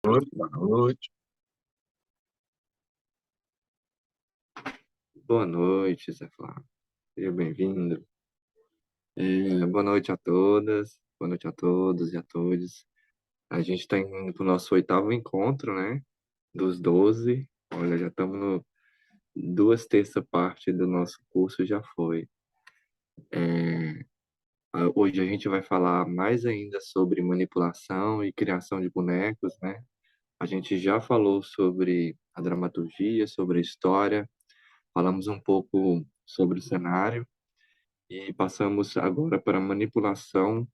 Noite, boa noite. Boa noite, Zé Flávio. Seja bem-vindo. Boa noite a todas, boa noite a todos e a todos. A gente está indo para o nosso oitavo encontro, né? Dos 12. Olha, já estamos no duas terças parte do nosso curso já foi. Hoje a gente vai falar mais ainda sobre manipulação e criação de bonecos, né? A gente já falou sobre a dramaturgia, sobre a história, falamos um pouco sobre o cenário. E passamos agora para manipulação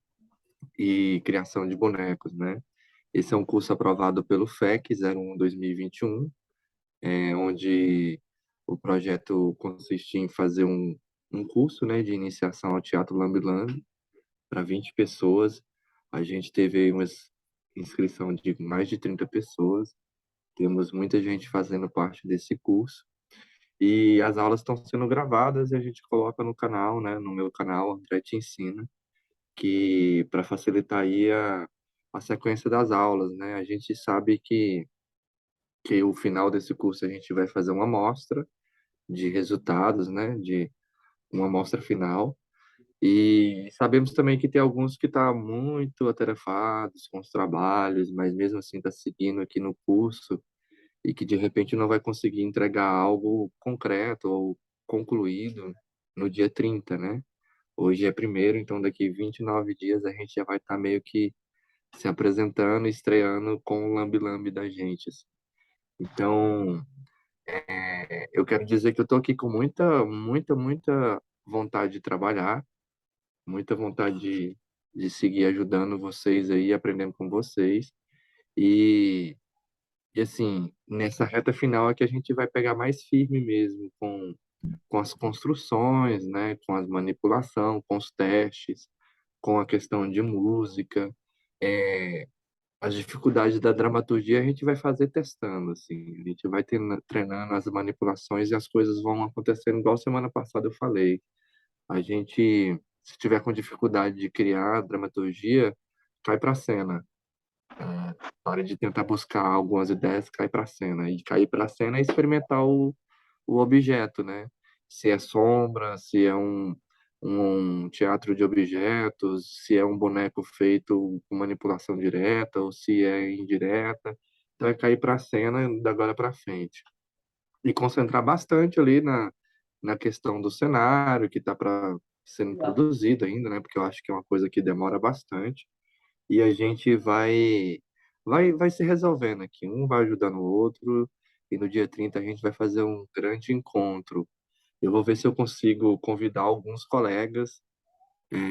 e criação de bonecos, né? Esse é um curso aprovado pelo FEC 01/2021, onde o projeto consiste em fazer um curso, né, de iniciação ao Teatro Lambi Lambi para 20 pessoas. A gente teve aí uma inscrição de mais de 30 pessoas. Temos muita gente fazendo parte desse curso. E as aulas estão sendo gravadas e a gente coloca no canal, né, no meu canal, André Te Ensina, que para facilitar aí a sequência das aulas, né? A gente sabe que o final desse curso a gente vai fazer uma amostra de resultados, né? De uma amostra final. E sabemos também que tem alguns que estão muito atarefados com os trabalhos, mas mesmo assim está seguindo aqui no curso e que de repente não vai conseguir entregar algo concreto ou concluído no dia 30, né? Hoje é primeiro, então daqui 29 dias a gente já vai estar meio que se apresentando, estreando com o lambi-lambi da gente, assim. Então, eu quero dizer que eu estou aqui com muita vontade de trabalhar, muita vontade de seguir ajudando vocês aí, aprendendo com vocês. E, e assim, nessa reta final é que a gente vai pegar mais firme mesmo com as construções, né, com as manipulação, com os testes, com a questão de música. É, as dificuldades da dramaturgia a gente vai fazer testando, assim. A gente vai treinando as manipulações e as coisas vão acontecendo igual semana passada eu falei. A gente, se tiver com dificuldade de criar dramaturgia, cai para cena. Na hora de tentar buscar algumas ideias, cai para cena. E cair para cena é experimentar o objeto, né? Se é sombra, se é um teatro de objetos, se é um boneco feito com manipulação direta ou se é indireta. Então é cair para a cena da agora para frente. E concentrar bastante ali na questão do cenário que está para sendo produzido ainda, né? Porque eu acho que é uma coisa que demora bastante. E a gente vai se resolvendo aqui. Um vai ajudando o outro. E no dia 30 a gente vai fazer um grande encontro. Eu vou ver se eu consigo convidar alguns colegas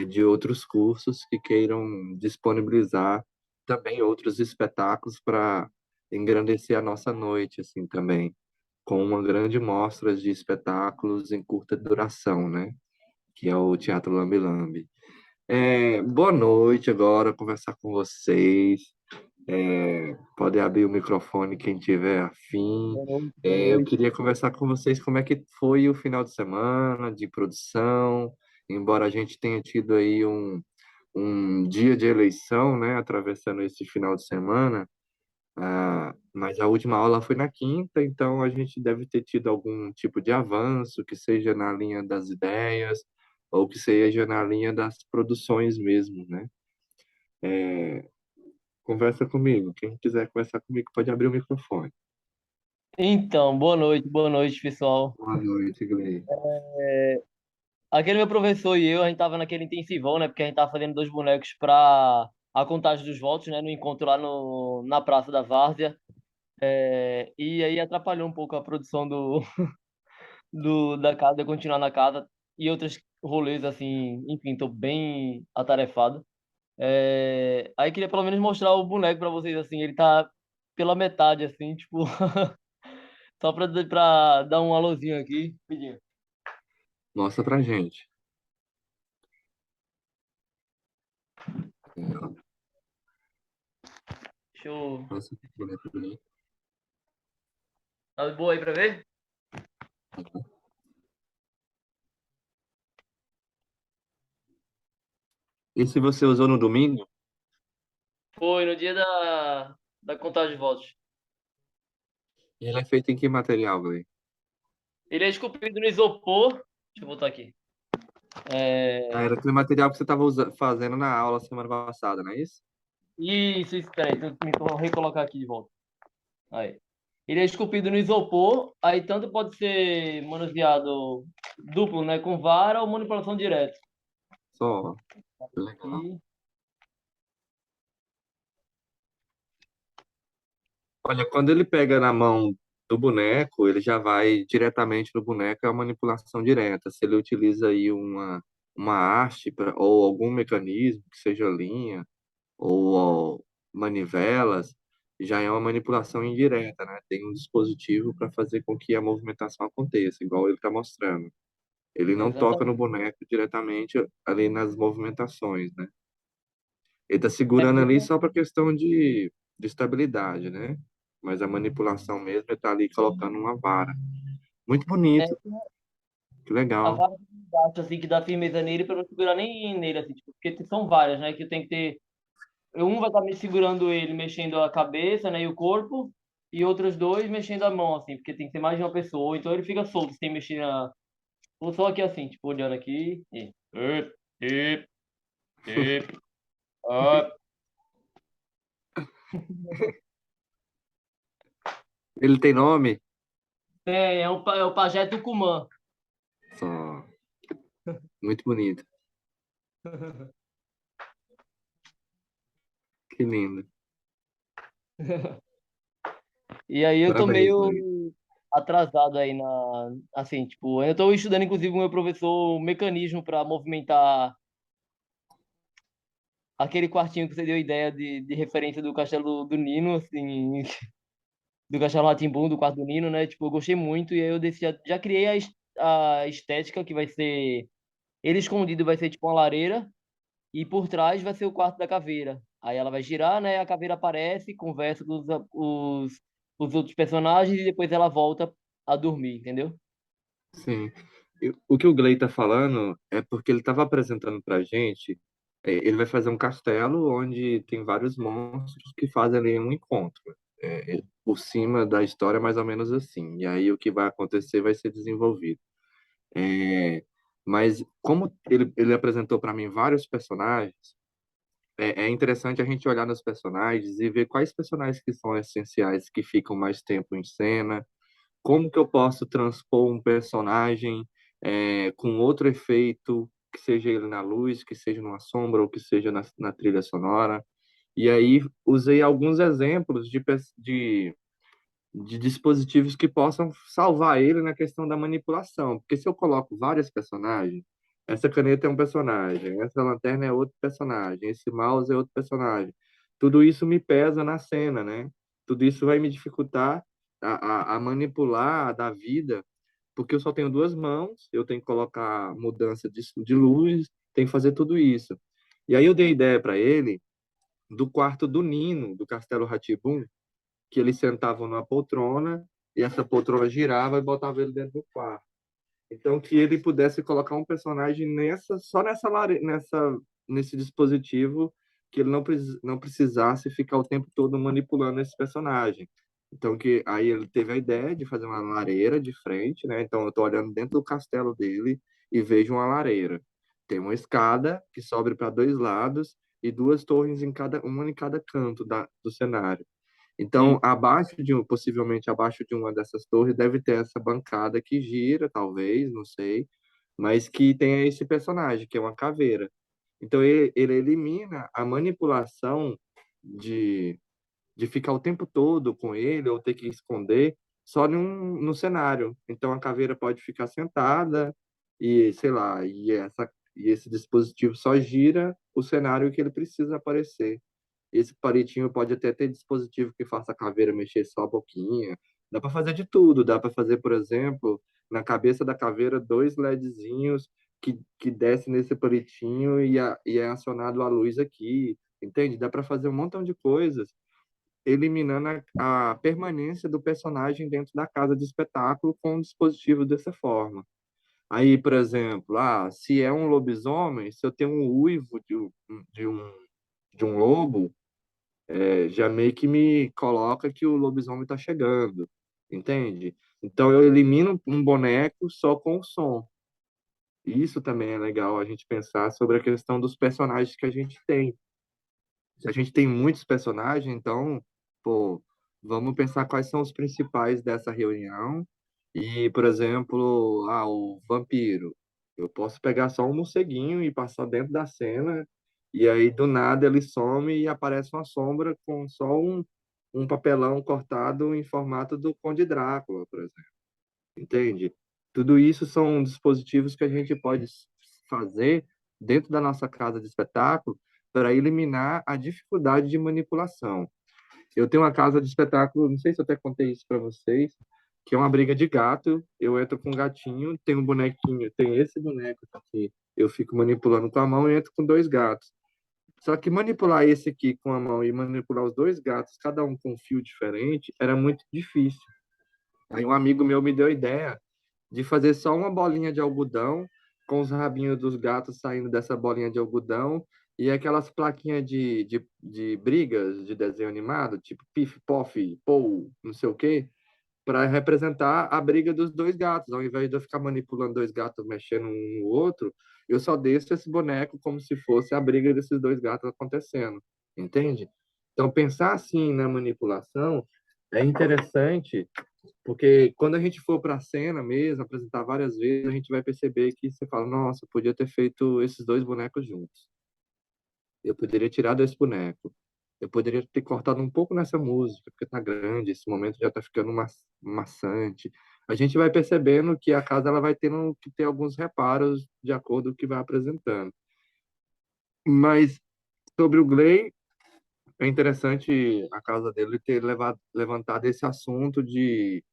de outros cursos que queiram disponibilizar também outros espetáculos para engrandecer a nossa noite, assim, também, com uma grande mostra de espetáculos em curta duração, né? Que é o Teatro Lambi Lambi. Boa noite agora, conversar com vocês. Pode abrir o microfone quem tiver afim. Boa noite, boa Eu noite. queria conversar com vocês como é que foi o final de semana de produção, embora a gente tenha tido aí um dia de eleição, né, atravessando esse final de semana, mas a última aula foi na quinta, então a gente deve ter tido algum tipo de avanço, que seja na linha das ideias, ou que seja na linha das produções mesmo, né? Conversa comigo. Quem quiser conversar comigo pode abrir o microfone. Então, boa noite, pessoal. Boa noite, Glei. Aquele meu professor e eu, a gente tava naquele intensivão, né? Porque a gente tava fazendo dois bonecos pra a contagem dos votos, né? No encontro lá na Praça da Várzea. E aí atrapalhou um pouco a produção da casa, de eu continuar na casa. E outros rolês, assim, enfim, tô bem atarefado. Aí queria pelo menos mostrar o boneco pra vocês, assim. Ele tá pela metade, assim, tipo, só pra dar um alôzinho aqui. Rapidinho. Mostra pra gente. É, Deixa eu. Nossa, que boneco bonito. Tá boa aí pra ver? E se você usou no domingo? Foi no dia da contagem de votos. E ele é feito em que material, Gleice? Ele é esculpido no isopor. Deixa eu botar aqui. Ah, É, era aquele material que você estava fazendo na aula semana passada, não é isso? isso, peraí, vou recolocar aqui de volta. Aí. Ele é esculpido no isopor, aí tanto pode ser manuseado duplo, né, com vara ou manipulação direta. Só, que legal. E, Olha, quando ele pega na mão do boneco, ele já vai diretamente no boneco, é uma manipulação direta. Se ele utiliza aí uma haste ou algum mecanismo, que seja linha ou manivelas, já é uma manipulação indireta, né? Tem um dispositivo para fazer com que a movimentação aconteça, igual ele está mostrando. Ele não toca no exatamente. boneco diretamente ali nas movimentações, né? Ele está É, segurando ali só para questão de estabilidade, né? Mas a manipulação mesmo está ali colocando uma vara. Muito é bonito, que a legal. vara de baixo, assim, que dá firmeza nele para não segurar nem nele, assim, tipo, porque são várias, né, que tem que ter. Um vai estar me segurando ele, mexendo a cabeça, né, e o corpo, e outros dois mexendo a mão, assim, porque tem que ter mais de uma pessoa, então ele fica solto, sem mexer na. Ou só aqui assim, tipo, olhando aqui, e. Ip, ip, up. Ele tem nome? É o pajé Tucumã. Só. Muito bonito. Que lindo. E aí eu tô Parabéns, Luiz. meio atrasado aí assim, tipo, eu tô estudando inclusive com o meu professor um mecanismo para movimentar aquele quartinho que você deu ideia de referência do Castelo do Nino, assim, do Castelo rá do quarto do Nino, né? Tipo, eu gostei muito e aí eu decidi, já criei a estética que vai ser, ele escondido vai ser tipo uma lareira e por trás vai ser o quarto da caveira. Aí ela vai girar, né? A caveira aparece, conversa com os outros personagens e depois ela volta a dormir, entendeu? Sim. O que o Gley está falando é porque ele estava apresentando para a gente. Ele vai fazer um castelo onde tem vários monstros que fazem ali um encontro. Por cima da história, mais ou menos assim. E aí o que vai acontecer vai ser desenvolvido. É, mas como ele apresentou para mim vários personagens, é interessante a gente olhar nos personagens e ver quais personagens que são essenciais, que ficam mais tempo em cena, como que eu posso transpor um personagem com outro efeito, que seja ele na luz, que seja numa sombra ou que seja na trilha sonora. E aí usei alguns exemplos de dispositivos que possam salvar ele na questão da manipulação. Porque se eu coloco vários personagens, essa caneta é um personagem, essa lanterna é outro personagem, esse mouse é outro personagem. Tudo isso me pesa na cena, né? Tudo isso vai me dificultar a manipular da vida, porque eu só tenho duas mãos, eu tenho que colocar mudança de luz, tenho que fazer tudo isso. E aí eu dei ideia para ele do quarto do Nino, do Castelo rá que eles sentavam numa poltrona e essa poltrona girava e botava ele dentro do quarto. Então que ele pudesse colocar um personagem só nesse dispositivo, que ele não precisasse ficar o tempo todo manipulando esse personagem. Então que aí ele teve a ideia de fazer uma lareira de frente, né? Então eu estou olhando dentro do castelo dele e vejo uma lareira. Tem uma escada que sobe para dois lados e duas torres uma em cada canto do cenário. Então, Sim. possivelmente abaixo de uma dessas torres, deve ter essa bancada que gira, talvez, não sei, mas que tenha esse personagem, que é uma caveira. Então, ele elimina a manipulação de, de ficar o tempo todo com ele ou ter que esconder só no cenário. Então, a caveira pode ficar sentada e, sei lá, e esse dispositivo só gira o cenário que ele precisa aparecer. Esse palitinho pode até ter dispositivo que faça a caveira mexer só a boquinha. Dá para fazer de tudo. Dá para fazer, por exemplo, na cabeça da caveira, dois LEDzinhos que desce nesse palitinho e é acionado a luz aqui. Entende? Dá para fazer um montão de coisas, eliminando a permanência do personagem dentro da casa de espetáculo com um dispositivo dessa forma. Aí, por exemplo, se é um lobisomem, se eu tenho um uivo de um lobo, já meio que me coloca que o lobisomem está chegando, entende? Então eu elimino um boneco só com o som. Isso também é legal a gente pensar sobre a questão dos personagens que a gente tem. Se a gente tem muitos personagens, então, pô, vamos pensar quais são os principais dessa reunião. E, por exemplo, o vampiro. Eu posso pegar só um morceguinho e passar dentro da cena, e aí do nada ele some e aparece uma sombra com só um papelão cortado em formato do Conde Drácula, por exemplo. Entende? Tudo isso são dispositivos que a gente pode fazer dentro da nossa casa de espetáculo para eliminar a dificuldade de manipulação. Eu tenho uma casa de espetáculo, não sei se eu até contei isso para vocês, que é uma briga de gato. Eu entro com um gatinho, tem um bonequinho, tem esse boneco aqui. Eu fico manipulando com a mão e entro com dois gatos. Só que manipular esse aqui com a mão e manipular os dois gatos, cada um com um fio diferente, era muito difícil. Aí um amigo meu me deu a ideia de fazer só uma bolinha de algodão, com os rabinhos dos gatos saindo dessa bolinha de algodão, e aquelas plaquinhas de brigas de desenho animado, tipo Pif, Pof, Pou, não sei o quê, para representar a briga dos dois gatos. Ao invés de eu ficar manipulando dois gatos mexendo um no outro, eu só deixo esse boneco como se fosse a briga desses dois gatos acontecendo, entende? Então, pensar assim na manipulação é interessante porque quando a gente for para a cena mesmo, apresentar várias vezes, a gente vai perceber que você fala, nossa, podia ter feito esses dois bonecos juntos. Eu poderia tirar desse boneco. Eu poderia ter cortado um pouco nessa música, porque tá grande, esse momento já tá ficando maçante. A gente vai percebendo que a casa ela vai tendo que ter alguns reparos de acordo com o que vai apresentando. Mas sobre o Gley, é interessante a casa dele ter levantado esse assunto de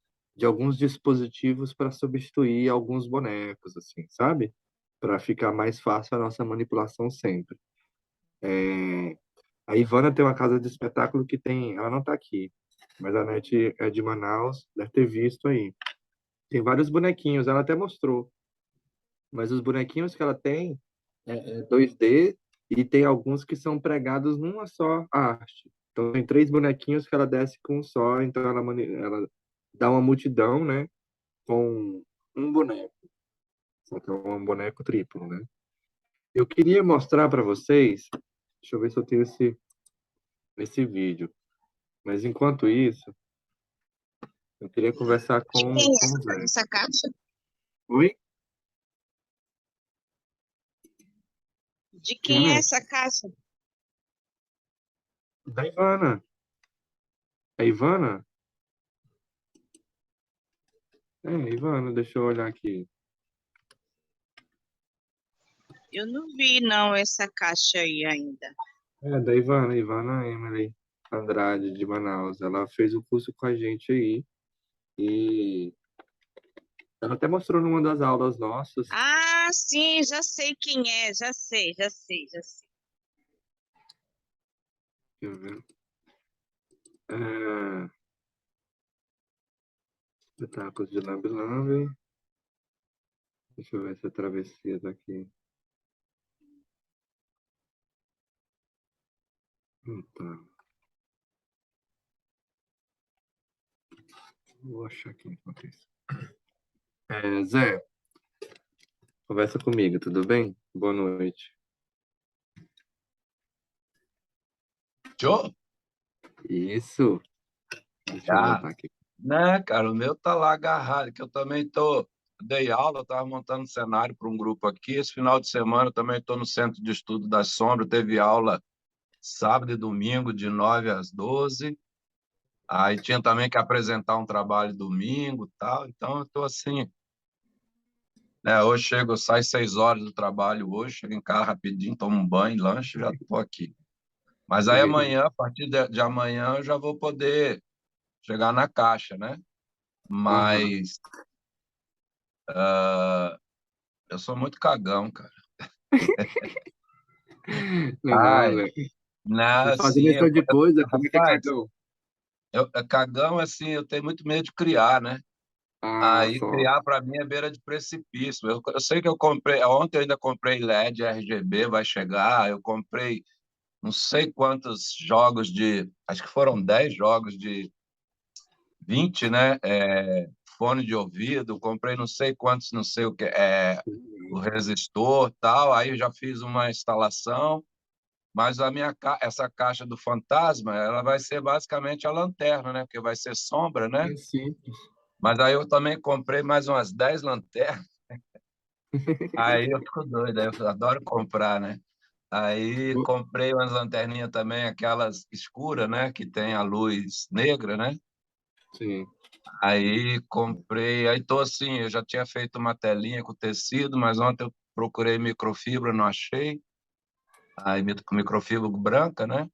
alguns dispositivos para substituir alguns bonecos, assim, sabe? Para ficar mais fácil a nossa manipulação sempre. A Ivana tem uma casa de espetáculo que tem, ela não está aqui, mas a NET é de Manaus, deve ter visto aí. Tem vários bonequinhos, ela até mostrou, mas os bonequinhos que ela tem é 2D e tem alguns que são pregados numa só arte. Então, tem três bonequinhos que ela desce com um só, então ela dá uma multidão, né, com um boneco. Só que é um boneco triplo, né? Eu queria mostrar para vocês, deixa eu ver se eu tenho esse vídeo, mas enquanto isso, eu queria conversar De quem é com o Zé. essa caixa? Oi? De quem é Janete? essa caixa? Da Ivana. É Ivana? É, Ivana, deixa eu olhar aqui. Eu não vi, não, essa caixa aí ainda. É, da Ivana Emily Andrade, de Manaus. Ela fez o curso com a gente aí e ela até mostrou numa das aulas nossas. Ah, sim, já sei quem é, já sei, já sei, já sei. Deixa eu ver. É, espetáculos de Lambe Lambe. Deixa eu ver essa travessia daqui. Tá. Vou achar aqui enquanto isso. Zé, conversa comigo, tudo bem? Boa noite. Show? Isso. Deixa eu Ah, voltar aqui. né, cara, o meu tá lá agarrado, que eu também dei aula, eu tava montando cenário para um grupo aqui. Esse final de semana eu também estou no Centro de Estudo das Sombras, teve aula sábado e domingo, de 9 às 12. Aí tinha também que apresentar um trabalho domingo e tal. Então eu tô assim, né? Hoje chego, eu saio 6 horas do trabalho hoje, chego em casa rapidinho, tomo um banho, lanche, já tô aqui. Mas aí amanhã, a partir de amanhã, eu já vou poder chegar na caixa, né? Aham. Mas eu sou muito cagão, cara. Legal, Ai, Zé. não, Você fazendo assim, esse tanto de coisa, como é que é rapaz, cagão? cagão, assim, eu tenho muito medo de criar, né? Ah, Aí só. criar para mim é beira de precipício. Eu sei que eu comprei, ontem eu ainda comprei LED RGB, vai chegar, eu comprei não sei quantos jogos acho que foram 10 jogos de 20, né? Fone de ouvido, comprei não sei quantos, não sei o que, o resistor, tal. Aí eu já fiz uma instalação, mas essa caixa do fantasma, ela vai ser basicamente a lanterna, né? Porque vai ser sombra, né? É simples. Mas aí eu também comprei mais umas 10 lanternas. Aí eu fico doido, aí eu adoro comprar, né? Aí comprei umas lanterninhas também, aquelas escuras, né? Que tem a luz negra, né? Sim. Aí comprei, aí tô assim, eu já tinha feito uma telinha com tecido, mas ontem eu procurei microfibra, não achei. Aí com microfibra branca, né?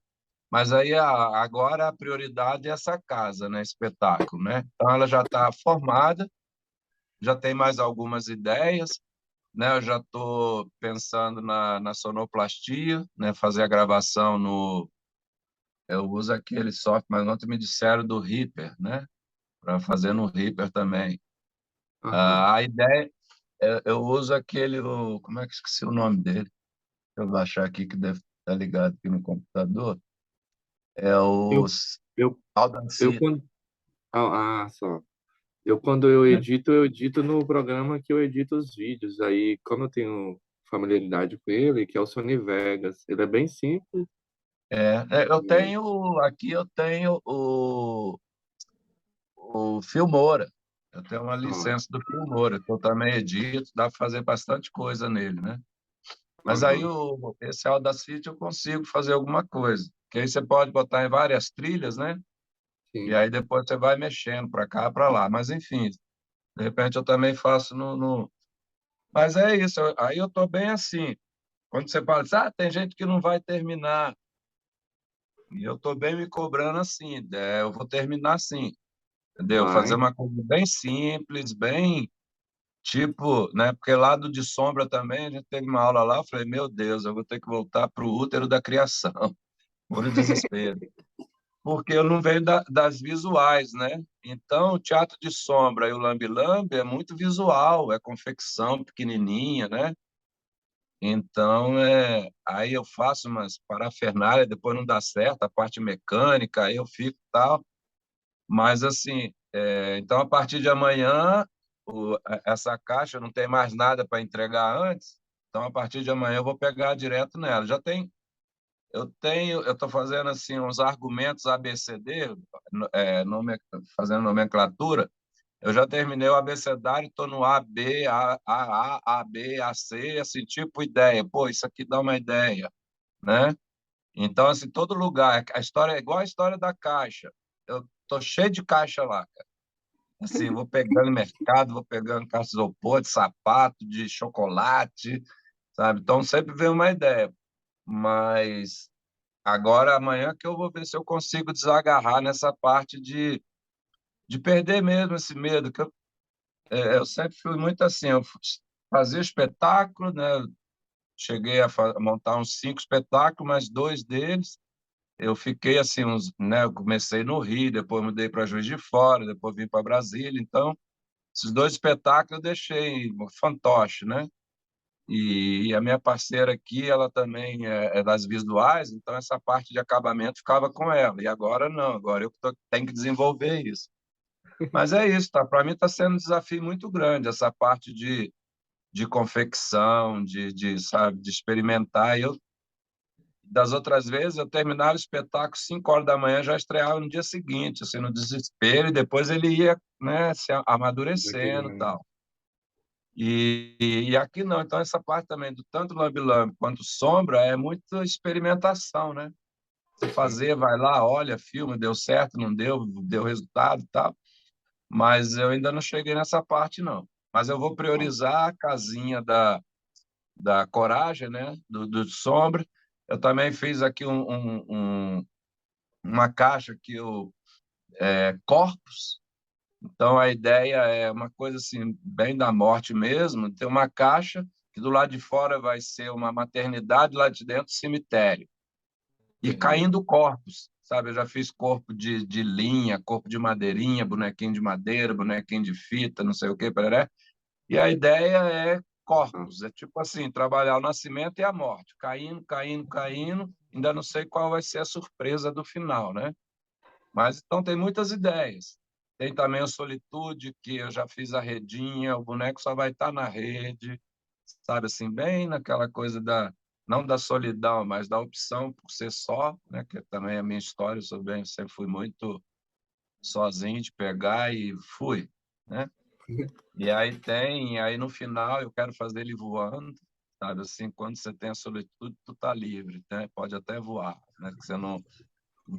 Mas aí agora a prioridade é essa casa, né? Espetáculo, né? Então ela já está formada, já tem mais algumas ideias, né? Eu já estou pensando na sonoplastia, né? Fazer a gravação no. Eu uso aquele software, mas ontem me disseram do Reaper, né? Para fazer no Reaper também. Aham. A ideia, eu uso aquele, como é que esqueci o nome dele? Eu vou achar aqui que deve estar ligado aqui no computador. É o Eu, eu, eu Audacity. quando, só. Eu quando eu edito no programa que eu edito os vídeos. Aí, como eu tenho familiaridade com ele, que é o Sony Vegas, ele é bem simples. Eu tenho, aqui eu tenho o Filmora. Eu tenho uma Ó, licença do Filmora, que eu também edito, dá para fazer bastante coisa nele, né? Mas aí aham, esse Audacity eu consigo fazer alguma coisa. Que aí você pode botar em várias trilhas, né? E sim. aí depois você vai mexendo para cá, para lá. Mas enfim, de repente eu também faço no. Mas é isso, aí eu estou bem assim. Quando você fala assim, tem gente que não vai terminar. E eu estou bem me cobrando assim, eu vou terminar assim, entendeu? Fazer Vai. uma coisa bem simples, bem tipo, né? Porque lado de sombra também, a gente teve uma aula lá, eu falei, meu Deus, eu vou ter que voltar para o útero da criação, por desespero. Porque eu não venho das visuais, né? Então, o teatro de sombra e o lambe-lambe é muito visual, é confecção pequenininha, né? Então, aí eu faço umas parafernália, depois não dá certo, a parte mecânica, aí eu fico tal. Mas, assim, então, a partir de amanhã, essa caixa não tem mais nada para entregar antes, então, a partir de amanhã, eu vou pegar direto nela. Eu estou fazendo, assim, uns argumentos ABCD, fazendo nomenclatura. Eu já terminei o abecedário, estou no A, B, A, B, A, C, assim, tipo ideia. Pô, isso aqui dá uma ideia, né? Então, assim, todo lugar, a história é igual a história da caixa. Eu tô cheio de caixa lá, cara. Assim, vou pegando mercado, vou pegando caixa de isopor, de sapato, de chocolate, sabe? Então, sempre vem uma ideia. Mas agora, amanhã, que eu vou ver se eu consigo desagarrar nessa parte de perder mesmo esse medo, que eu sempre fui muito assim, eu fazia espetáculo, né? Cheguei a montar uns 5 espetáculos, mas 2 deles eu fiquei assim, né? Eu comecei no Rio, depois mudei para Juiz de Fora, depois vim para Brasília. Então, esses 2 espetáculos eu deixei fantoche, né? E a minha parceira aqui, ela também é das visuais, então essa parte de acabamento ficava com ela. E agora não, agora eu tenho que desenvolver isso. Mas é isso, tá? Para mim está sendo um desafio muito grande essa parte de confecção, sabe, de experimentar. E das outras vezes, eu terminava o espetáculo 5 horas da manhã, já estreava no dia seguinte, assim, no desespero, e depois ele ia, né, se amadurecendo e tal. E aqui não, então essa parte também, do tanto lambe-lambe quanto sombra, é muita experimentação, né? Você fazer, vai lá, olha, filma, deu certo, não deu, deu resultado e tal. Mas eu ainda não cheguei nessa parte, não. Mas eu vou Ó, priorizar a casinha da coragem, né? Do sombra. Eu também fiz aqui uma caixa que corpos. Então a ideia é uma coisa assim bem da morte mesmo. Tem uma caixa que do lado de fora vai ser uma maternidade, lá de dentro cemitério e entendi. caindo corpos. Sabe, eu já fiz corpo de linha, corpo de madeirinha, bonequinho de madeira, bonequinho de fita, não sei o que, parará. E a ideia é Ó, corpos, é tipo assim, trabalhar o nascimento e a morte, caindo, caindo, caindo, ainda não sei qual vai ser a surpresa do final, né? Mas então tem muitas ideias. Tem também a solitude, que eu já fiz a redinha, o boneco só vai estar na rede, sabe assim, bem naquela coisa da não da solidão, mas da opção por ser só, né? Que também é a minha história, eu sou bem, sempre fui muito sozinho de pegar e fui, né? E aí no final eu quero fazer ele voando, sabe assim, quando você tem a solitude, tu tá livre, né? Pode até voar, né? Que você não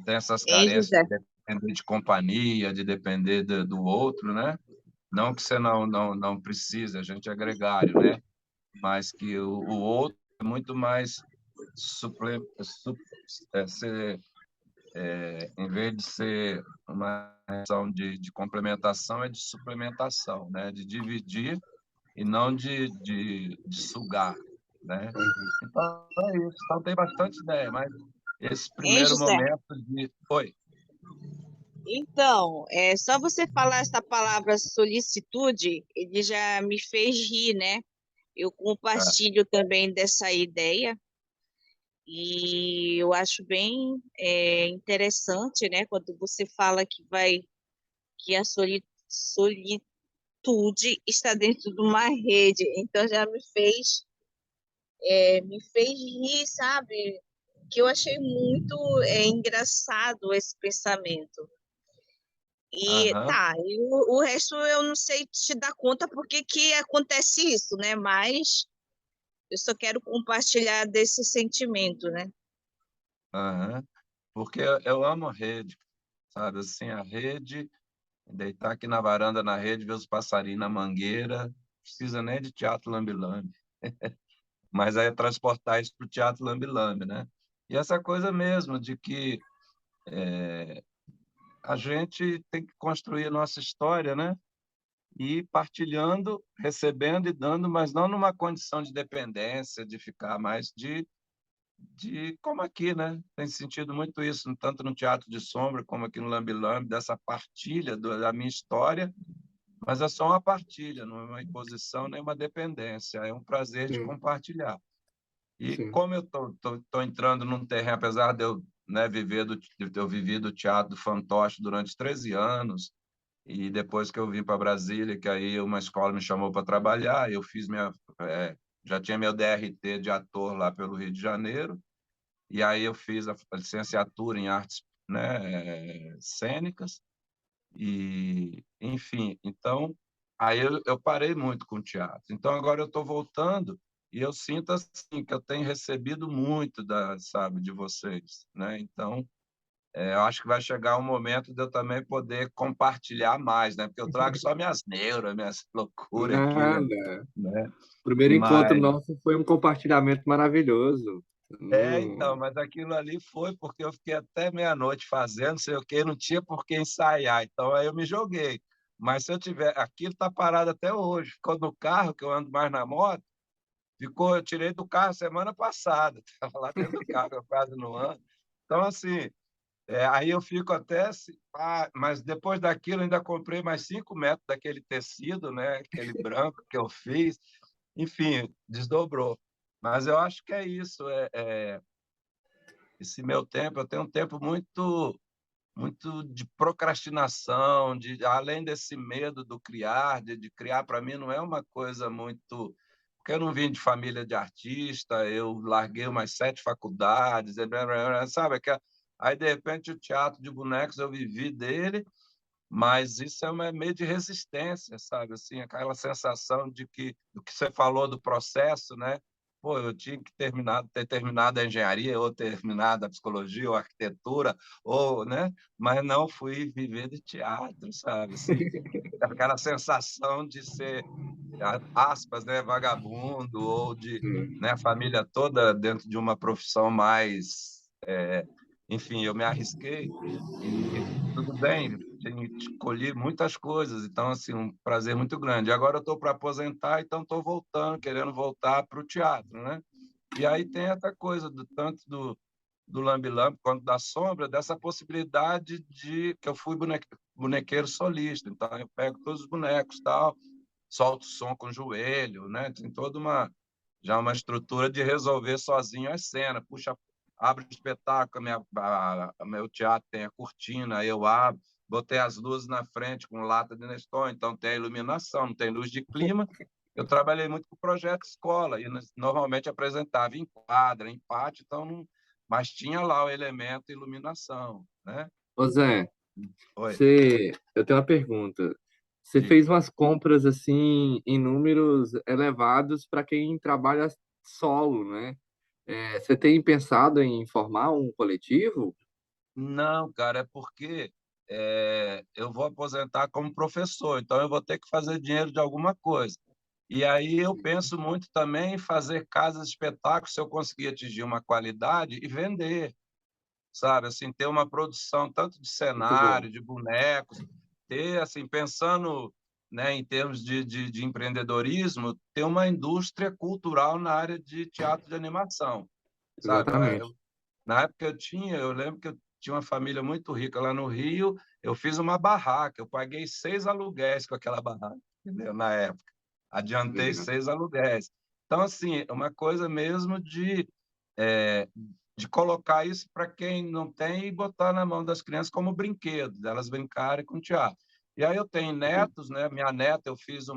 tem essas Hein, carências José? de depender de companhia, de depender do outro, né? Não que você não precise, a gente é gregário, né? Mas que o outro é muito mais ser, em vez de ser uma relação de complementação, é de suplementação, né? De dividir e não de sugar, né? Então, é isso. Então, tem bastante ideia, mas esse Hein, primeiro José? momento de... Oi. Então, é só você falar essa palavra solicitude, ele já me fez rir, né? Eu Ah, compartilho também dessa ideia e eu acho bem interessante, né? Quando você fala que a solitude está dentro de uma rede, então já me fez rir, sabe? Que eu achei muito engraçado esse pensamento. E aham, tá, o resto eu não sei te dar conta porque que acontece isso, né? Mas eu só quero compartilhar desse sentimento, né? aham. Porque eu amo a rede, sabe? Assim, a rede, deitar aqui na varanda na rede, ver os passarinhos na mangueira, não precisa nem de teatro lambe-lambe. Mas aí é transportar isso para o teatro lambe-lambe, né? E essa coisa mesmo de que a gente tem que construir a nossa história, né? E ir partilhando, recebendo e dando, mas não numa condição de dependência, de ficar mais de como aqui, né? Tem sentido muito isso, tanto no Teatro de Sombra como aqui no Lambi Lambi, dessa partilha da minha história, mas é só uma partilha, não é uma imposição nem uma dependência, é um prazer de Sim, compartilhar. E sim. como eu tô entrando num terreno, apesar de eu, né, de eu vivido o teatro do fantoche durante 13 anos, e depois que eu vim para Brasília, que aí uma escola me chamou para trabalhar, eu fiz já tinha meu DRT de ator lá pelo Rio de Janeiro, e aí eu fiz a licenciatura em artes, né, cênicas, e, enfim, então, aí eu parei muito com o teatro. Então, agora eu estou voltando e eu sinto assim que eu tenho recebido muito sabe, de vocês, né? Então, eu acho que vai chegar um momento de eu também poder compartilhar mais, né? Porque eu trago só minhas neuras, minhas loucuras aqui, Nada. né? O primeiro encontro Mas nosso foi um compartilhamento maravilhoso. então, mas aquilo ali foi porque eu fiquei até meia-noite fazendo, sei o quê, não tinha por que ensaiar. Então aí eu me joguei. Mas se eu tiver, aquilo está parado até hoje. Ficou no carro, que eu ando mais na moto, eu tirei do carro semana passada, estava lá dentro do carro, eu quase não ando. Então, assim, aí eu fico até, mas depois daquilo ainda comprei mais 5 metros daquele tecido, né? Aquele branco que eu fiz. Enfim, desdobrou. Mas eu acho que é isso. Esse meu tempo, eu tenho um tempo muito de procrastinação, além desse medo do criar, de criar para mim não é uma coisa muito, porque eu não vim de família de artista, eu larguei umas 7 faculdades, sabe? Aí de repente o teatro de bonecos eu vivi dele, mas isso é meio de resistência, sabe? Assim, aquela sensação do que você falou do processo, né? Pô, eu tinha que ter terminado a engenharia, ou terminado a psicologia, ou a arquitetura, ou, né? Mas não fui viver de teatro, sabe? Assim, aquela sensação de ser, aspas, né, vagabundo, ou de, Sim, né, família toda dentro de uma profissão mais, enfim, eu me arrisquei e tudo bem, colhi muitas coisas, então, assim, um prazer muito grande. Agora eu estou para aposentar, então estou voltando, querendo voltar para o teatro, né? E aí tem essa coisa, tanto do Lambi Lambi quanto da Sombra, dessa possibilidade que eu fui bonequeiro solista, então eu pego todos os bonecos, tal, solto o som com o joelho, né? Tem toda já uma estrutura de resolver sozinho a cena, puxa abro o espetáculo, meu teatro tem a cortina, aí eu abro, botei as luzes na frente com lata de Neston, então tem a iluminação, não tem luz de clima. Eu trabalhei muito com o projeto escola, e normalmente apresentava em quadra, em pátio, então não... mas tinha lá o elemento iluminação, né? Ô Zé, Oi, eu tenho uma pergunta. Você diga. fez umas compras assim em números elevados para quem trabalha solo, né? Você tem pensado em formar um coletivo? Não, cara, é porque eu vou aposentar como professor, então eu vou ter que fazer dinheiro de alguma coisa. E aí eu penso muito também em fazer casas de espetáculos, se eu conseguir atingir uma qualidade e vender, sabe? Assim, ter uma produção tanto de Muito bom. cenário, de bonecos, ter, assim, pensando, né, em termos de empreendedorismo, ter uma indústria cultural na área de teatro de animação, sabe? Exatamente. Na época eu lembro que eu tinha uma família muito rica lá no Rio, eu fiz uma barraca, eu paguei 6 aluguéis com aquela barraca, entendeu? Na época. Adiantei Legal. 6 aluguéis. Então, assim, é uma coisa mesmo é, de colocar isso para quem não tem e botar na mão das crianças como brinquedo, delas brincarem com teatro. E aí eu tenho Bom, netos, né? Minha neta, eu fiz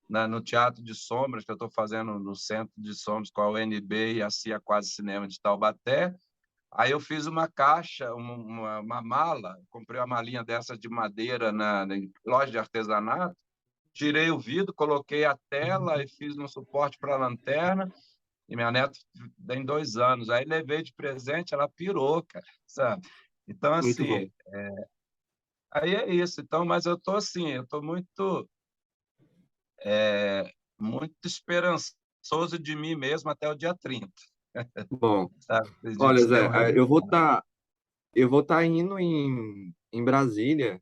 no Teatro de Sombras, que eu estou fazendo no Centro de Sombras com a UNB e a CIA Quase Cinema de Taubaté. Aí eu fiz uma caixa, uma mala, comprei uma malinha dessa de madeira na loja de artesanato, tirei o vidro, coloquei a tela e fiz um suporte para a lanterna, e minha neta tem 2 anos. Aí levei de presente, ela pirou, cara, sabe? Então, muito bom. assim, aí é isso. Então, mas eu estou assim, eu estou muito esperançoso de mim mesmo até o dia 30, Bom, sabe? Acredito olha, que tem Zé, um eu vou estar indo em Brasília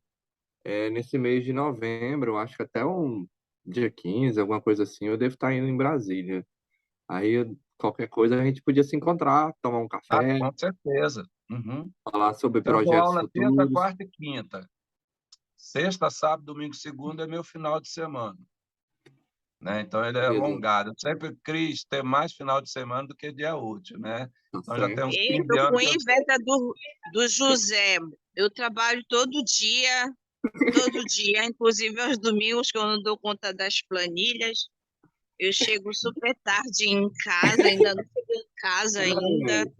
nesse mês de novembro, acho que até um dia 15, alguma coisa assim, eu devo estar indo em Brasília. Qualquer coisa a gente podia se encontrar, tomar um Ah, café, com certeza. Uhum. falar sobre Eu dou projetos aula terça, futuros. quarta e quinta. Sexta, sábado, domingo, segunda é meu final de semana, né? Então ele é Beleza, alongado. Eu sempre quis ter mais final de semana do que dia útil, né? tá Então já tem certo. uns Eu 15 tô com anos que eu... inveja do José. Eu trabalho todo dia, inclusive aos domingos, que eu não dou conta das planilhas. Eu chego super tarde em casa, ainda não cheguei em casa ainda.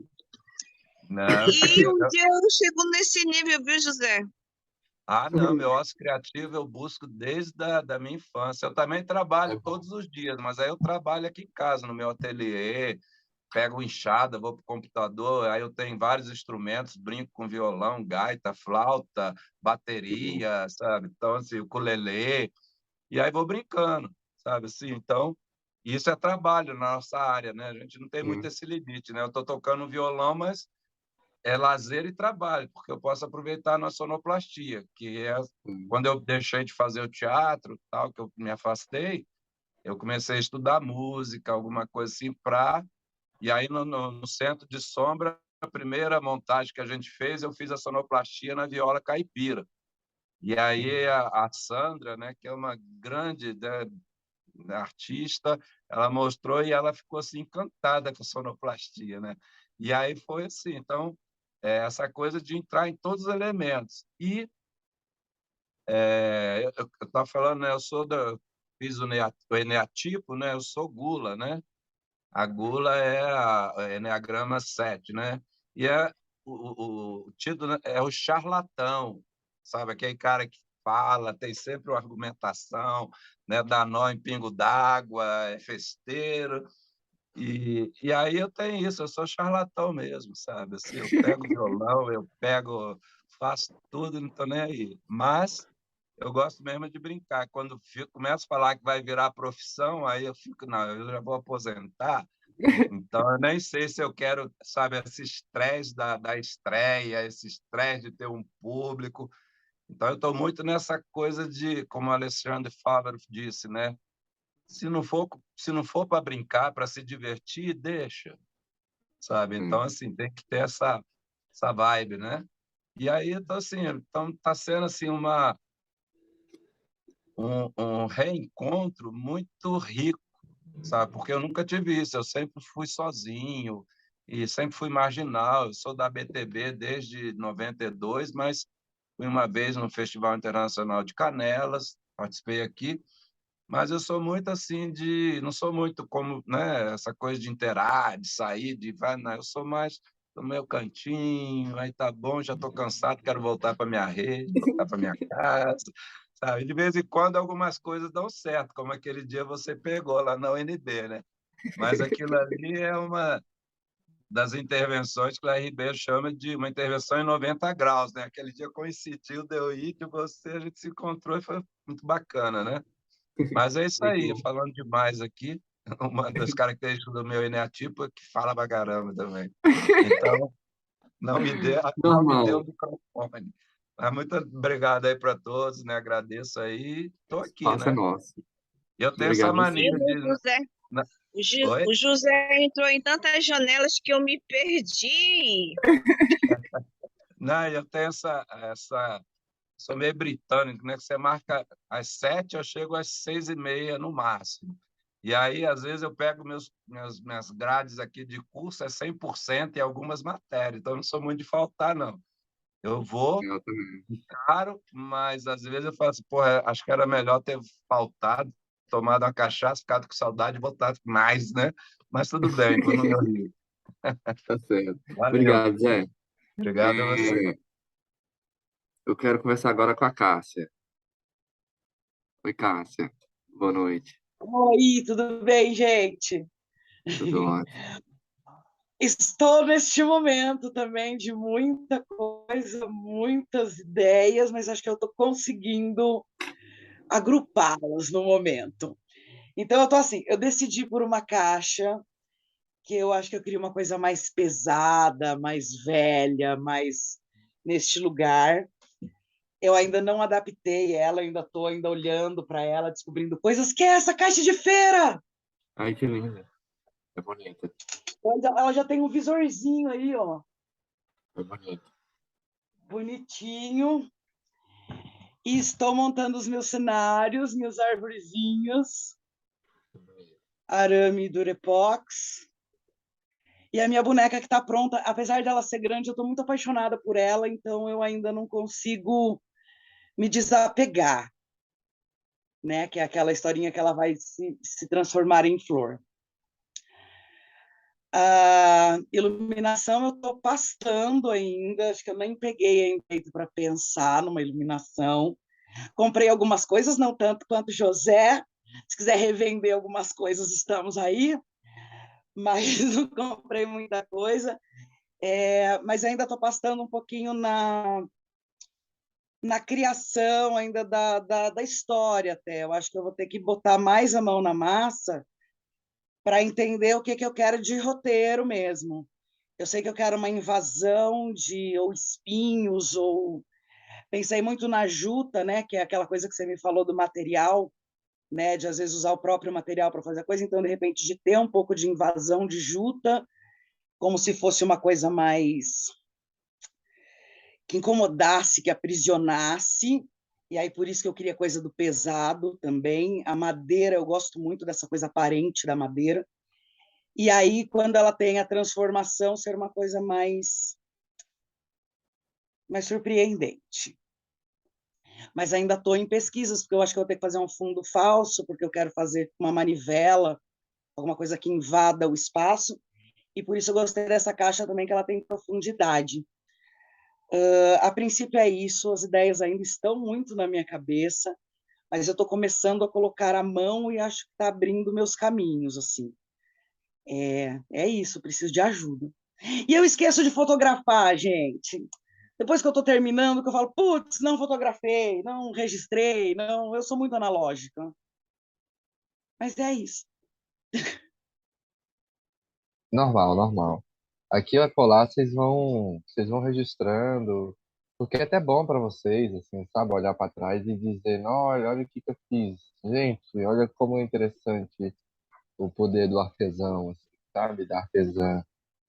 Não, E um dia eu chego nesse nível, viu, José? não, meu ócio criativo eu busco desde da minha infância. Eu também É trabalho bom. todos os dias, mas aí eu trabalho aqui em casa, no meu ateliê, pego enxada, vou para o computador, aí eu tenho vários instrumentos, brinco com violão, gaita, flauta, Que bom. bateria, sabe? Então, assim, ukulele, e aí vou brincando, sabe? Assim, então, isso é trabalho na nossa área, né? A gente não tem muito Sim, esse limite, né? Eu estou tocando violão, mas é lazer e trabalho, porque eu posso aproveitar na sonoplastia, que é sim. quando eu deixei de fazer o teatro, tal, que eu me afastei, eu comecei a estudar música, alguma coisa assim, e aí, no Centro de Sombra, a primeira montagem que a gente fez, eu fiz a sonoplastia na viola caipira. E aí a Sandra, né, que é uma grande, né, artista, ela mostrou e ela ficou assim encantada com a sonoplastia, né? E aí foi assim, então essa coisa de entrar em todos os elementos. E eu estava falando, né, fiz o eneatipo, né? Eu sou gula, né? A gula é a Eneagrama 7, né? E o título, né, é o charlatão, sabe? Aquele cara que fala, tem sempre uma argumentação, né? Dá nó em pingo d'água, é festeiro. E aí eu tenho isso, eu sou charlatão mesmo, sabe? Assim, eu pego violão, faço tudo, não estou nem aí. Mas eu gosto mesmo de brincar. Quando começo a falar que vai virar profissão, aí eu fico, não, eu já vou aposentar, então eu nem sei se eu quero, sabe, esse estresse da estreia, esse estresse de ter um público. Então eu estou muito nessa coisa de, como o Alexandre Favre disse, né? Se não for para brincar, para se divertir, deixa, sabe? Então, Sim. assim, tem que ter essa vibe, né? E aí, então tá sendo assim um reencontro muito rico, sabe? Porque eu nunca tive isso, eu sempre fui sozinho, e sempre fui marginal. Eu sou da BTB desde 92, mas fui uma vez no Festival Internacional de Canelas, participei aqui, mas eu sou muito assim não sou muito como, né, essa coisa de interar, de sair, de vai, não, eu sou mais do meu cantinho, aí tá bom, já estou cansado, quero voltar para minha rede, voltar para minha casa, sabe? De vez em quando algumas coisas dão certo, como aquele dia você pegou lá na UNB, né? Mas aquilo ali é uma das intervenções que o Ribeiro chama de uma intervenção em 90 graus, né? Aquele dia coincidiu de eu ir, de você, a gente se encontrou e foi muito bacana, né? Mas é isso aí, Legal. falando demais aqui, uma das características do meu eneatipo é que fala pra caramba também. Então, não me dê o Normal. microfone. Mas muito obrigado aí para todos, né? Agradeço aí. Estou aqui, Espaço é né? nosso. E eu tenho essa Obrigado a você. mania E de... o José, na- Oi? o José entrou em tantas janelas que eu me perdi. Não, eu tenho essa... Sou meio britânico, né? Que você marca às 7, eu chego às 6h30 no máximo. E aí, às vezes, eu pego minhas grades aqui de curso, é 100% em algumas matérias. Então, eu não sou muito de faltar, não. Eu vou, Eu também. claro, mas às vezes eu falo assim, porra, acho que era melhor ter faltado, tomado uma cachaça, ficado com saudade e voltado mais, né? Mas tudo bem, vou no meu rio. Tá certo. Valeu. Obrigado, Zé. Obrigado a você. É, eu quero conversar agora com a Cássia. Oi, Cássia. Boa noite. Oi, tudo bem, gente? Tudo ótimo. Estou neste momento também de muita coisa, muitas ideias, mas acho que eu estou conseguindo agrupá-las no momento. Então, eu estou assim, eu decidi por uma caixa que eu acho que eu queria uma coisa mais pesada, mais velha, mais neste lugar. Eu ainda não adaptei ela, ainda estou ainda olhando para ela, descobrindo coisas. Que é essa caixa de feira? Ai, que linda. É bonita. Ela já tem um visorzinho aí, ó, É bonita. bonitinho. E estou montando os meus cenários, minhas arvorezinhas, É bonita. arame durepox. E a minha boneca que está pronta, apesar dela ser grande, eu estou muito apaixonada por ela, então eu ainda não consigo me desapegar, né? Que é aquela historinha que ela vai se transformar em flor. A iluminação eu estou pastando ainda, acho que eu nem peguei ainda para pensar numa iluminação. Comprei algumas coisas, não tanto quanto José. Se quiser revender algumas coisas, estamos aí, mas não comprei muita coisa. Mas ainda estou pastando um pouquinho na criação ainda da história até. Eu acho que eu vou ter que botar mais a mão na massa para entender o que, que eu quero de roteiro mesmo. Eu sei que eu quero uma invasão de ou espinhos, ou pensei muito na juta, né, que é aquela coisa que você me falou do material, né, de às vezes usar o próprio material para fazer a coisa, então de repente de ter um pouco de invasão de juta, como se fosse uma coisa mais que incomodasse, que aprisionasse. E aí por isso que eu queria coisa do pesado também. A madeira, eu gosto muito dessa coisa aparente da madeira. E aí, quando ela tem a transformação, ser uma coisa mais surpreendente. Mas ainda estou em pesquisas, porque eu acho que eu vou ter que fazer um fundo falso, porque eu quero fazer uma manivela, alguma coisa que invada o espaço, e por isso eu gostei dessa caixa também, que ela tem profundidade. A princípio é isso, as ideias ainda estão muito na minha cabeça, mas eu estou começando a colocar a mão e acho que está abrindo meus caminhos, assim. É isso, preciso de ajuda. E eu esqueço de fotografar, gente. Depois que eu estou terminando, que eu falo, putz, não fotografei, não registrei, não, eu sou muito analógica. Mas é isso. Normal, normal. Aqui ou acolá vocês vão registrando, porque é até bom para vocês, assim, sabe, olhar para trás e dizer, não, olha o que que eu fiz. Gente, olha como é interessante o poder do artesão, assim, sabe, da artesã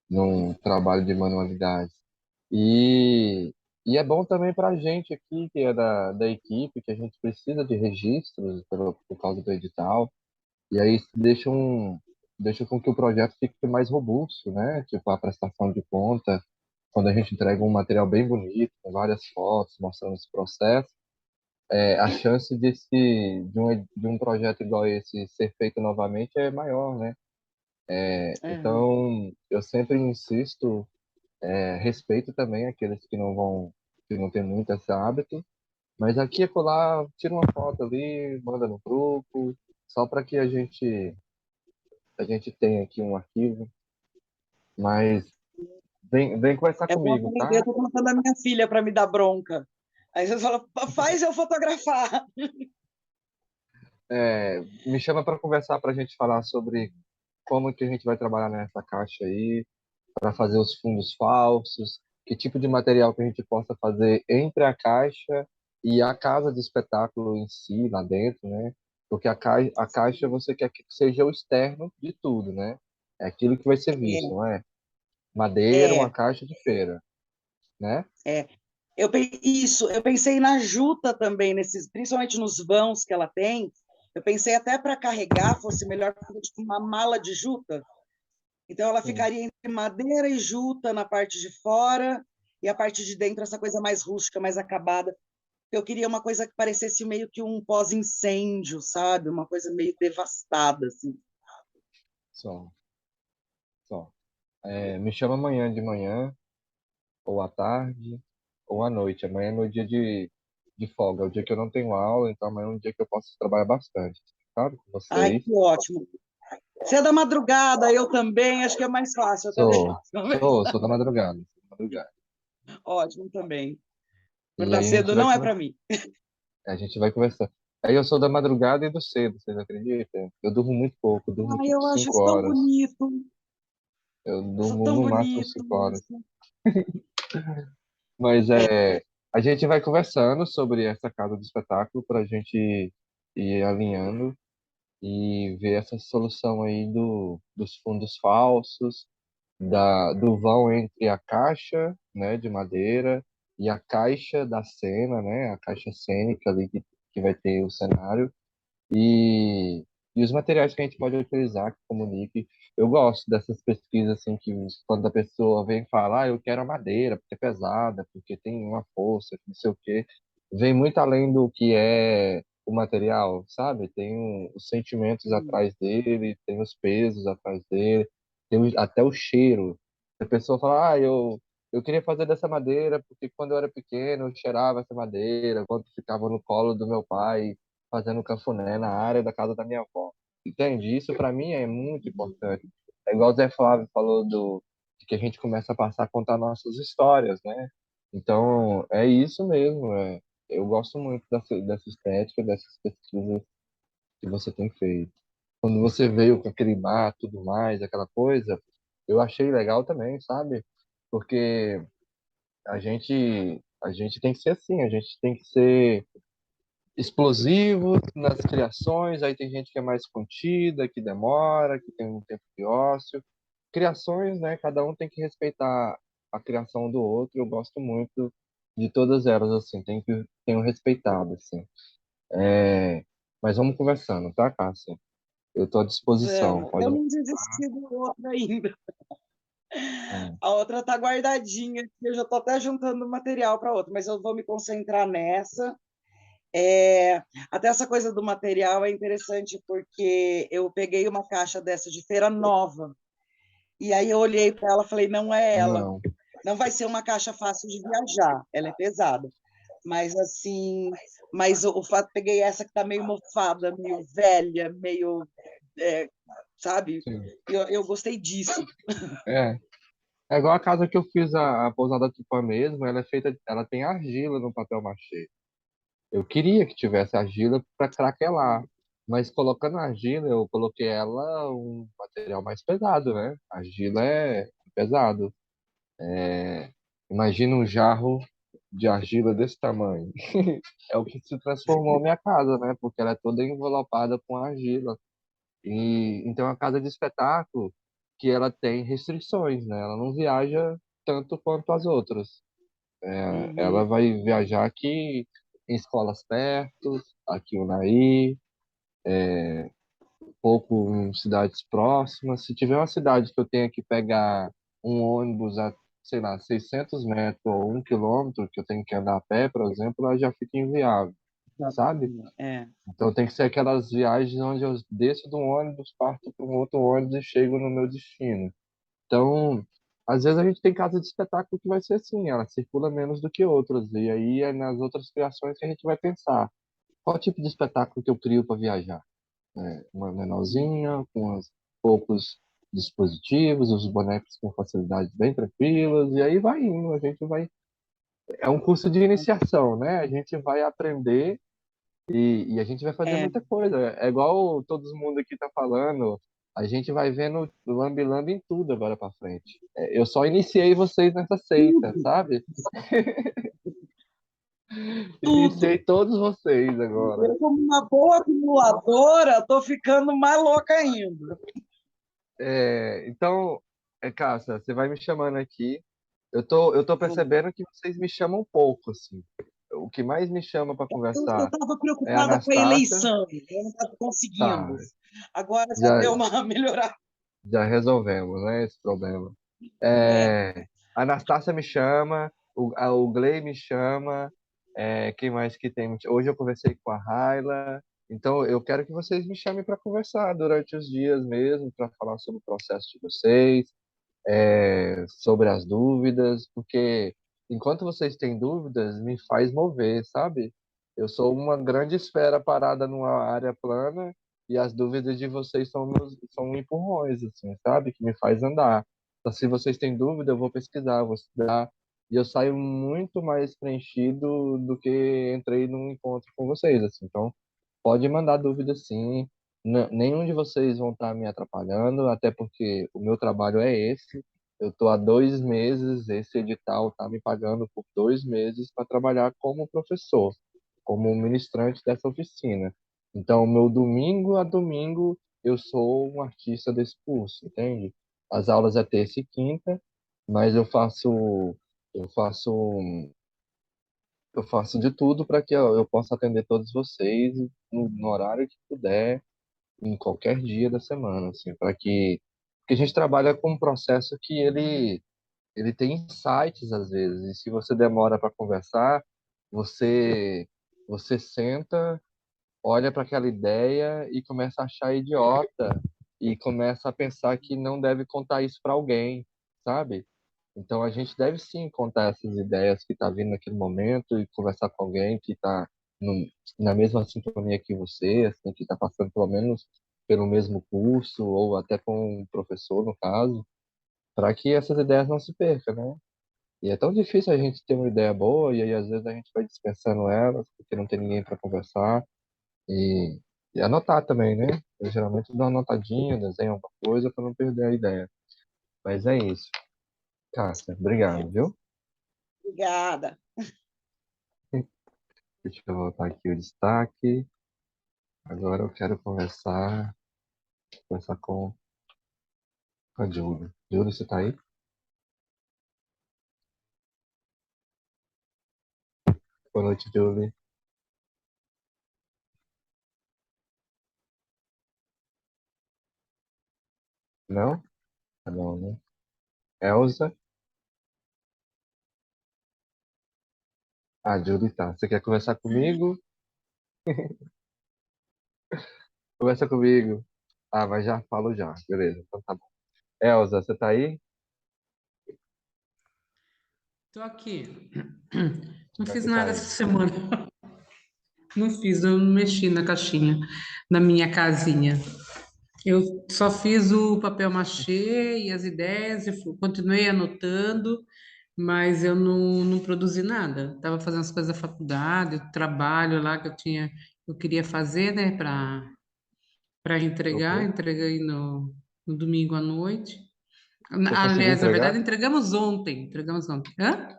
num trabalho de manualidade. E, e é bom também para a gente aqui, que é da equipe, que a gente precisa de registros por causa do edital. E aí isso deixa deixa com que o projeto fique mais robusto, né? Tipo, a prestação de conta, quando a gente entrega um material bem bonito, com várias fotos, mostrando esse processo, a chance de um projeto igual esse ser feito novamente é maior, né? Aham. Então, eu sempre insisto, respeito também aqueles que não têm muito esse hábito, mas aqui e acolá, tira uma foto ali, manda no grupo, só para que a gente tenha aqui um arquivo, mas vem conversar É bom comigo, aprender, eu tá? tô colocando a minha filha para me dar bronca. Aí você fala, faz eu fotografar. Me chama para conversar, para a gente falar sobre como que a gente vai trabalhar nessa caixa aí, para fazer os fundos falsos, que tipo de material que a gente possa fazer entre a caixa e a casa de espetáculo em si, lá dentro, né? Porque a caixa você quer que seja o externo de tudo, né? É aquilo que vai ser visto, É, não é? Madeira, uma é, caixa de feira, né? é. Isso, eu pensei na juta também, principalmente nos vãos que ela tem. Eu pensei até para carregar fosse melhor tipo uma mala de juta. Então ela Sim, ficaria entre madeira e juta na parte de fora e a parte de dentro essa coisa mais rústica, mais acabada. Eu queria uma coisa que parecesse meio que um pós-incêndio, sabe? Uma coisa meio devastada assim. só, só. Me chama amanhã de manhã, ou à tarde, ou à noite. Amanhã é meu dia de folga, é o dia que eu não tenho aula, então amanhã é um dia que eu posso trabalhar bastante, sabe? Com Ai, vocês. que ótimo. Você é da madrugada, eu também, acho que é mais fácil até da Sou, gente conversar. sou da madrugada, sou da madrugada. Ótimo também. E Acordar aí a gente cedo vai não é para conversar. mim. A gente vai conversar. Aí eu sou da madrugada e do cedo, vocês acreditam? Eu durmo muito pouco, eu durmo Ai, tipo eu acho 5 isso tão horas. bonito. Eu Isso durmo tão no máximo bonito. 5 horas. Isso. Mas a gente vai conversando sobre essa casa do espetáculo para a gente ir alinhando e ver essa solução aí dos fundos falsos, do vão entre a caixa, né, de madeira e a caixa da cena, né, a caixa cênica ali que vai ter o cenário e, e os materiais que a gente pode utilizar que comunique. Eu gosto dessas pesquisas assim que quando a pessoa vem falar, eu quero a madeira porque é pesada, porque tem uma força, não sei o quê, vem muito além do que é o material, sabe? Tem os sentimentos Hum, atrás dele, tem os pesos atrás dele, tem até o cheiro. A pessoa fala, eu queria fazer dessa madeira porque quando eu era pequeno eu cheirava essa madeira, quando ficava no colo do meu pai fazendo cafuné na área da casa da minha avó. Entende? Isso para mim é muito importante. É igual o Zé Flávio falou de que a gente começa a passar a contar nossas histórias, né? Então, é isso mesmo. Eu gosto muito dessa estética, dessas pesquisas que você tem feito. Quando você veio com aquele mar, tudo mais, aquela coisa, eu achei legal também, sabe? Porque a gente tem que ser assim, a gente tem que ser explosivos nas criações, aí tem gente que é mais contida, que demora, que tem um tempo de ócio. Criações, né? Cada um tem que respeitar a criação do outro. Eu gosto muito de todas elas, assim, tenho respeitado, assim. É, mas vamos conversando, tá, Cássia? Eu estou à disposição, vamos. pode Eu me. não desisti do outro ainda. É, A outra está guardadinha, eu já estou até juntando material para outra, mas eu vou me concentrar nessa. É, até essa coisa do material é interessante porque eu peguei uma caixa dessa de feira nova e aí eu olhei para ela e falei, não é ela. não, Não vai ser uma caixa fácil de viajar, ela é pesada. Mas assim, mas o fato peguei essa que está meio mofada, meio velha, meio, é, sabe? sim. Eu gostei disso. É. É igual a casa que eu fiz a pousada Tupã mesmo, ela é feita, ela tem argila no papel machê. Eu queria que tivesse argila para craquelar, mas colocando argila, eu coloquei ela um material mais pesado, né? Argila é pesado. Imagina um jarro de argila desse tamanho. É o que se transformou minha casa, né? Porque ela é toda envelopada com argila. E então é uma casa de espetáculo que ela tem restrições, né? Ela não viaja tanto quanto as outras. Ela Uhum. vai viajar aqui em escolas perto, aqui o Naí, pouco em cidades próximas. Se tiver uma cidade que eu tenha que pegar um ônibus a, sei lá, 600 metros ou 1 quilômetro, que eu tenho que andar a pé, por exemplo, aí já fica inviável, sabe? É, Então tem que ser aquelas viagens onde eu desço do ônibus, parto para um outro ônibus e chego no meu destino. Então, às vezes a gente tem casa de espetáculo que vai ser assim, ela circula menos do que outras, e aí é nas outras criações que a gente vai pensar qual tipo de espetáculo que eu crio para viajar. Uma menorzinha, com poucos dispositivos, os bonecos com facilidades bem tranquilas, e aí vai indo, a gente vai. É um curso de iniciação, né? A gente vai aprender e a gente vai fazer é. muita coisa. É igual todo mundo aqui tá falando, a gente vai vendo lambe-lambe em tudo agora para frente. Eu só iniciei vocês nessa seita, Tudo, sabe? Iniciei tudo. todos vocês agora. Eu, como uma boa acumuladora, estou ficando mais louca ainda. Então, Cássia, você vai me chamando aqui. Eu tô percebendo que vocês me chamam pouco, assim. O que mais me chama para Eu conversar estava é a preocupada com a Anastácia. eleição, eu não estava Tá, conseguindo. Agora já já, deu uma melhorada. já resolvemos, né, esse problema. É, A Anastácia me chama, o Gley me chama, quem mais que tem? Hoje eu conversei com a Raila, então eu quero que vocês me chamem para conversar durante os dias mesmo, para falar sobre o processo de vocês, sobre as dúvidas, porque enquanto vocês têm dúvidas, me faz mover, sabe? Eu sou uma grande esfera parada numa área plana e as dúvidas de vocês são empurrões, assim, sabe? Que me faz andar. Então, se vocês têm dúvida, eu vou pesquisar, vou estudar, e eu saio muito mais preenchido do que entrei num encontro com vocês, assim. Então, pode mandar dúvida, sim. Nenhum de vocês vão estar me atrapalhando, até porque o meu trabalho é esse. Eu estou há 2 meses, esse edital está me pagando por 2 meses para trabalhar como professor, como ministrante dessa oficina. Então, meu domingo a domingo, eu sou um artista desse curso, entende? As aulas é terça e quinta, mas eu faço eu faço de tudo para que eu possa atender todos vocês no horário que puder, em qualquer dia da semana, assim, para que porque a gente trabalha com um processo que ele tem insights às vezes, e se você demora para conversar, você você senta, olha para aquela ideia e começa a achar idiota e começa a pensar que não deve contar isso para alguém, sabe? Então a gente deve sim contar essas ideias que está vindo naquele momento e conversar com alguém que está na mesma sintonia que você, assim, que está passando pelo menos pelo mesmo curso ou até com um professor, no caso, para que essas ideias não se percam, né? E é tão difícil a gente ter uma ideia boa e aí às vezes a gente vai dispensando elas porque não tem ninguém para conversar e, e anotar também, né? Eu geralmente dou uma anotadinha, desenho alguma coisa para não perder a ideia. Mas é isso. Cássia, obrigado, viu? obrigada. Deixa eu voltar aqui o destaque. Agora eu quero conversar com a Júlia. Júlia, você tá aí? Boa noite, Júlia. Não? Tá bom, né? Elza? Ah, Júlia tá. Você quer conversar comigo? Conversa comigo. Ah, mas já falo já. Beleza, então tá bom. Elza, você tá aí? Tô aqui. Não Como é fiz que tá nada aí? essa semana. Não fiz, eu não mexi na caixinha da minha casinha. Eu só fiz o papel machê e as ideias, e continuei anotando, mas eu não produzi nada. Estava fazendo as coisas da faculdade, o trabalho lá que eu queria fazer, né, para entregar. Uhum. Entreguei no domingo à noite. Você conseguiu Aliás, na verdade, entregar? entregamos ontem. Entregamos ontem. Hã?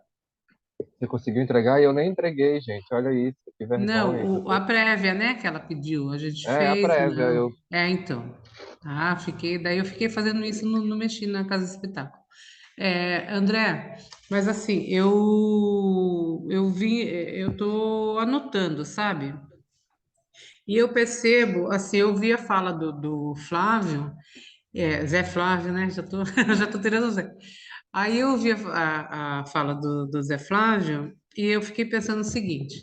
Você conseguiu entregar e eu nem entreguei, gente. Olha isso, que vergonha que eu Não, a tô. prévia, né, que ela pediu, a gente É, a fez, prévia, não. eu. Então. Daí eu fiquei fazendo isso no Mexi na Casa de Espetáculo. André, mas assim, eu tô anotando, sabe? E eu percebo, assim, eu vi a fala do Flávio, Zé Flávio, né? Já tô, já tô tirando o Zé. Aí eu vi a fala do Zé Flávio e eu fiquei pensando o seguinte: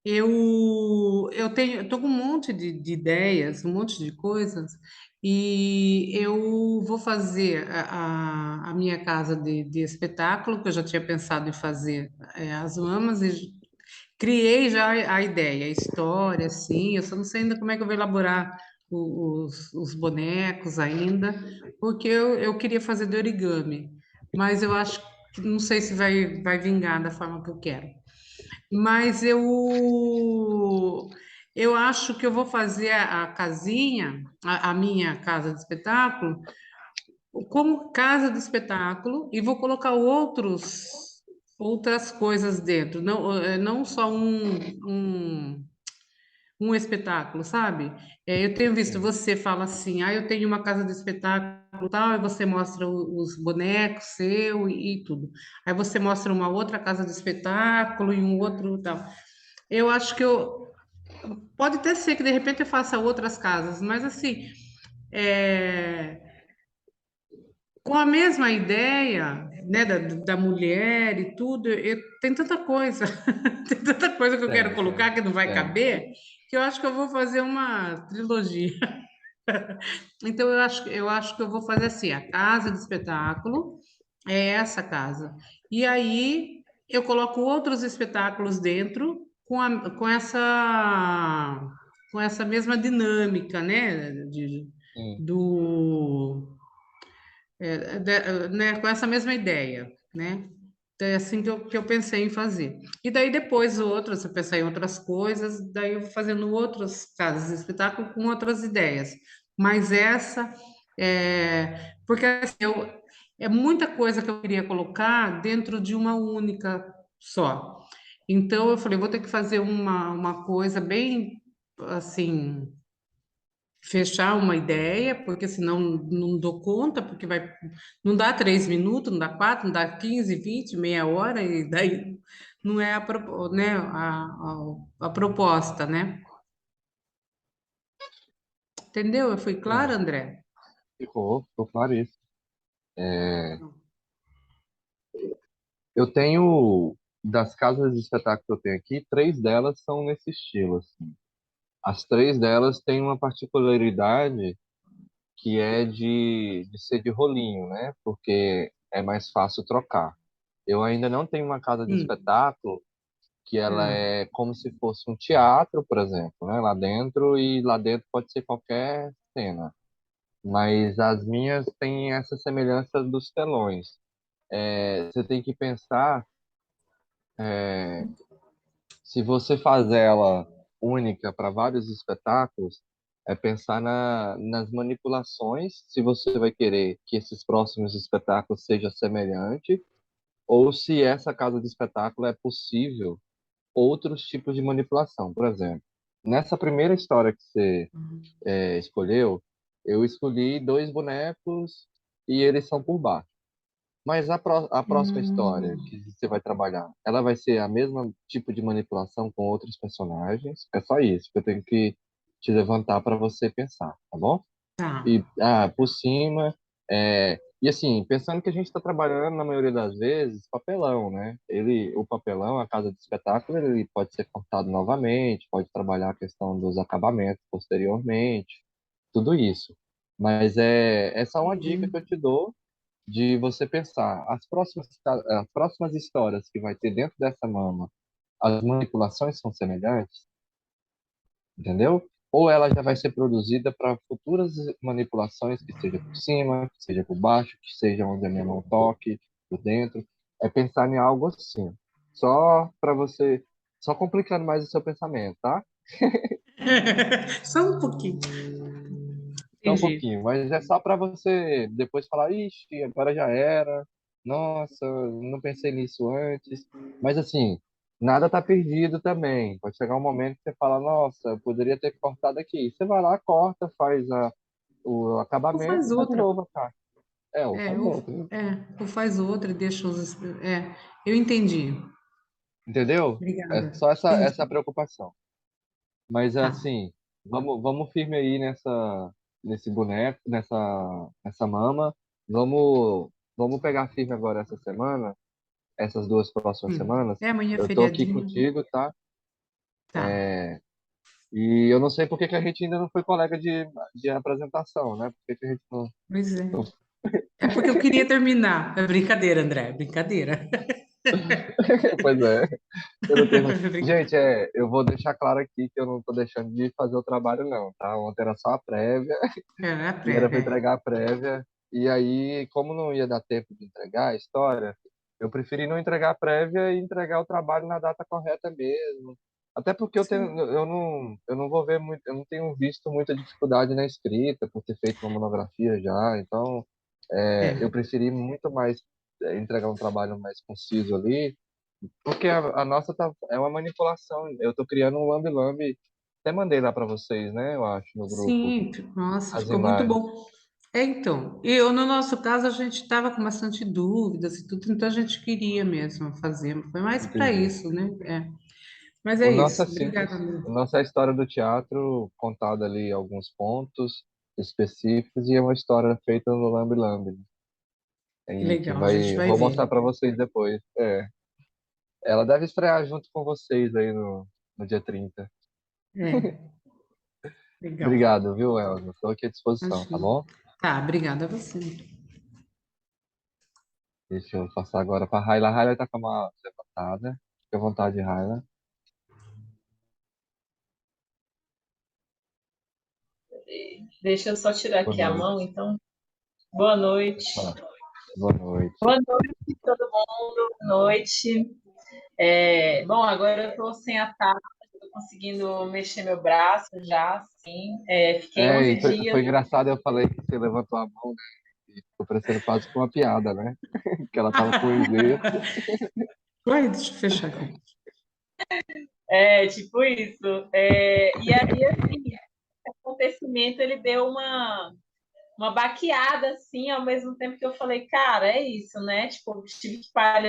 eu tô com um monte de ideias, um monte de coisas, e eu vou fazer a minha casa de espetáculo, que eu já tinha pensado em fazer as mamas, e criei já a ideia, a história, assim, eu só não sei ainda como é que eu vou elaborar os bonecos ainda, porque eu queria fazer de origami, mas eu acho que não sei se vai vingar da forma que eu quero. Mas eu acho que eu vou fazer a casinha, a minha casa de espetáculo, como casa de espetáculo e vou colocar outras coisas dentro, não só um espetáculo, sabe? Eu tenho visto Sim. você fala assim, eu tenho uma casa de espetáculo tal, e você mostra os bonecos seu e tudo. Aí você mostra uma outra casa de espetáculo e um outro tal. Eu acho que pode até ser que de repente eu faça outras casas, mas assim, é, com a mesma ideia, né, da mulher e tudo, tem tanta coisa, tem tanta coisa que eu quero colocar que não vai Tem. caber, que eu acho que eu vou fazer uma trilogia. Então eu acho que eu vou fazer assim, a casa de espetáculo é essa casa. E aí eu coloco outros espetáculos dentro com essa mesma dinâmica, né, Sim. do né, com essa mesma ideia, né? Então, é assim que eu pensei em fazer. E daí depois outras, eu pensei em outras coisas, daí eu vou fazendo outras casas de espetáculo com outras ideias. Mas essa, porque assim, é muita coisa que eu queria colocar dentro de uma única só. Então eu falei, vou ter que fazer uma coisa bem assim fechar uma ideia, porque senão não dou conta, porque não dá 3 minutos, não dá 4, não dá 15, 20, meia hora, e daí não é né, a proposta, né? Entendeu? Eu fui É, clara, André? ficou claro isso. É, eu tenho, das casas de espetáculo que eu tenho aqui, 3 delas são nesse estilo, assim. As 3 delas têm uma particularidade que é de ser de rolinho, né? Porque é mais fácil trocar. Eu ainda não tenho uma casa de Hum. espetáculo que ela Ah. é como se fosse um teatro, por exemplo, né? Lá dentro, e lá dentro pode ser qualquer cena. Mas as minhas têm essa semelhança dos telões. Você tem que pensar, se você faz ela única para vários espetáculos, é pensar nas manipulações, se você vai querer que esses próximos espetáculos sejam semelhantes, ou se essa casa de espetáculo é possível outros tipos de manipulação. Por exemplo, nessa primeira história que você escolheu, eu escolhi 2 bonecos e eles são por baixo. Mas a próxima história Hum. que você vai trabalhar, ela vai ser a mesma tipo de manipulação com outros personagens? É só isso que eu tenho que te levantar para você pensar, tá bom? Tá. E por cima, e assim, pensando que a gente está trabalhando na maioria das vezes papelão, né? O papelão, a casa de espetáculo, ele pode ser cortado novamente, pode trabalhar a questão dos acabamentos posteriormente, tudo isso. Mas é só uma dica que eu Uhum. te dou de você pensar as próximas histórias que vai ter dentro dessa mama, as manipulações são semelhantes, entendeu? Ou ela já vai ser produzida para futuras manipulações, que seja por cima, que seja por baixo, que seja onde a minha mão toque, por dentro. É pensar em algo assim. Só para você, só complicando mais o seu pensamento, tá? Só um pouquinho. Só um Entendi. pouquinho, mas é só para você depois falar, ixi, agora já era. Nossa, não pensei nisso antes. Mas assim, nada tá perdido também. Pode chegar um momento que você fala, nossa, eu poderia ter cortado aqui. Você vai lá, corta, faz o Ou acabamento faz e faz de outra. novo a caixa. Ou É, faz ou, outro, né? ou faz outra e deixa eu entendi. Entendeu? É Obrigada. só essa Entendi. preocupação. Mas Tá. assim, vamos firme aí nesse boneco, nessa mama. Vamos pegar firme agora essa semana, essas 2 próximas semanas. É amanhã Eu tô aqui feriadinho. contigo, tá? Tá. E eu não sei por que que a gente ainda não foi colega de apresentação, né? Por que que a gente não. Pois é. É porque eu queria terminar. É brincadeira, André. É brincadeira. Pois é, eu não tenho. É brincadeira. Gente, eu vou deixar claro aqui que eu não tô deixando de fazer o trabalho, não, tá? Ontem era só a prévia, É a e era para prévia. entregar a prévia. E aí, como não ia dar tempo de entregar a história, eu preferi não entregar a prévia e entregar o trabalho na data correta mesmo. Até porque Sim. eu não vou ver muito, eu não tenho visto muita dificuldade na escrita por ter feito uma monografia já. Então, eu É. preferi muito mais entregar um trabalho mais conciso ali, porque a nossa é uma manipulação. Eu estou criando um lambe-lambe. Até mandei lá para vocês, né? Eu acho, no grupo, Sim, nossa, as ficou muito imagens. bom. É, então, eu, no nosso caso, a gente estava com bastante dúvidas e tudo, então a gente queria mesmo fazer, foi mais para Entendi. isso, né? É. Mas é O nosso é isso. simples. Obrigada, André. O nosso é a história do teatro, contada ali alguns pontos específicos, e é uma história feita no lambe-lambe, né? Que E que legal, a gente vai vou mostrar ver. para vocês depois. Ela deve estrear junto com vocês aí no dia 30. É, legal. Obrigado, viu, Elza? Estou aqui à disposição, tá Imagina. bom? Tá, obrigada a você. Deixa eu passar agora para a Raila. A Raila tá com a mão levantada. Fique à vontade, Raila. Deixa eu só tirar Boa aqui a noite. mão, então. Boa noite. Ah, boa noite. Boa noite, todo mundo. Boa noite. Bom, agora eu estou sem a tala, estou conseguindo mexer meu braço já, sim. Fiquei E 11 foi dias. engraçado, eu falei que você levantou a mão, né? E ficou parecendo quase com uma piada, né? Que ela tava com Z. Vai, deixa eu fechar aqui. Tipo isso. E aí, assim, esse acontecimento, ele deu uma baqueada, assim, ao mesmo tempo que eu falei, cara, é isso, né? Tipo, tive que parar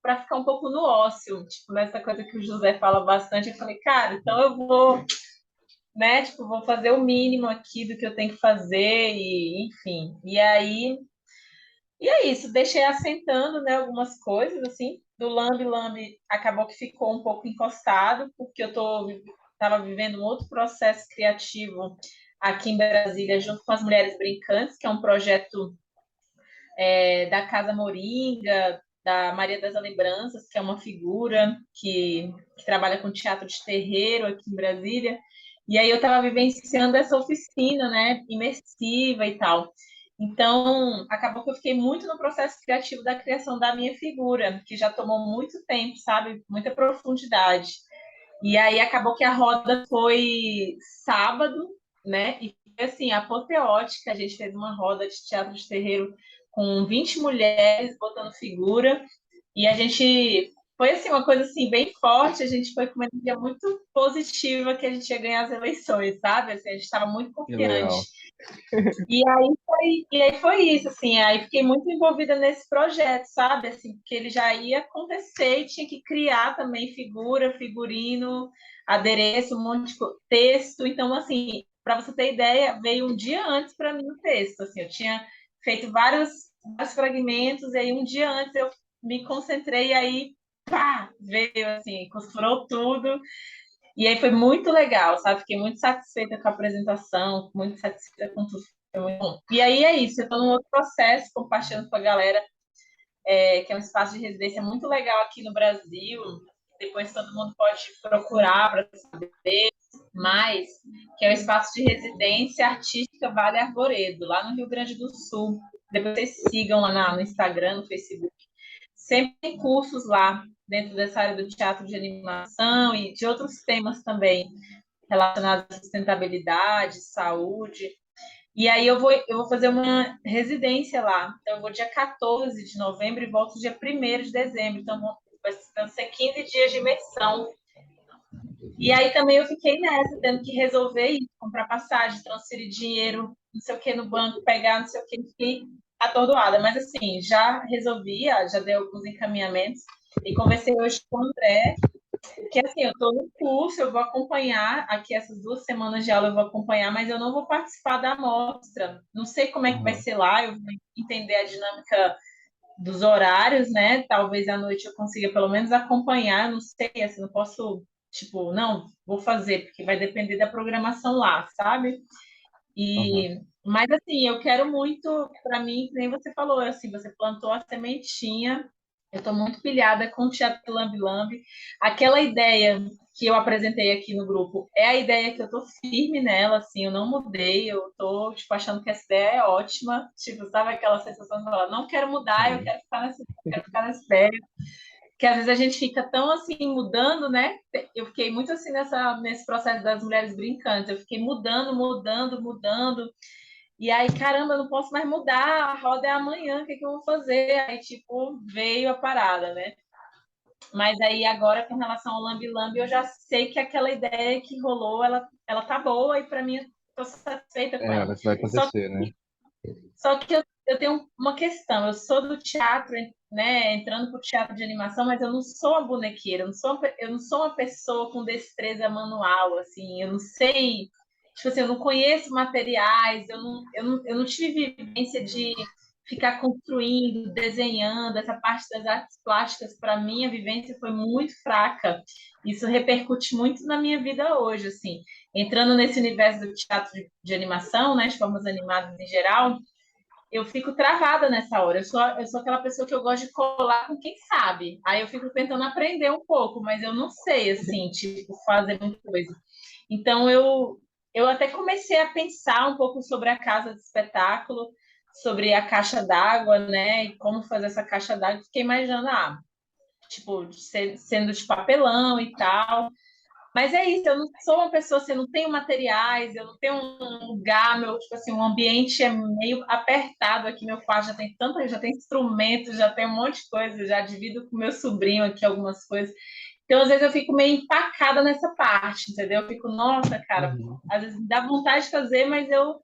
para ficar um pouco no ócio, tipo, nessa coisa que o José fala bastante, eu falei, cara, então eu vou, né, tipo, vou fazer o mínimo aqui do que eu tenho que fazer, e enfim. E é isso, deixei assentando, né, algumas coisas, assim, do Lambe Lambe acabou que ficou um pouco encostado, porque estava vivendo um outro processo criativo aqui em Brasília, junto com as Mulheres Brincantes, que é um projeto da Casa Moringa, da Maria das Lembranças, que é uma figura que trabalha com teatro de terreiro aqui em Brasília. E aí eu estava vivenciando essa oficina, né, imersiva e tal. Então, acabou que eu fiquei muito no processo criativo da criação da minha figura, que já tomou muito tempo, sabe? Muita profundidade. E aí acabou que a roda foi sábado, né? E assim, apoteótica, a gente fez uma roda de teatro de terreiro com 20 mulheres botando figura, e a gente foi assim uma coisa assim bem forte, a gente foi com uma energia muito positiva que a gente ia ganhar as eleições, sabe? Assim, a gente estava muito Que confiante. legal. E aí foi isso, assim, aí fiquei muito envolvida nesse projeto, sabe? Assim, porque ele já ia acontecer e tinha que criar também figura, figurino, adereço, um monte de texto. Então, assim, para você ter ideia, veio um dia antes para mim o texto. Assim, eu tinha feito vários fragmentos, e aí um dia antes eu me concentrei e aí pá, veio assim, costurou tudo. E aí foi muito legal, sabe? Fiquei muito satisfeita com a apresentação, muito satisfeita com tudo. Foi muito bom. E aí é isso, eu estou num outro processo, compartilhando com a galera, que é um espaço de residência muito legal aqui no Brasil. Depois todo mundo pode procurar para saber mais, que é o espaço de residência artística Vale Arvoredo, lá no Rio Grande do Sul. Depois vocês sigam lá no Instagram, no Facebook. Sempre tem cursos lá, dentro dessa área do teatro de animação e de outros temas também, relacionados à sustentabilidade, saúde. E aí eu vou fazer uma residência lá. Então, eu vou dia 14 de novembro e volto dia 1º de dezembro. Então, vai ser 15 dias de imersão. E aí também eu fiquei nessa, tendo que resolver isso, comprar passagem, transferir dinheiro, não sei o que no banco, pegar, não sei o que, fiquei atordoada. Mas assim, já resolvi, já dei alguns encaminhamentos e conversei hoje com o André. Que assim, eu estou no curso, eu vou acompanhar, aqui essas 2 semanas de aula eu vou acompanhar, mas eu não vou participar da amostra. Não sei como é que vai Aham, ser lá, eu vou entender a dinâmica dos horários, né? Talvez à noite eu consiga pelo menos acompanhar, não sei, assim, não posso, tipo, não, vou fazer, porque vai depender da programação lá, sabe? aham, Mas assim, eu quero muito, para mim, que nem você falou, assim, você plantou a sementinha. Eu estou muito pilhada com o Teatro Lambi Lambi. Aquela ideia que eu apresentei aqui no grupo é a ideia que eu estou firme nela, assim, eu não mudei, eu estou tipo, achando que essa ideia é ótima. Tipo, sabe aquela sensação de falar, não quero mudar, eu sim. quero ficar nessa ideia. Que às vezes a gente fica tão assim mudando, né? Eu fiquei muito assim nesse processo das mulheres brincantes. Eu fiquei mudando, mudando, mudando. E aí, caramba, eu não posso mais mudar, a roda é amanhã, o que que eu vou fazer? Aí, tipo, veio a parada, né? Mas aí agora, com relação ao Lambi Lambi, eu já sei que aquela ideia que rolou, ela tá boa e para mim eu tô satisfeita com É, ela. mas vai Só acontecer, né? só que eu tenho uma questão. Eu sou do teatro, né, entrando para o teatro de animação, mas eu não sou uma bonequeira, eu não sou uma pessoa com destreza manual, assim, eu não sei, tipo assim, eu não conheço materiais, eu não tive vivência de ficar construindo, desenhando, essa parte das artes plásticas, para mim, a vivência foi muito fraca. Isso repercute muito na minha vida hoje, assim. Entrando nesse universo do teatro de animação, né, de formas animadas em geral, eu fico travada nessa hora. Eu sou aquela pessoa que eu gosto de colar com quem sabe. Aí eu fico tentando aprender um pouco, mas eu não sei, assim, tipo, fazer muita coisa. Então eu até comecei a pensar um pouco sobre a casa de espetáculo, sobre a caixa d'água, né? E como fazer essa caixa d'água. Fiquei imaginando, tipo, sendo de papelão e tal. Mas é isso, eu não sou uma pessoa assim, eu não tenho materiais, eu não tenho um lugar, meu, tipo assim, um ambiente é meio apertado aqui, meu quarto já tem instrumentos, já tem um monte de coisa, já divido com meu sobrinho aqui algumas coisas. Então, às vezes, eu fico meio empacada nessa parte, entendeu? Eu fico, nossa, cara, Uhum. às vezes me dá vontade de fazer, mas eu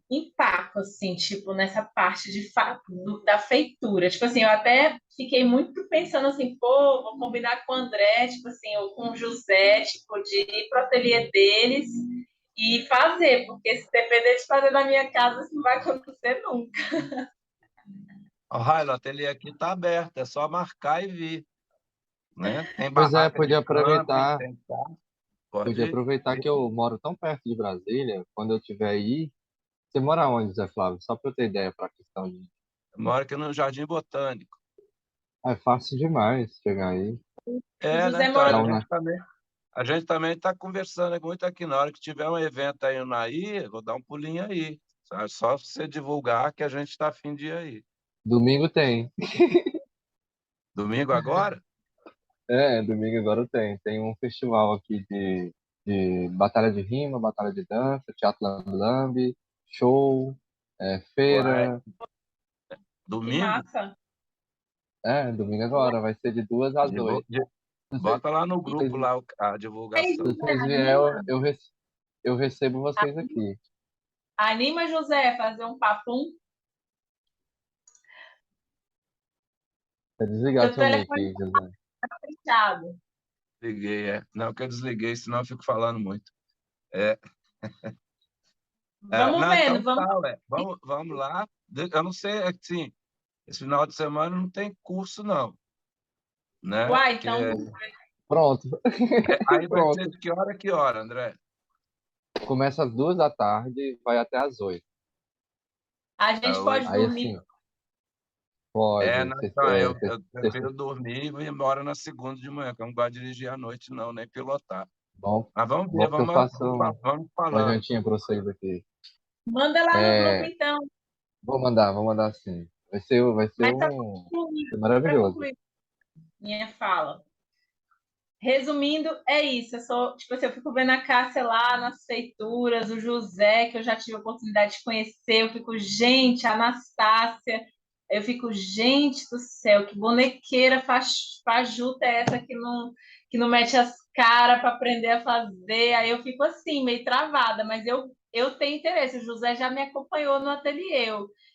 empaco, assim, tipo, nessa parte da feitura. Tipo assim, eu até fiquei muito pensando assim, pô, vou combinar com o André, tipo assim, ou com o José, tipo, de ir pro ateliê deles e fazer, porque se depender de fazer na minha casa, isso não vai acontecer nunca. Ó, Raila, o ateliê aqui está aberto, é só marcar e vir, né? Tem Pois é, barraca de camping, tem carro, pode podia ir. aproveitar que eu moro tão perto de Brasília, quando eu tiver aí. Você mora onde, Zé Flávio? Só para eu ter ideia para a questão de. Eu moro aqui no Jardim Botânico. Ah, é fácil demais chegar aí. O É, né? José Então, mora Dá uma... a gente também está conversando muito aqui. Na hora que tiver um evento aí no Naí, vou dar um pulinho aí. Só você divulgar que a gente está afim de ir aí. Domingo tem. Domingo agora? É, domingo agora tem. Tem um festival aqui de batalha de rima, batalha de dança, teatro lambe-lambe, show, Uai, feira. que domingo? massa. É, domingo agora. Vai ser de 2 às 8. Se vocês, Bota lá no se grupo vocês, lá a Aí, se divulgação. José, vocês vierem, anima. eu recebo vocês aqui. Anima, José, fazer um papum. Tá desligado Meu seu mic, telefone José. tá fechado. Liguei, é. Não, que eu desliguei, senão eu fico falando muito. É, Vamos não, vendo, então vamos. tá, ué. Vamos lá. Eu não sei, assim, esse final de semana não tem curso, não, né? Uai, Porque então Pronto, aí vai ser pronto. de que hora, André? Começa às 2 da tarde e vai até às 8. a Ah, gente pode hoje. Aí, dormir. assim, pode. Não, então, eu Sexta, prefiro dormir e ir embora na segunda de manhã, que eu não gosto de dirigir à noite, não, nem pilotar. bom, Mas vamos ver, bom que eu faço vamos uma falando. jantinha para vocês aqui. Manda lá no grupo, É, então. vou mandar sim. Vai ser Mas só para maravilhoso. concluir minha fala. Resumindo, é isso. Eu sou, tipo assim, eu fico vendo a Cássia lá nas feituras, o José, que eu já tive a oportunidade de conhecer. Eu fico, gente, a Anastácia. Eu fico, gente do céu, que bonequeira fajuta é essa que não mete as caras para aprender a fazer? Aí eu fico assim, meio travada, mas eu tenho interesse. O José já me acompanhou no ateliê.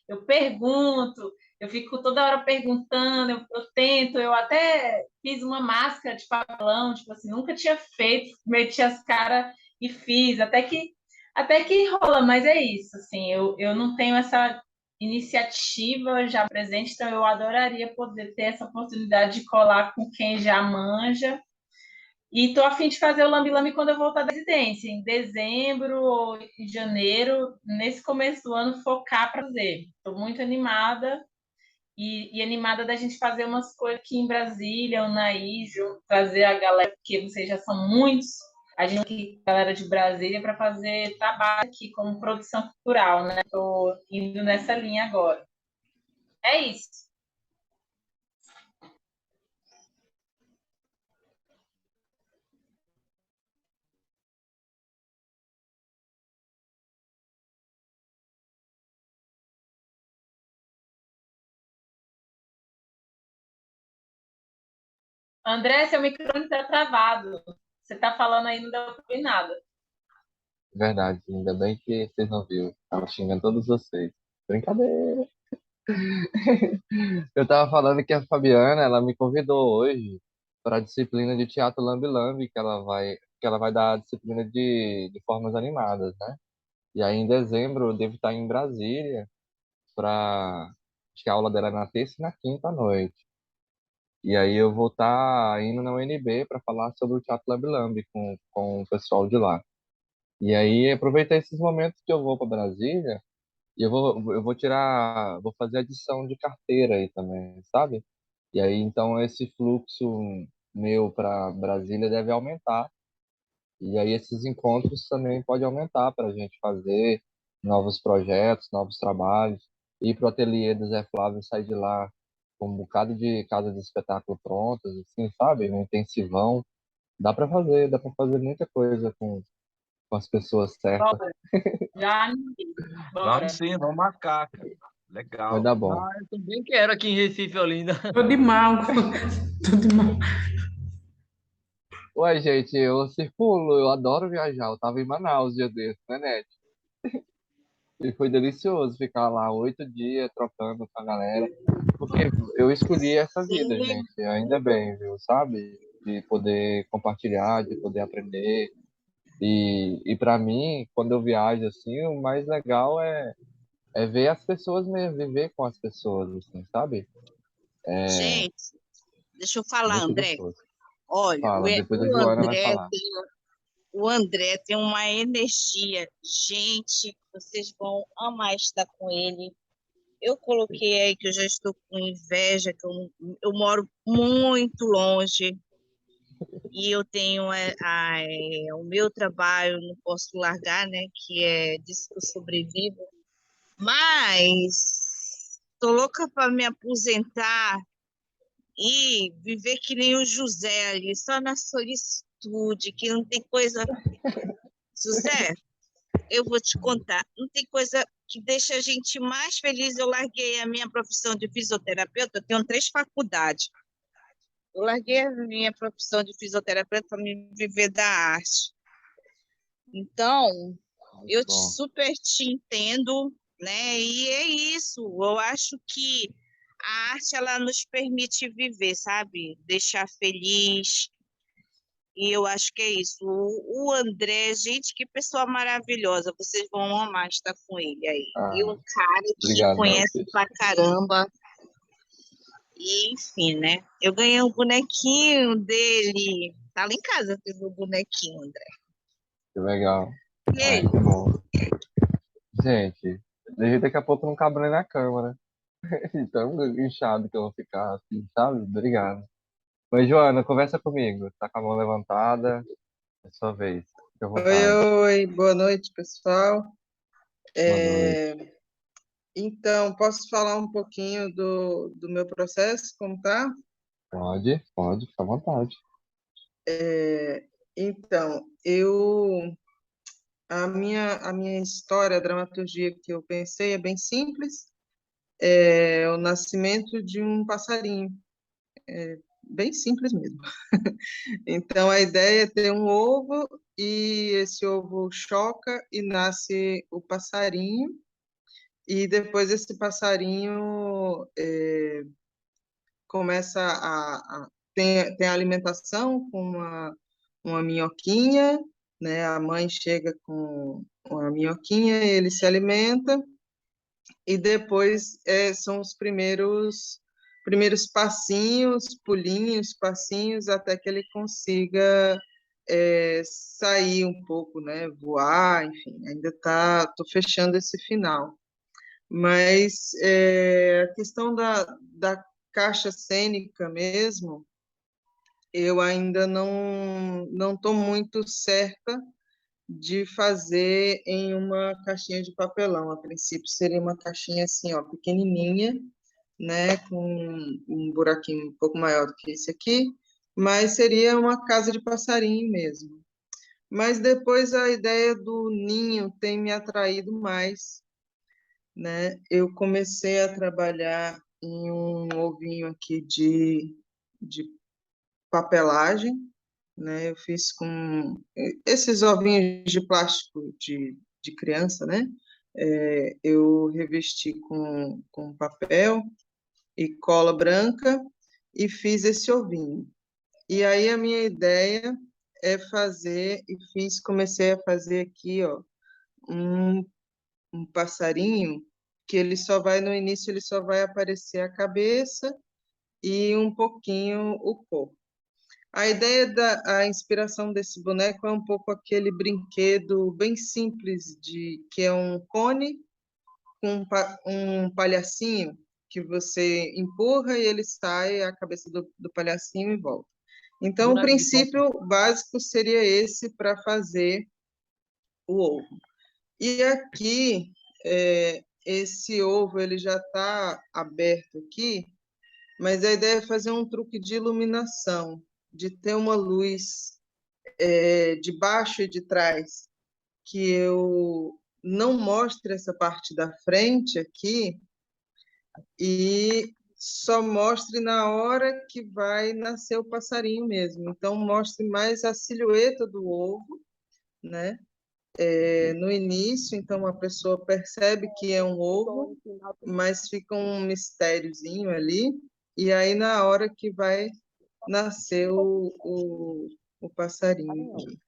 Eu pergunto, Eu fico toda hora perguntando, eu tento, eu até fiz uma máscara de papelão, tipo assim, nunca tinha feito, meti as caras e fiz, até que rola, mas é isso, assim, eu não tenho essa iniciativa já presente, então eu adoraria poder ter essa oportunidade de colar com quem já manja. E tô a fim de fazer o Lambi Lambi quando eu voltar da residência, em dezembro ou em janeiro, nesse começo do ano, focar para fazer. Estou muito animada e animada da gente fazer umas coisas aqui em Brasília, ou na Ijo, trazer a galera, porque vocês já são muitos, a gente aqui, galera de Brasília, para fazer trabalho aqui como produção cultural, né? Estou indo nessa linha agora. É isso. André, seu microfone está travado. Você está falando aí, não deu para ouvir nada. Verdade, ainda bem que vocês não viram. Tava xingando todos vocês. Brincadeira. Eu tava falando que a Fabiana, ela me convidou hoje para a disciplina de teatro Lambi Lambi, que ela vai dar a disciplina de formas animadas, né? E aí em dezembro eu devo estar em Brasília para acho que a aula dela é na terça e na quinta à noite. E aí eu vou estar indo na UNB para falar sobre o teatro Lambi Lambi com o pessoal de lá. E aí aproveitar esses momentos que eu vou para Brasília e eu vou tirar, vou fazer adição de carteira aí também, sabe? E aí então esse fluxo meu para Brasília deve aumentar. E aí esses encontros também pode aumentar para a gente fazer novos projetos, novos trabalhos, ir para o ateliê do Zé Flávio e sair de lá com um bocado de casa de espetáculo prontas, assim, sabe? Um intensivão. Dá para fazer muita coisa com as pessoas certas. Bora, já animei. Bora. Vamos sim, vamos marcar, cara. Vai Legal. dar bom. Ah, eu também quero aqui em Recife, Olinda. Tô de mal. Tô de mal. Ué, gente, eu circulo, eu adoro viajar. Eu tava em Manaus dia desse, né, Net? E foi delicioso ficar lá 8 dias trocando com a galera. Porque eu escolhi essa vida, Sim, gente. Ainda bem, viu? Sabe? De poder compartilhar, de poder aprender. E para mim, quando eu viajo assim, o mais legal é ver as pessoas mesmo, viver com as pessoas, assim, sabe? É gente, deixa eu falar, muito André. gostoso. Olha, Fala, depois a Joana vai falar. O André tem uma energia. Gente, vocês vão amar estar com ele. Eu coloquei aí que eu já estou com inveja, que eu moro muito longe e eu tenho o meu trabalho, não posso largar, né? Que é disso que eu sobrevivo. Mas tô louca para me aposentar e viver que nem o José ali, só na solicitude, que não tem coisa. José, eu vou te contar, não tem coisa que deixa a gente mais feliz. Eu larguei a minha profissão de fisioterapeuta, eu tenho 3 faculdades. Eu larguei a minha profissão de fisioterapeuta para me viver da arte. Então, eu Muito bom. super te entendo, né? E é isso. Eu acho que a arte ela nos permite viver, sabe? Deixar feliz. E eu acho que é isso. O André, gente, que pessoa maravilhosa. Vocês vão amar estar com ele aí. E Ah, um cara que obrigado, conhece Maurício. pra caramba. E, enfim, né? Eu ganhei um bonequinho dele. Tá lá em casa, teve o bonequinho, André. Que legal. E Ai, aí? que bom. Gente, daqui a pouco não cabe nem na câmera. Tão inchado que eu vou ficar assim, sabe? Obrigado. Mas, Joana, conversa comigo. Tá com a mão levantada. É sua vez. Fique à Oi, vontade. oi, boa noite, pessoal. Boa noite. Então, posso falar um pouquinho do meu processo, como tá? Pode, fica à vontade. Então, a minha história, a dramaturgia que eu pensei é bem simples, é o nascimento de um passarinho, bem simples mesmo. Então, a ideia é ter um ovo e esse ovo choca e nasce o passarinho. e depois esse passarinho começa tem a alimentação com uma minhoquinha, né? A mãe chega com uma minhoquinha, ele se alimenta, e depois são os primeiros passinhos, pulinhos, passinhos, até que ele consiga sair um pouco, né? Voar, enfim, ainda tô fechando esse final. Mas a questão da caixa cênica mesmo, eu ainda não estou muito certa de fazer em uma caixinha de papelão. A princípio seria uma caixinha assim, ó, pequenininha, né, com um buraquinho um pouco maior do que esse aqui, mas seria uma casa de passarinho mesmo. Mas depois a ideia do ninho tem me atraído mais, né? Eu comecei a trabalhar em um ovinho aqui de papelagem, né? Eu fiz com esses ovinhos de plástico de criança, né? Eu revesti com papel e cola branca e fiz esse ovinho. E aí a minha ideia é fazer, comecei a fazer aqui, ó, um, um passarinho que ele só vai, no início, ele só vai aparecer a cabeça e um pouquinho o corpo. A ideia a inspiração desse boneco é um pouco aquele brinquedo bem simples que é um cone com um palhacinho que você empurra e ele sai a cabeça do palhacinho e volta. Então, o Boneco de copo. princípio básico seria esse para fazer o ovo. E aqui, esse ovo ele já está aberto aqui, mas a ideia é fazer um truque de iluminação, de ter uma luz de baixo e de trás, que eu não mostre essa parte da frente aqui e só mostre na hora que vai nascer o passarinho mesmo. Então, mostre mais a silhueta do ovo, né? No início, então a pessoa percebe que é um ovo, mas fica um mistériozinho ali, e aí na hora que vai nascer o passarinho aqui,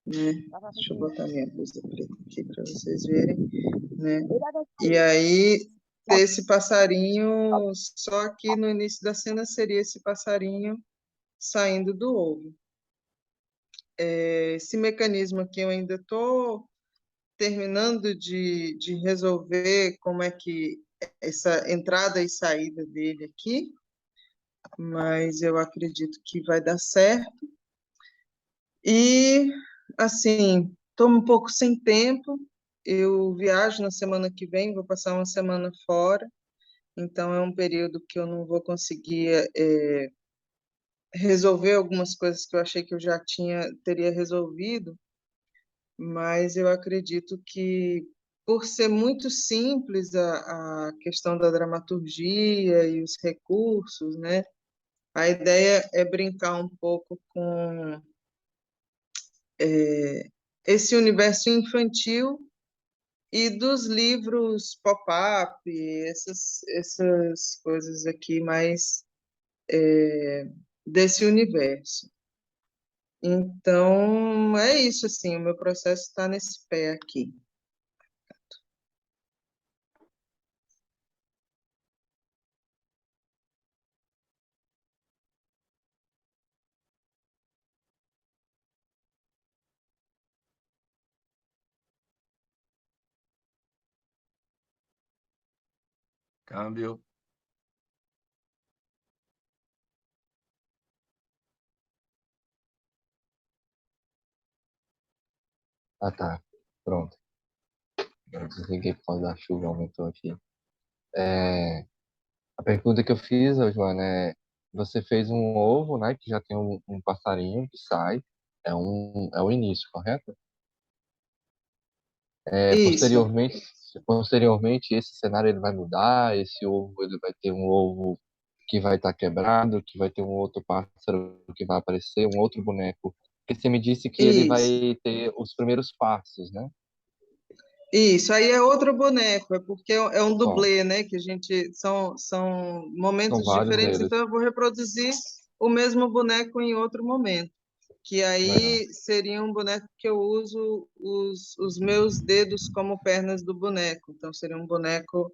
né? Deixa eu botar minha blusa preta aqui para vocês verem, né? E aí ter esse passarinho, só que no início da cena seria esse passarinho saindo do ovo. Esse mecanismo aqui eu ainda estou terminando de resolver como é que essa entrada e saída dele aqui, mas eu acredito que vai dar certo. E, assim, estou um pouco sem tempo, eu viajo na semana que vem, vou passar uma semana fora, então é um período que eu não vou conseguir resolver algumas coisas que eu achei que eu já teria resolvido, mas eu acredito que, por ser muito simples a questão da dramaturgia e os recursos, né, a ideia é brincar um pouco com esse universo infantil e dos livros pop-up, essas coisas aqui mais desse universo. Então, é isso, assim, o meu processo está nesse pé aqui. Câmbio. Ah, tá. Pronto. Eu desliguei por causa da chuva, aumentou aqui. A pergunta que eu fiz, ô, Joana, você fez um ovo, né, que já tem um passarinho que sai, é o início, correto? Isso. Posteriormente, esse cenário ele vai mudar, esse ovo ele vai ter um ovo que vai estar quebrado, que vai ter um outro pássaro que vai aparecer, um outro boneco. Porque você me disse que ele Isso. vai ter os primeiros passos, né? Isso, aí é outro boneco, é porque é um Bom, dublê, né? Que a gente são são momentos vários diferentes, deles. então eu vou reproduzir o mesmo boneco em outro momento, que Legal. aí seria um boneco que eu uso os meus dedos como pernas do boneco, então seria um boneco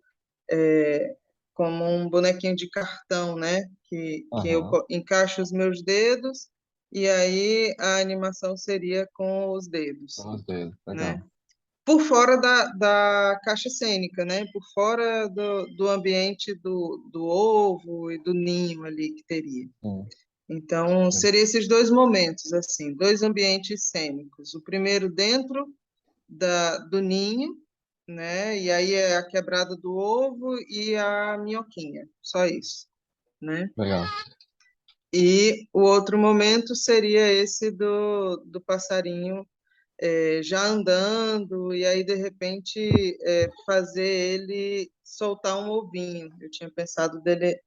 é, como um bonequinho de cartão, né? Que eu Aham, encaixo os meus dedos e aí a animação seria com os dedos, são os deles. né? Legal. Por fora da caixa cênica, né? Por fora do ambiente do ovo e do ninho ali que teria. Sim, Então, sim. seria esses dois momentos, assim, dois ambientes cênicos. O primeiro dentro do ninho, né? E aí é a quebrada do ovo e a minhoquinha, só isso, né? Legal. E o outro momento seria esse do passarinho já andando, e aí de repente fazer ele soltar um ovinho. Eu tinha pensado dele,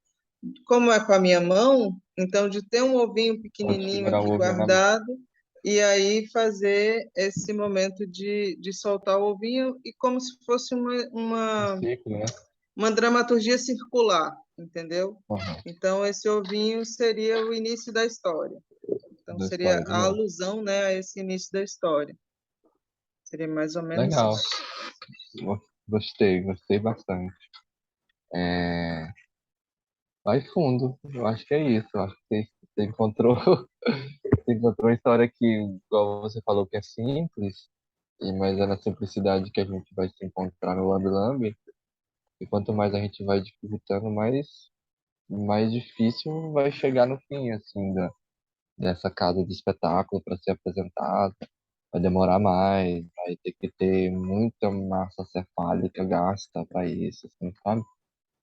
como é com a minha mão, então de ter um ovinho Pode pequenininho segurar aqui o ovinho na mão. guardado, e aí fazer esse momento de soltar o ovinho, e como se fosse Um ciclo, né? uma dramaturgia circular, entendeu? Aham. Então, esse ovinho seria o início da história. Então, Da seria história de a novo. alusão, né, a esse início da história. Seria mais ou menos Legal. isso. Gostei bastante. É... Vai fundo. Eu acho que é isso. Eu acho que você encontrou, você encontrou uma história que, igual você falou, que é simples, mas é na simplicidade que a gente vai se encontrar no Lambi Lambi. E quanto mais a gente vai dificultando, mais difícil vai chegar no fim, assim, dessa casa de espetáculo para ser apresentada. Vai demorar mais, vai ter que ter muita massa cefálica gasta para isso, assim, sabe?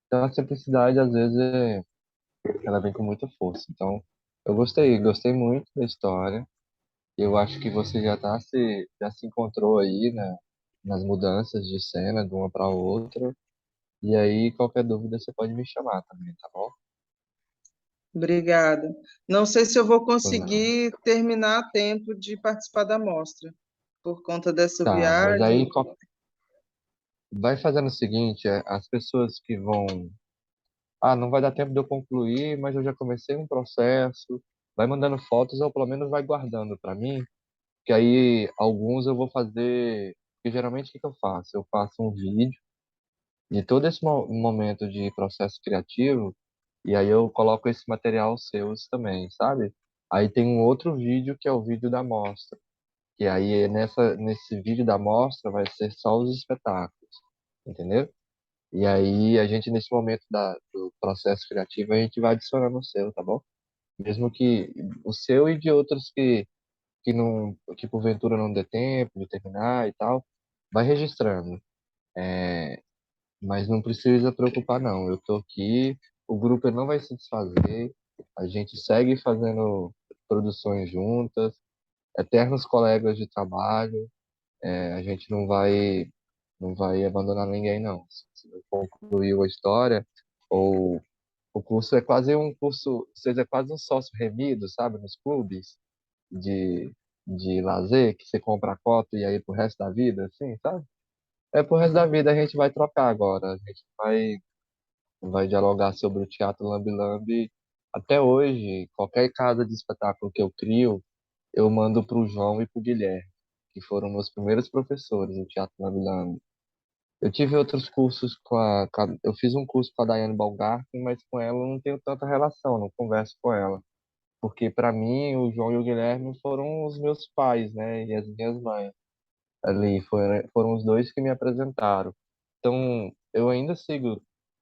Então a simplicidade, às vezes, ela vem com muita força. Então, eu gostei muito da história. Eu acho que você já se encontrou aí, né, nas mudanças de cena de uma para outra. E aí, qualquer dúvida, você pode me chamar também, tá bom? Obrigada. Não sei se eu vou Disposição. conseguir terminar a tempo de participar da mostra, por conta dessa Tá, mas aí viagem. vai fazendo o seguinte, as pessoas que vão, não vai dar tempo de eu concluir, mas eu já comecei um processo, vai mandando fotos ou pelo menos vai guardando para mim, que aí alguns eu vou fazer, porque geralmente o que que eu faço? Eu faço um vídeo de todo esse momento de processo criativo e aí eu coloco esse material seus também, sabe? Aí tem um outro vídeo que é o vídeo da mostra, que aí nesse vídeo da mostra vai ser só os espetáculos, entendeu? E aí a gente nesse momento do processo criativo a gente vai adicionando o seu, tá bom? Mesmo que o seu e de outros que não, que porventura não dê tempo de terminar e tal, vai registrando. Mas não precisa preocupar não. Eu tô aqui, o grupo não vai se desfazer. A gente segue fazendo produções juntas, eternos colegas de trabalho. A gente não vai abandonar ninguém não. Se concluiu a história ou o curso é quase um curso, seja é quase um sócio remido, sabe, nos clubes de de lazer que você compra a cota e aí pro resto da vida, assim, sabe? É pro resto da vida a gente vai trocar agora. A gente vai dialogar sobre o Teatro Lambi Lambi. Até hoje, qualquer casa de espetáculo que eu crio, eu mando para o João e para o Guilherme, que foram meus primeiros professores do Teatro Lambi Lambi. Eu tive outros cursos eu fiz um curso com a Daiane Balgarten, mas com ela eu não tenho tanta relação, não converso com ela. Porque para mim, o João e o Guilherme foram os meus pais, né? E as minhas mães. Ali foram os dois que me apresentaram. Então, eu ainda sigo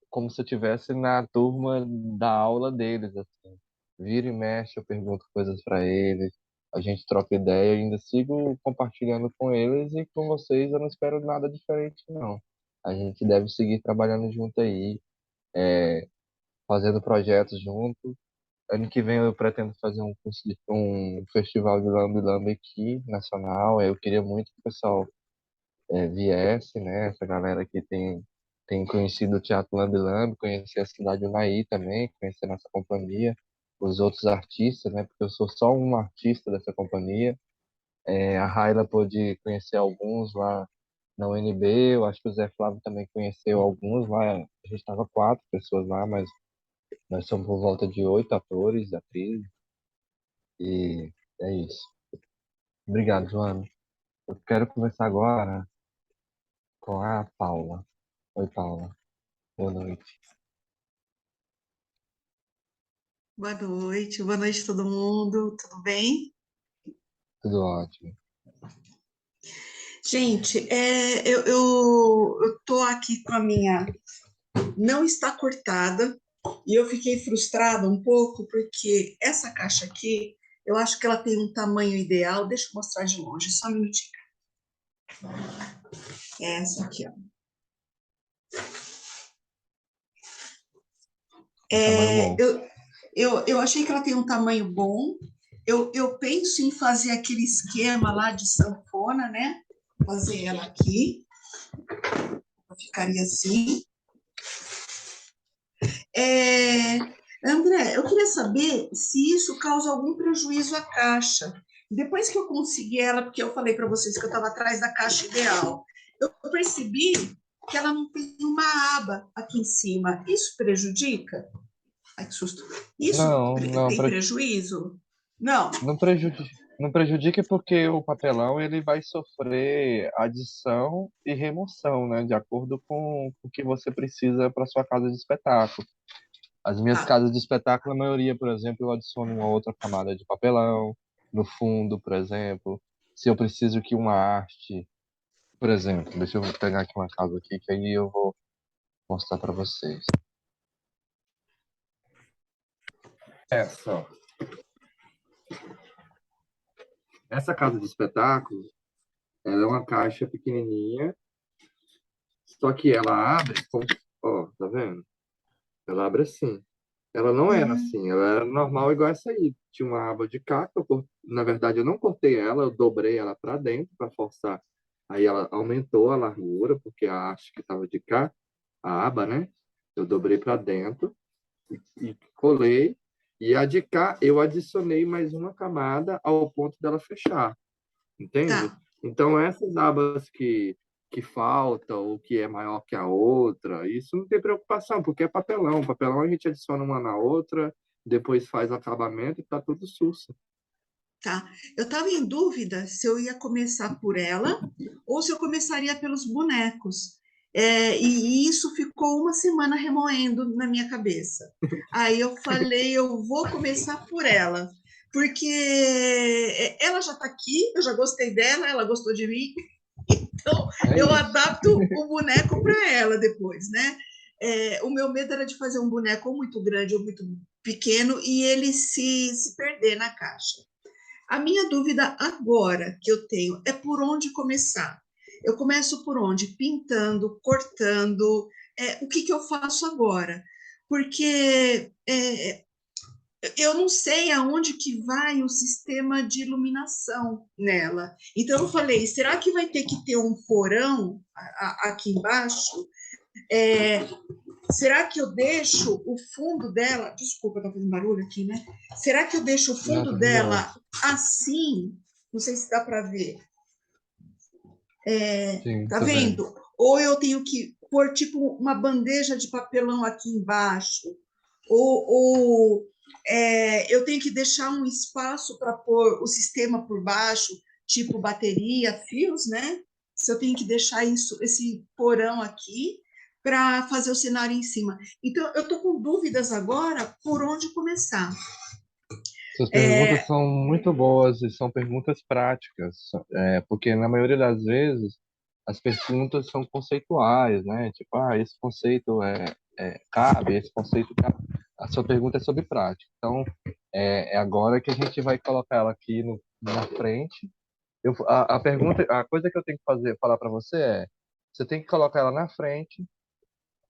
como se eu estivesse na turma da aula deles, assim. Vira e mexe, eu pergunto coisas para eles, a gente troca ideia, eu ainda sigo compartilhando com eles e com vocês eu não espero nada diferente, não. A gente deve seguir trabalhando junto aí, fazendo projetos junto. Ano que vem eu pretendo fazer um festival de Lambe Lambe aqui, nacional. Eu queria muito que o pessoal viesse, né? Essa galera que tem conhecido o Teatro Lambi Lambi, conhecer a Cidade do Naí também, conhecer nossa companhia, os outros artistas, né? Porque eu sou só um artista dessa companhia. A Raila pôde conhecer alguns lá na UNB. Eu acho que o Zé Flávio também conheceu alguns lá. A gente estava 4 pessoas lá, mas nós somos por volta de 8 atores, atrizes, e é isso. Obrigado, Joana. Eu quero começar agora com a Paula. Oi, Paula. Boa noite. Boa noite todo mundo, tudo bem? Tudo ótimo. Gente, eu tô aqui com a minha, não está cortada, e eu fiquei frustrada um pouco, porque essa caixa aqui, eu acho que ela tem um tamanho ideal, deixa eu mostrar de longe, só um minutinho. É essa aqui, ó. Tamanho bom. Eu achei que ela tem um tamanho bom. Eu penso em fazer aquele esquema lá de sanfona, né? Fazer ela aqui. Ficaria assim. André, eu queria saber se isso causa algum prejuízo à caixa. Depois que eu consegui ela, porque eu falei para vocês que eu estava atrás da caixa ideal, eu percebi que ela não tem uma aba aqui em cima. Isso prejudica? Ai, que susto. Isso Não, tem prejuízo? Não. não prejudica porque o papelão ele vai sofrer adição e remoção, né? De acordo com o que você precisa para sua casa de espetáculo. As minhas casas de espetáculo, a maioria, por exemplo, eu adiciono uma outra camada de papelão no fundo, por exemplo. Se eu preciso que uma arte, por exemplo, deixa eu pegar aqui uma casa aqui que aí eu vou mostrar para vocês. Essa casa de espetáculo, ela é uma caixa pequenininha, só que ela abre, ó, tá vendo? Ela abre assim. Ela não era assim, ela era normal igual essa aí. Tinha uma aba de cá, na verdade eu não cortei ela, eu dobrei ela para dentro para forçar. Aí ela aumentou a largura, porque a haste que estava de cá, a aba, né? Eu dobrei para dentro e colei. E a de cá eu adicionei mais uma camada ao ponto dela fechar, entende? Tá. Então essas abas que falta ou que é maior que a outra, isso não tem preocupação, porque é papelão. Papelão a gente adiciona uma na outra, depois faz o acabamento e tá tudo sussa. Tá. Eu estava em dúvida se eu ia começar por ela ou se eu começaria pelos bonecos. E isso ficou uma semana remoendo na minha cabeça. Aí eu falei, eu vou começar por ela, porque ela já está aqui, eu já gostei dela, ela gostou de mim, então eu adapto o boneco para ela depois, né? O meu medo era de fazer um boneco ou muito grande ou muito pequeno e ele se perder na caixa. A minha dúvida agora que eu tenho é por onde começar. Eu começo por onde? Pintando, cortando. O que eu faço agora? Porque eu não sei aonde que vai o sistema de iluminação nela. Então eu falei, será que vai ter que ter um porão aqui embaixo? Será que eu deixo o fundo dela? Desculpa, tá fazendo barulho aqui, né? Será que eu deixo o fundo dela assim? Não sei se dá para ver. Sim, Tá vendo? Ou eu tenho que pôr tipo uma bandeja de papelão aqui embaixo, ou eu tenho que deixar um espaço para pôr o sistema por baixo, tipo bateria, fios, né? Se eu tenho que deixar isso, esse porão aqui para fazer o cenário em cima. Então, eu estou com dúvidas agora por onde começar. Suas perguntas são muito boas e são perguntas práticas, porque na maioria das vezes as perguntas são conceituais, né? Tipo, esse conceito cabe, esse conceito cabe. A sua pergunta é sobre prática. Então, é agora que a gente vai colocar ela aqui na frente. A coisa que eu tenho que falar para você você tem que colocar ela na frente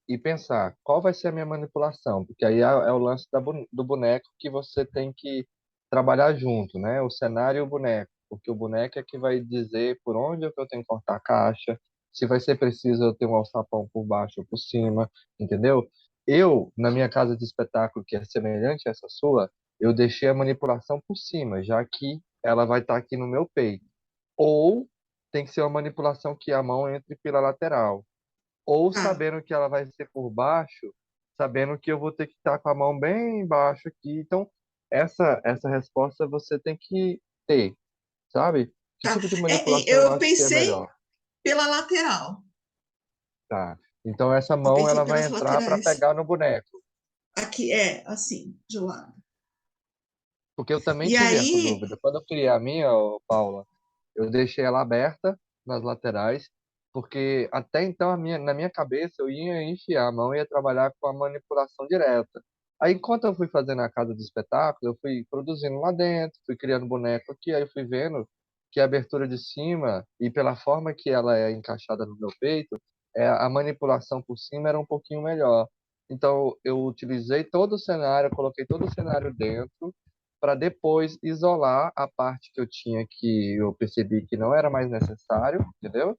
e pensar qual vai ser a minha manipulação, porque aí é o lance do boneco que você tem que trabalhar junto, né? O cenário e o boneco, porque o boneco é que vai dizer por onde é que eu tenho que cortar a caixa, se vai ser preciso eu ter um alçapão por baixo ou por cima, entendeu? Eu, na minha casa de espetáculo, que é semelhante a essa sua, eu deixei a manipulação por cima, já que ela vai estar aqui no meu peito. Ou tem que ser uma manipulação que a mão entre pela lateral. Ou Tá. sabendo que ela vai ser por baixo, sabendo que eu vou ter que estar com a mão bem embaixo aqui. Então, essa resposta você tem que ter, sabe? Que Tá. tipo de E manipulação eu eu acho que é pensei melhor? pela lateral. Tá. Então, essa Eu mão pensei ela vai pelas entrar para laterais. pegar no boneco. Aqui é assim, de lado. Porque eu também E tive essa aí, dúvida. Quando eu criei a minha, ô, Paula, eu deixei ela aberta nas laterais, porque até então na minha cabeça eu ia enfiar a mão e ia trabalhar com a manipulação direta. Aí, enquanto eu fui fazendo a casa do espetáculo, eu fui produzindo lá dentro, fui criando boneco aqui, aí eu fui vendo que a abertura de cima, e pela forma que ela é encaixada no meu peito, a manipulação por cima era um pouquinho melhor. Então, eu utilizei todo o cenário, coloquei todo o cenário dentro, para depois isolar a parte que eu tinha que eu percebi que não era mais necessário, entendeu?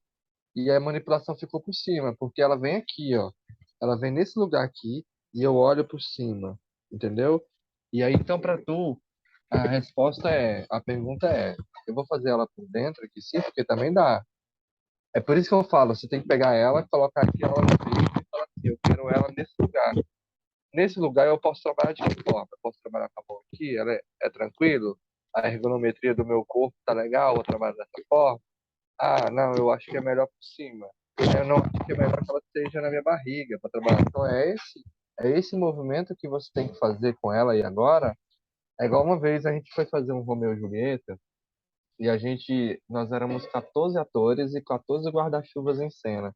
E a manipulação ficou por cima, porque ela vem aqui, ó. Ela vem nesse lugar aqui e eu olho por cima, entendeu? E aí, então, para tu, a pergunta é, eu vou fazer ela por dentro aqui sim, porque também dá. É por isso que eu falo, você tem que pegar ela, colocar aqui ela no peito e falar assim, eu quero ela nesse lugar. Nesse lugar eu posso trabalhar de que forma? Eu posso trabalhar com a mão aqui, ela é tranquilo? A ergonometria do meu corpo tá legal? Eu trabalho dessa forma? Ah, não, eu acho que é melhor por cima. Eu não acho que é melhor que ela esteja na minha barriga para trabalhar. Então é esse movimento que você tem que fazer com ela e agora. É igual uma vez a gente foi fazer um Romeu e Julieta e nós éramos 14 atores e 14 guarda-chuvas em cena.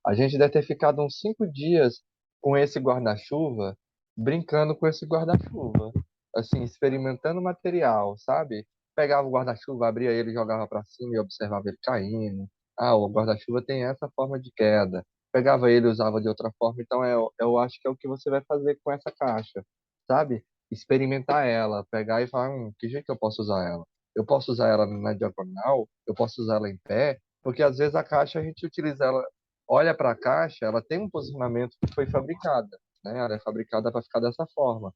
A gente deve ter ficado uns 5 dias com esse guarda-chuva, brincando com esse guarda-chuva, assim, experimentando material, sabe? Pegava o guarda-chuva, abria ele, jogava para cima e observava ele caindo. Ah, o guarda-chuva tem essa forma de queda. Pegava ele e usava de outra forma. Então, eu acho que é o que você vai fazer com essa caixa, sabe? Experimentar ela, pegar e falar, que jeito que eu posso usar ela? Eu posso usar ela na diagonal? Eu posso usar ela em pé? Porque às vezes a caixa a gente utiliza ela, olha para a caixa, ela tem um posicionamento que foi fabricada, né? Ela é fabricada para ficar dessa forma.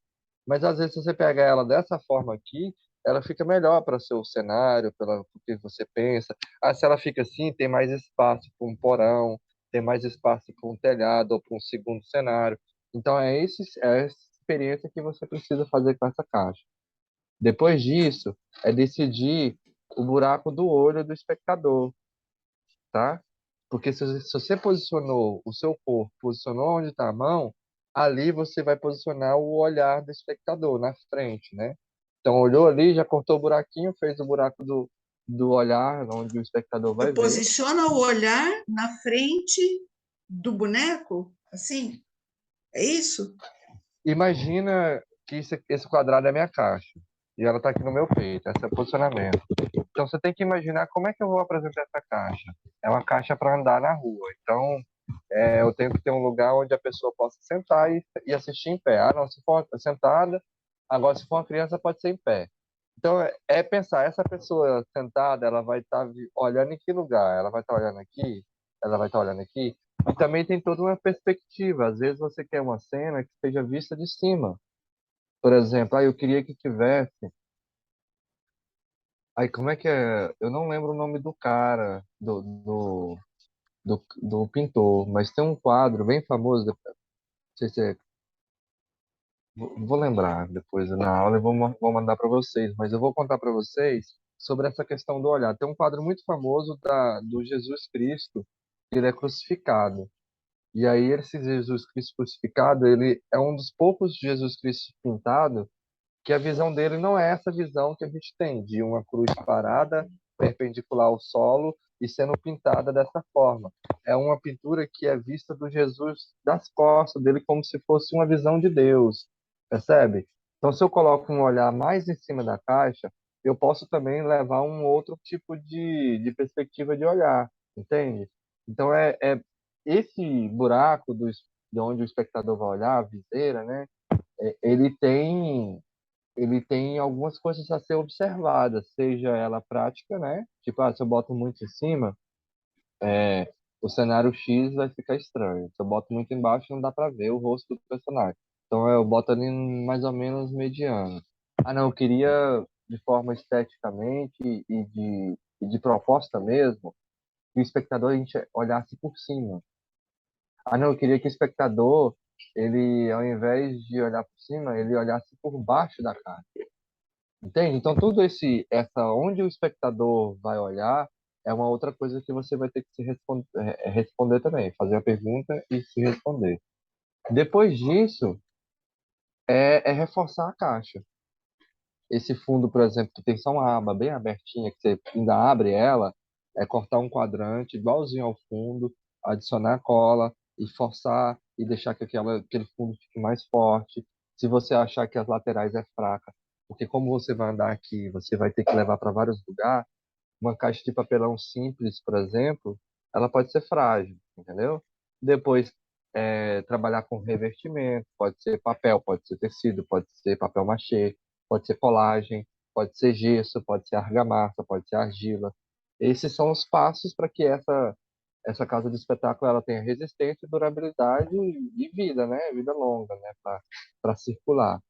Mas às vezes se você pega ela dessa forma aqui, ela fica melhor para seu cenário, pelo que você pensa. Ah, se ela fica assim, tem mais espaço para um porão, tem mais espaço para um telhado ou para um segundo cenário. Então é essa experiência que você precisa fazer com essa caixa. Depois disso, é decidir o buraco do olho do espectador, tá? Porque se você posicionou o seu corpo, posicionou onde está a mão, ali você vai posicionar o olhar do espectador na frente, né? Então, olhou ali, já cortou o buraquinho, fez o buraco do olhar, onde o espectador vai eu ver. posiciono o olhar na frente do boneco, assim, é isso? Imagina que esse quadrado é minha caixa e ela está aqui no meu peito, esse é o posicionamento. Então, você tem que imaginar como é que eu vou apresentar essa caixa. É uma caixa para andar na rua. Então, eu tenho que ter um lugar onde a pessoa possa sentar e assistir em pé. Ah, não, se for sentada, agora se for uma criança, pode ser em pé. Então, é pensar, essa pessoa sentada, ela vai estar olhando em que lugar? Ela vai estar olhando aqui? Ela vai estar olhando aqui? E também tem toda uma perspectiva. Às vezes você quer uma cena que seja vista de cima. Por exemplo, eu queria que tivesse. Aí, como é que é? Eu não lembro o nome do cara, do pintor, mas tem um quadro bem famoso. Não sei se vou lembrar depois na aula e vou mandar para vocês, mas eu vou contar para vocês sobre essa questão do olhar. Tem um quadro muito famoso do Jesus Cristo, que ele é crucificado. E aí esse Jesus Cristo crucificado, ele é um dos poucos Jesus Cristo pintado que a visão dele não é essa visão que a gente tem, de uma cruz parada, perpendicular ao solo e sendo pintada dessa forma. É uma pintura que é vista do Jesus das costas dele como se fosse uma visão de Deus, percebe? Então, se eu coloco um olhar mais em cima da caixa, eu posso também levar um outro tipo de perspectiva de olhar, entende? Então, esse buraco de onde o espectador vai olhar, a viseira, né? Ele tem algumas coisas a ser observadas, seja ela prática, né? Tipo, se eu boto muito em cima, o cenário X vai ficar estranho. Se eu boto muito embaixo, não dá para ver o rosto do personagem. Então eu boto ali mais ou menos mediano. Ah, não, eu queria de forma esteticamente e de proposta mesmo, que o espectador a gente olhasse por cima. Ah, não, eu queria que o espectador, ele, ao invés de olhar por cima, ele olhasse por baixo da caixa. Entende? Então, tudo onde o espectador vai olhar é uma outra coisa que você vai ter que responder também, fazer a pergunta e se responder. Depois disso, é reforçar a caixa. Esse fundo, por exemplo, que tem só uma aba bem abertinha, que você ainda abre ela, é cortar um quadrante igualzinho ao fundo, adicionar cola e forçar e deixar que aquele fundo fique mais forte. Se você achar que as laterais é fraca, porque como você vai andar aqui, você vai ter que levar para vários lugares, uma caixa de papelão simples, por exemplo, ela pode ser frágil, entendeu? Depois, trabalhar com revestimento, pode ser papel, pode ser tecido, pode ser papel machê, pode ser colagem, pode ser gesso, pode ser argamassa, pode ser argila. Esses são os passos para que essa casa de espetáculo ela tenha resistência, durabilidade e vida, né? Vida longa, né? Para circular.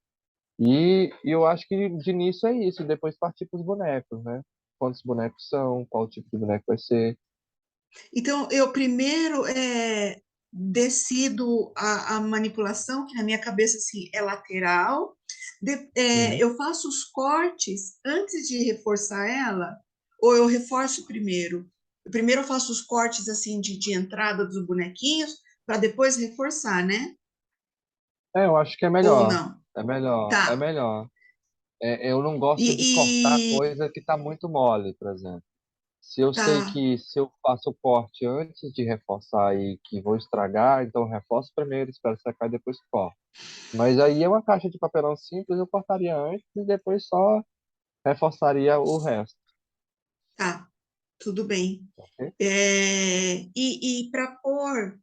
E eu acho que de início é isso, depois partir para os bonecos, né? Quantos bonecos são, qual tipo de boneco vai ser. Então, eu primeiro decido a manipulação, que na minha cabeça assim, é lateral. Uhum. Eu faço os cortes antes de reforçar ela, ou eu reforço primeiro? Primeiro eu faço os cortes assim de entrada dos bonequinhos, para depois reforçar, né? Eu acho que é Ou melhor. não? É melhor, é Tá. melhor. Eu não gosto de cortar E coisa que está muito mole, por exemplo. Se eu sei tá. que se eu faço o corte antes de reforçar e que vou estragar, então eu reforço primeiro, espero secar e depois corto. Mas aí é uma caixa de papelão simples, eu cortaria antes e depois só reforçaria o resto. Tá, tudo bem. Ok? E para pôr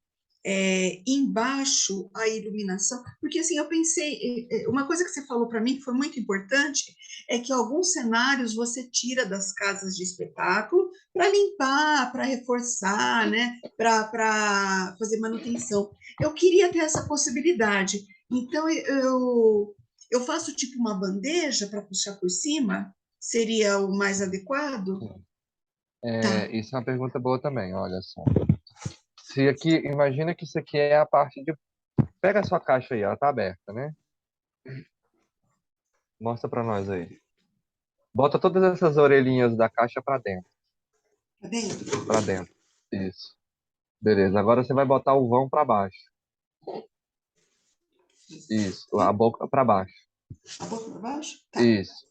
embaixo a iluminação, porque assim, eu pensei, uma coisa que você falou para mim que foi muito importante, é que alguns cenários você tira das casas de espetáculo para limpar, para reforçar, né, para fazer manutenção. Eu queria ter essa possibilidade, então eu faço tipo uma bandeja para puxar por cima, seria o mais adequado? Tá. Isso é uma pergunta boa também, olha só. Se aqui, imagina que isso aqui é a parte de. Pega a sua caixa aí, ela tá aberta, né? Mostra pra nós aí. Bota todas essas orelhinhas da caixa pra dentro. Tá vendo? Pra dentro. Isso. Beleza. Agora você vai botar o vão pra baixo. Isso. A boca pra baixo. A boca para baixo? Tá. Isso.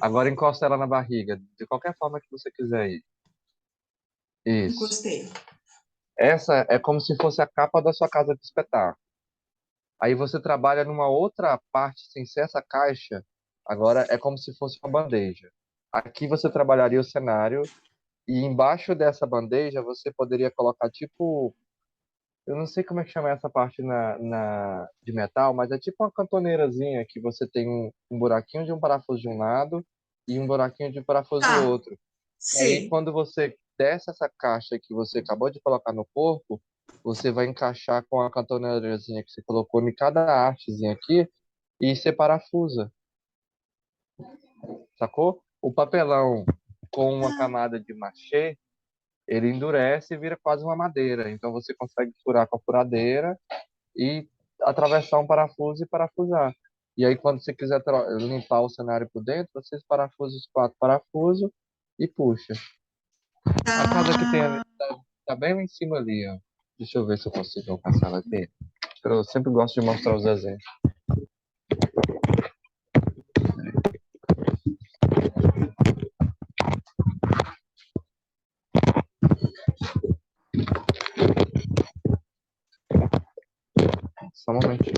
Agora encosta ela na barriga, de qualquer forma que você quiser ir. Isso. Encostei. Essa é como se fosse a capa da sua casa de espetáculo. Aí você trabalha numa outra parte sem ser essa caixa. Agora é como se fosse uma bandeja. Aqui você trabalharia o cenário e embaixo dessa bandeja você poderia colocar tipo, eu não sei como é que chama essa parte de metal, mas é tipo uma cantoneirazinha que você tem um buraquinho de um parafuso de um lado e um buraquinho de um parafuso do Tá, outro. E aí sei. quando você desce essa caixa que você acabou de colocar no corpo, você vai encaixar com a cantoneirazinha que você colocou em cada hastezinha aqui e você parafusa, sacou? O papelão com uma Ah, camada de machê, ele endurece e vira quase uma madeira. Então você consegue furar com a furadeira e atravessar um parafuso e parafusar. E aí quando você quiser limpar o cenário por dentro, você parafusa os 4 parafusos e puxa. A casa que tem ali, tá. tá bem lá em cima ali, ó. Deixa eu ver se eu consigo alcançar ela aqui. Eu sempre gosto de mostrar os exemplos. Só um momentinho.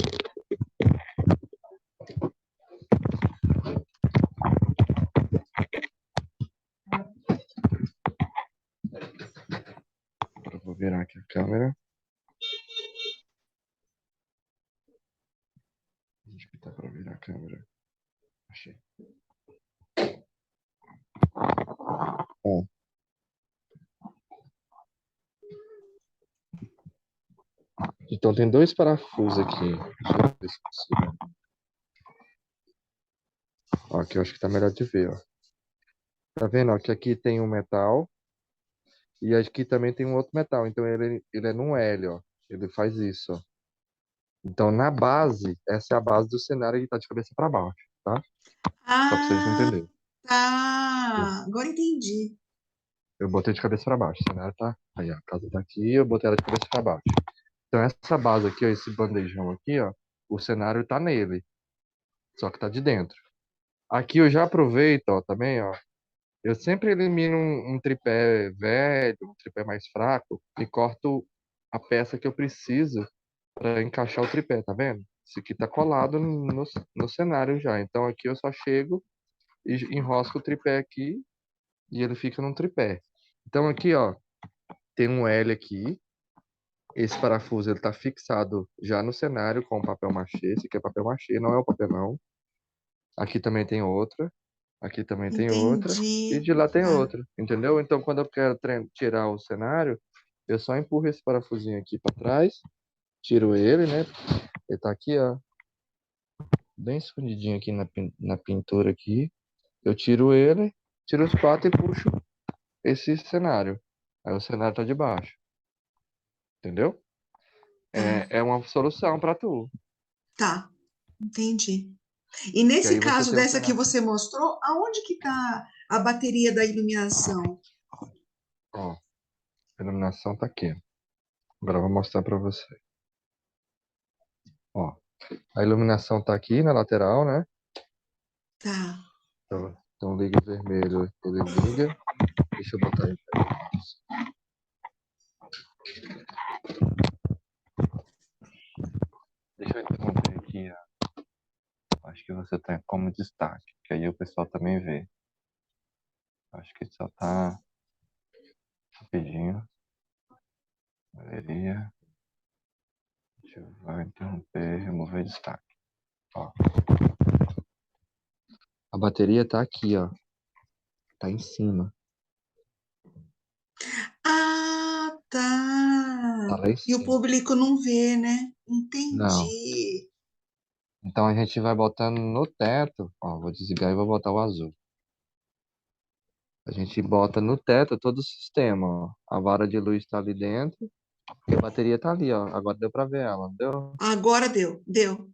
Eu vou virar aqui a câmera. Acho que tá pra virar a câmera. Achei. Bom. Então tem 2 parafusos aqui. Deixa eu ver se consigo. Ó, aqui eu acho que tá melhor de ver, ó. Tá vendo, ó, que aqui tem um metal E aqui também tem um outro metal. Então ele é num L, ó. Ele faz isso, ó. Então na base, essa é a base do cenário que tá de cabeça para baixo, tá? Só para vocês Ah, entenderem. tá. Agora entendi. Eu botei de cabeça para baixo. O cenário tá aí, a casa tá aqui, eu botei ela de cabeça para baixo. Então essa base aqui, ó, esse bandejão aqui, ó, o cenário tá nele, só que tá de dentro. Aqui eu já aproveito, ó, também, ó. Eu sempre elimino um tripé velho, um tripé mais fraco e corto a peça que eu preciso para encaixar o tripé, tá vendo? Isso aqui tá colado no cenário já. Então aqui eu só chego e enrosco o tripé aqui e ele fica num tripé. Então aqui, ó, tem um L aqui. Esse parafuso ele tá fixado já no cenário com papel machê. Esse aqui é papel machê, não é o papelão. Aqui também tem outra. Aqui também tem outra. E Entendi. de lá tem Tá, outra. Entendeu? Então quando eu quero tirar o cenário, eu só empurro esse parafusinho aqui para trás. Tiro ele, né? Ele tá aqui, ó. Bem escondidinho aqui na pintura aqui. Eu tiro ele, tiro os quatro e puxo esse cenário. Aí o cenário tá de baixo. Entendeu? tá, É uma solução para tu. tá. Entendi. E Que nesse aí você caso tem um dessa que cenário. você mostrou, aonde que está a bateria da iluminação? Ó, a iluminação tá aqui. Agora eu vou mostrar para você. Ó, a iluminação tá aqui na lateral, né? Tá. Então liga o vermelho, ele liga. Deixa eu botar aí. Deixa eu interromper aqui. Acho que você tem como destaque, que aí o pessoal também vê. Acho que só tá rapidinho. Galeria. Deixa eu interromper, remover destaque. Ó. A bateria tá aqui, ó. Tá em cima. Ah, Tá tá. lá em E o cima. público não vê, né? Não. Entendi. Então a gente vai botando no teto. Ó, vou desligar e vou botar o azul. A gente bota no teto todo o sistema, ó. A vara de luz tá ali dentro. E a bateria tá ali, ó. Agora deu pra ver ela, não deu? Agora deu, deu.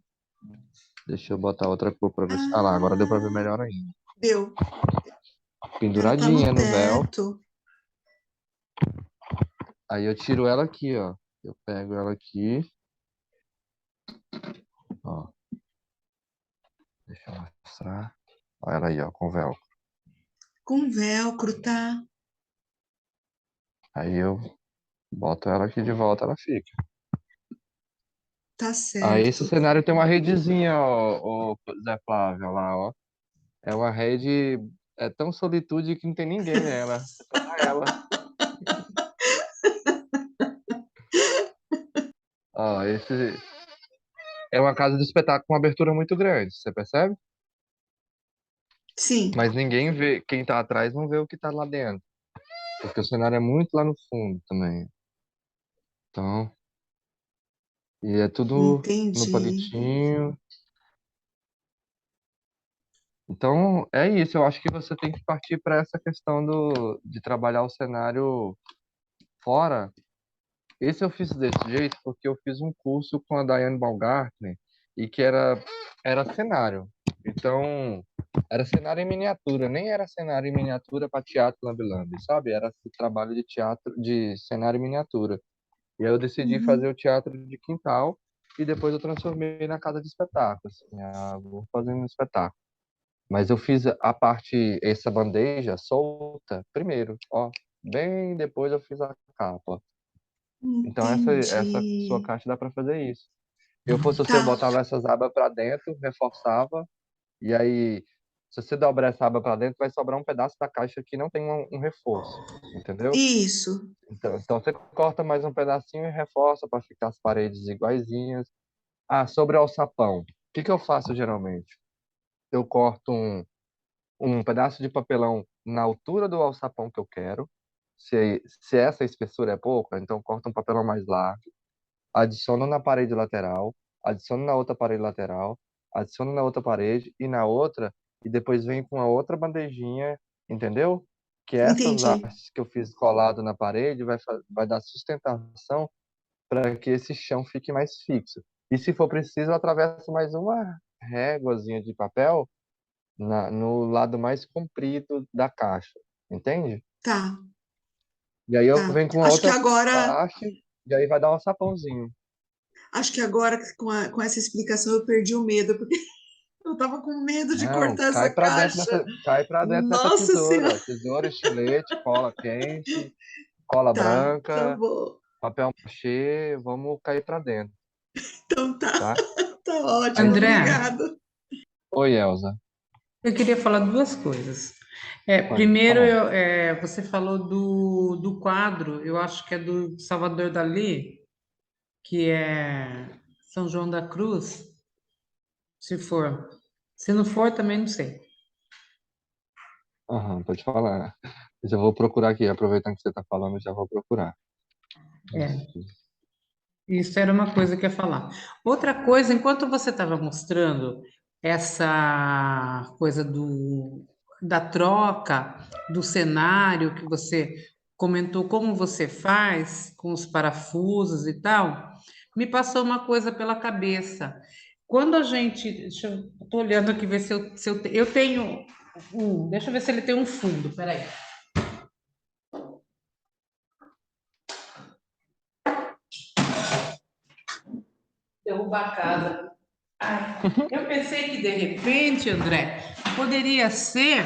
Deixa eu botar outra cor pra ver se. Ah lá, agora deu pra ver Ah, melhor ainda. deu. Ela tá Penduradinha no no véu. teto. Aí eu tiro ela aqui, ó. Eu pego ela aqui. Ó. Deixa eu mostrar. Olha ela aí, ó, com véu. Com velcro, tá? Aí eu boto ela aqui de volta, ela fica. Tá Aí esse certo. cenário tem uma redezinha, ó, Zé Flávio, lá, ó. É uma rede, é tão solitude que não tem ninguém nela. Só tá ela. Ó, esse é uma casa de espetáculo com uma abertura muito grande, você percebe? Sim, Mas ninguém vê, quem tá atrás não vê o que tá lá dentro. Porque o cenário é muito lá no fundo também. Então, e é tudo no entendi. palitinho. Então, é isso. Eu acho que você tem que partir para essa questão de trabalhar o cenário fora. Esse eu fiz desse jeito porque eu fiz um curso com a Diane Baumgartner e que era cenário. Então, era cenário em miniatura, nem era cenário em miniatura para teatro lambe-lambe, sabe? Era esse trabalho de teatro, de cenário em miniatura. E aí eu decidi fazer Uhum. o teatro de quintal e depois eu transformei na casa de espetáculos. Assim, vou fazendo um espetáculo. Mas eu fiz a parte, essa bandeja solta primeiro, ó. Bem depois eu fiz a capa. Então essa sua Entendi. caixa dá para fazer isso. Eu fosse você, eu Tá. botava essas abas para dentro, reforçava, e aí, se você dobrar essa aba para dentro, vai sobrar um pedaço da caixa que não tem um reforço, entendeu? Isso. Então você corta mais um pedacinho e reforça para ficar as paredes iguaizinhas. Ah, sobre o alçapão. O que que eu faço geralmente? Eu corto um pedaço de papelão na altura do alçapão que eu quero. Se essa espessura é pouca, então corta um papelão mais largo, adiciono na parede lateral, adiciono na outra parede lateral, adiciono na outra parede e na outra, e depois venho com a outra bandejinha, entendeu? que essas Entendi. artes que eu fiz colado na parede vai dar sustentação para que esse chão fique mais fixo. E se for preciso, eu atravesso mais uma réguazinha de papel no lado mais comprido da caixa, entende? Tá, E aí eu tá. venho com a outra parte, e aí vai dar um sapãozinho. Acho que agora com essa explicação eu perdi o medo, porque eu estava com medo de Não, cortar essa caixa. cai pra dentro nessa Nossa tesoura. Senhora! Ó. Tesoura, estilete, cola quente, cola Tá branca, bom. papel machê, vamos cair pra dentro, Então tá, tá? tá ótimo, André, obrigada. Oi, Elza. eu queria falar duas coisas. Pode Primeiro, falar. você falou do quadro, eu acho que é do Salvador Dalí, que é São João da Cruz, se for. Se não for, também não sei. Aham, pode falar. Eu já vou procurar aqui, aproveitando que você está falando, já vou procurar. É, isso era uma coisa que eu ia falar. Outra coisa, enquanto você estava mostrando essa coisa da troca, do cenário que você comentou, como você faz com os parafusos e tal, me passou uma coisa pela cabeça. Quando a gente, estou olhando aqui ver eu tenho deixa eu ver se ele tem um fundo, peraí. Derrubar a casa. Ai, eu pensei que de repente, André, poderia ser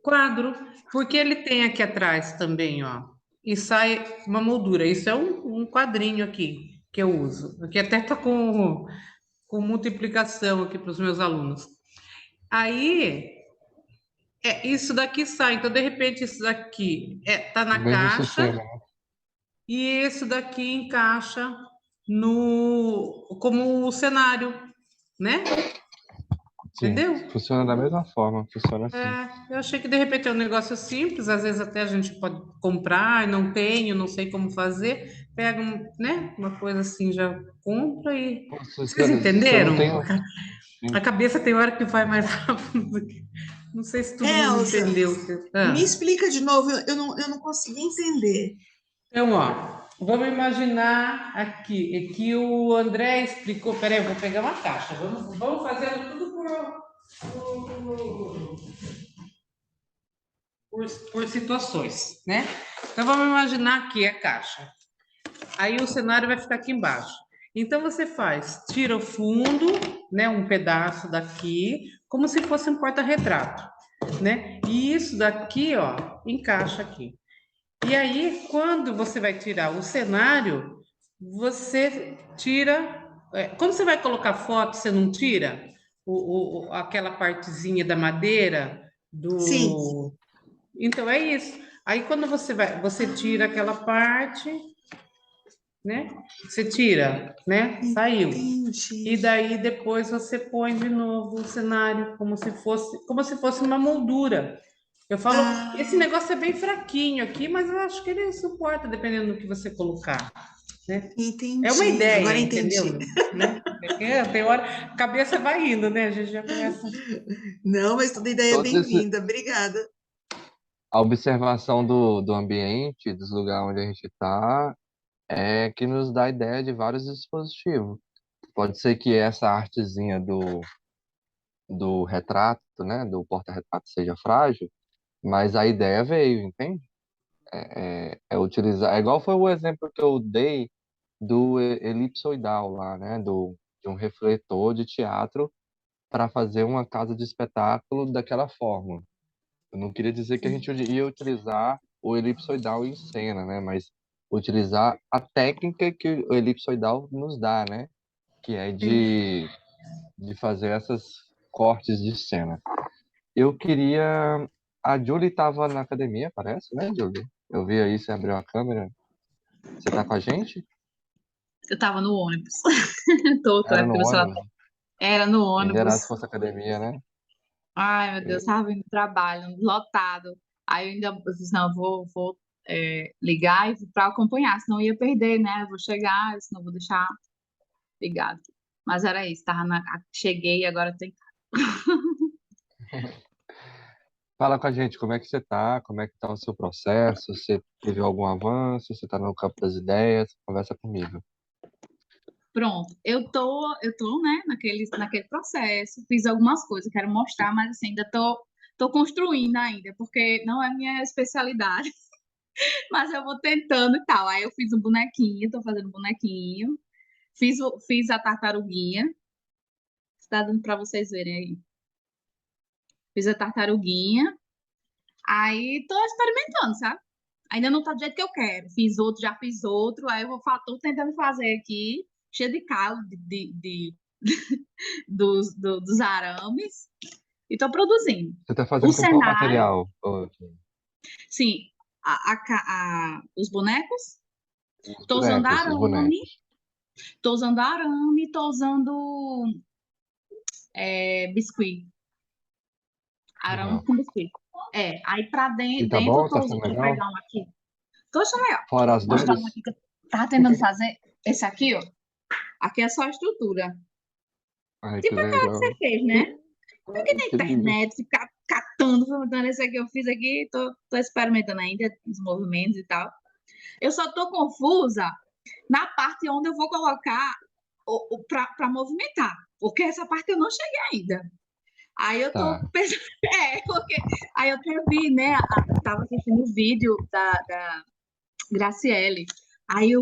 quadro, porque ele tem aqui atrás também, ó, e sai uma moldura. Isso é um quadrinho aqui que eu uso. Aqui até tá com multiplicação aqui para os meus alunos. Aí, isso daqui sai. Então, de repente, isso daqui tá O na mesmo caixa sistema, né? e isso daqui encaixa como cenário, né? Sim, Entendeu? funciona da mesma forma, funciona assim. Eu achei que de repente é um negócio simples, às vezes até a gente pode comprar, e não tenho, não sei como fazer, pega né, uma coisa assim, já compra e. Nossa, Vocês você não entenderam? tem. A cabeça tem hora que vai mais rápido do que. Não sei se todo mundo Elza, entendeu. me Ah, explica de novo, eu não consegui entender. Então, ó, vamos imaginar aqui, que o André explicou. Peraí, eu vou pegar uma caixa. Vamos fazendo tudo por situações, né? Então vamos imaginar que é caixa. Aí o cenário vai ficar aqui embaixo. Então você tira o fundo, né, um pedaço daqui, como se fosse um porta-retrato, né? E isso daqui, ó, encaixa aqui. E aí, quando você vai tirar o cenário, você tira. Quando você vai colocar foto, você não tira aquela partezinha da madeira Sim, Então é isso. Aí quando você tira aquela parte, né? Você tira, né? Saiu. E entendi. daí depois você põe de novo o cenário como se fosse uma moldura. Eu falo, esse Ah, negócio é bem fraquinho aqui, mas eu acho que ele suporta dependendo do que você colocar, né? É uma entendi. ideia, Agora entendeu? entendi. Né? Tem hora, a cabeça vai indo, né? A gente já começa. Não, mas toda ideia é Todos esse, bem-vinda. Obrigada. a observação do ambiente, dos lugares onde a gente está, é que nos dá ideia de vários dispositivos. Pode ser que essa artezinha do retrato, né, do porta-retrato seja frágil, mas a ideia veio, entende? É utilizar, é igual foi o exemplo que eu dei do elipsoidal lá, né, de um refletor de teatro para fazer uma casa de espetáculo daquela forma. Eu não queria dizer que a gente ia utilizar o elipsoidal em cena, né, mas utilizar a técnica que o elipsoidal nos dá, né, que é de fazer essas cortes de cena. Eu queria. A Julie estava na academia, parece, né, Julie? Eu vi aí, você abriu a câmera. Você tá com a gente? Eu tava no ônibus. Tô, é Era no porque meu celular ônibus. era no Quem dera se ônibus. fosse academia, né? Ai, meu Deus, Eu- tava indo no trabalho, lotado. Aí eu ainda disse, não, vou ligar e para acompanhar, senão eu ia perder, né? Eu vou chegar, senão eu vou deixar ligado. Mas era isso, cheguei e agora tem. Fala com a gente, como é que você tá? Como é que tá o seu processo? Você teve algum avanço? Você tá no campo das ideias? Conversa comigo. Pronto, eu tô, né, naquele processo, fiz algumas coisas, quero mostrar, mas assim, ainda tô construindo ainda, porque não é minha especialidade, mas eu vou tentando e tal. Aí eu fiz um bonequinho, tô fazendo bonequinho, fiz a tartaruguinha, está dando para vocês verem aí. Fiz a tartaruguinha, aí tô experimentando, sabe? Ainda não tá do jeito que eu quero. Já fiz outro, aí tô tentando fazer aqui, cheio de calo dos arames, e tô produzindo. Você tá O fazendo com qual cenário, material? Ô, sim, os bonecos, os tô usando bonecos, os arame, bonecos. tô usando biscuit, arame Legal. com biscuit. Aí pra E tá dentro, bom? Tá sendo deixa eu legal? pegar um aqui. Tô achando legal. Fora as Mostrar um dores? aqui que eu tava tentando fazer. Esse aqui, ó. Aqui é só a estrutura. Ai, que Tipo aquela que você legal. fez, né? Porque na Que lindo. internet, ficar catando, perguntando esse aqui eu fiz aqui, tô experimentando ainda os movimentos e tal. Eu só tô confusa na parte onde eu vou colocar para movimentar, porque essa parte eu não cheguei ainda. Aí eu tô Tá. pensando, porque aí eu até vi, né? Tava assistindo o vídeo da Graciele. Aí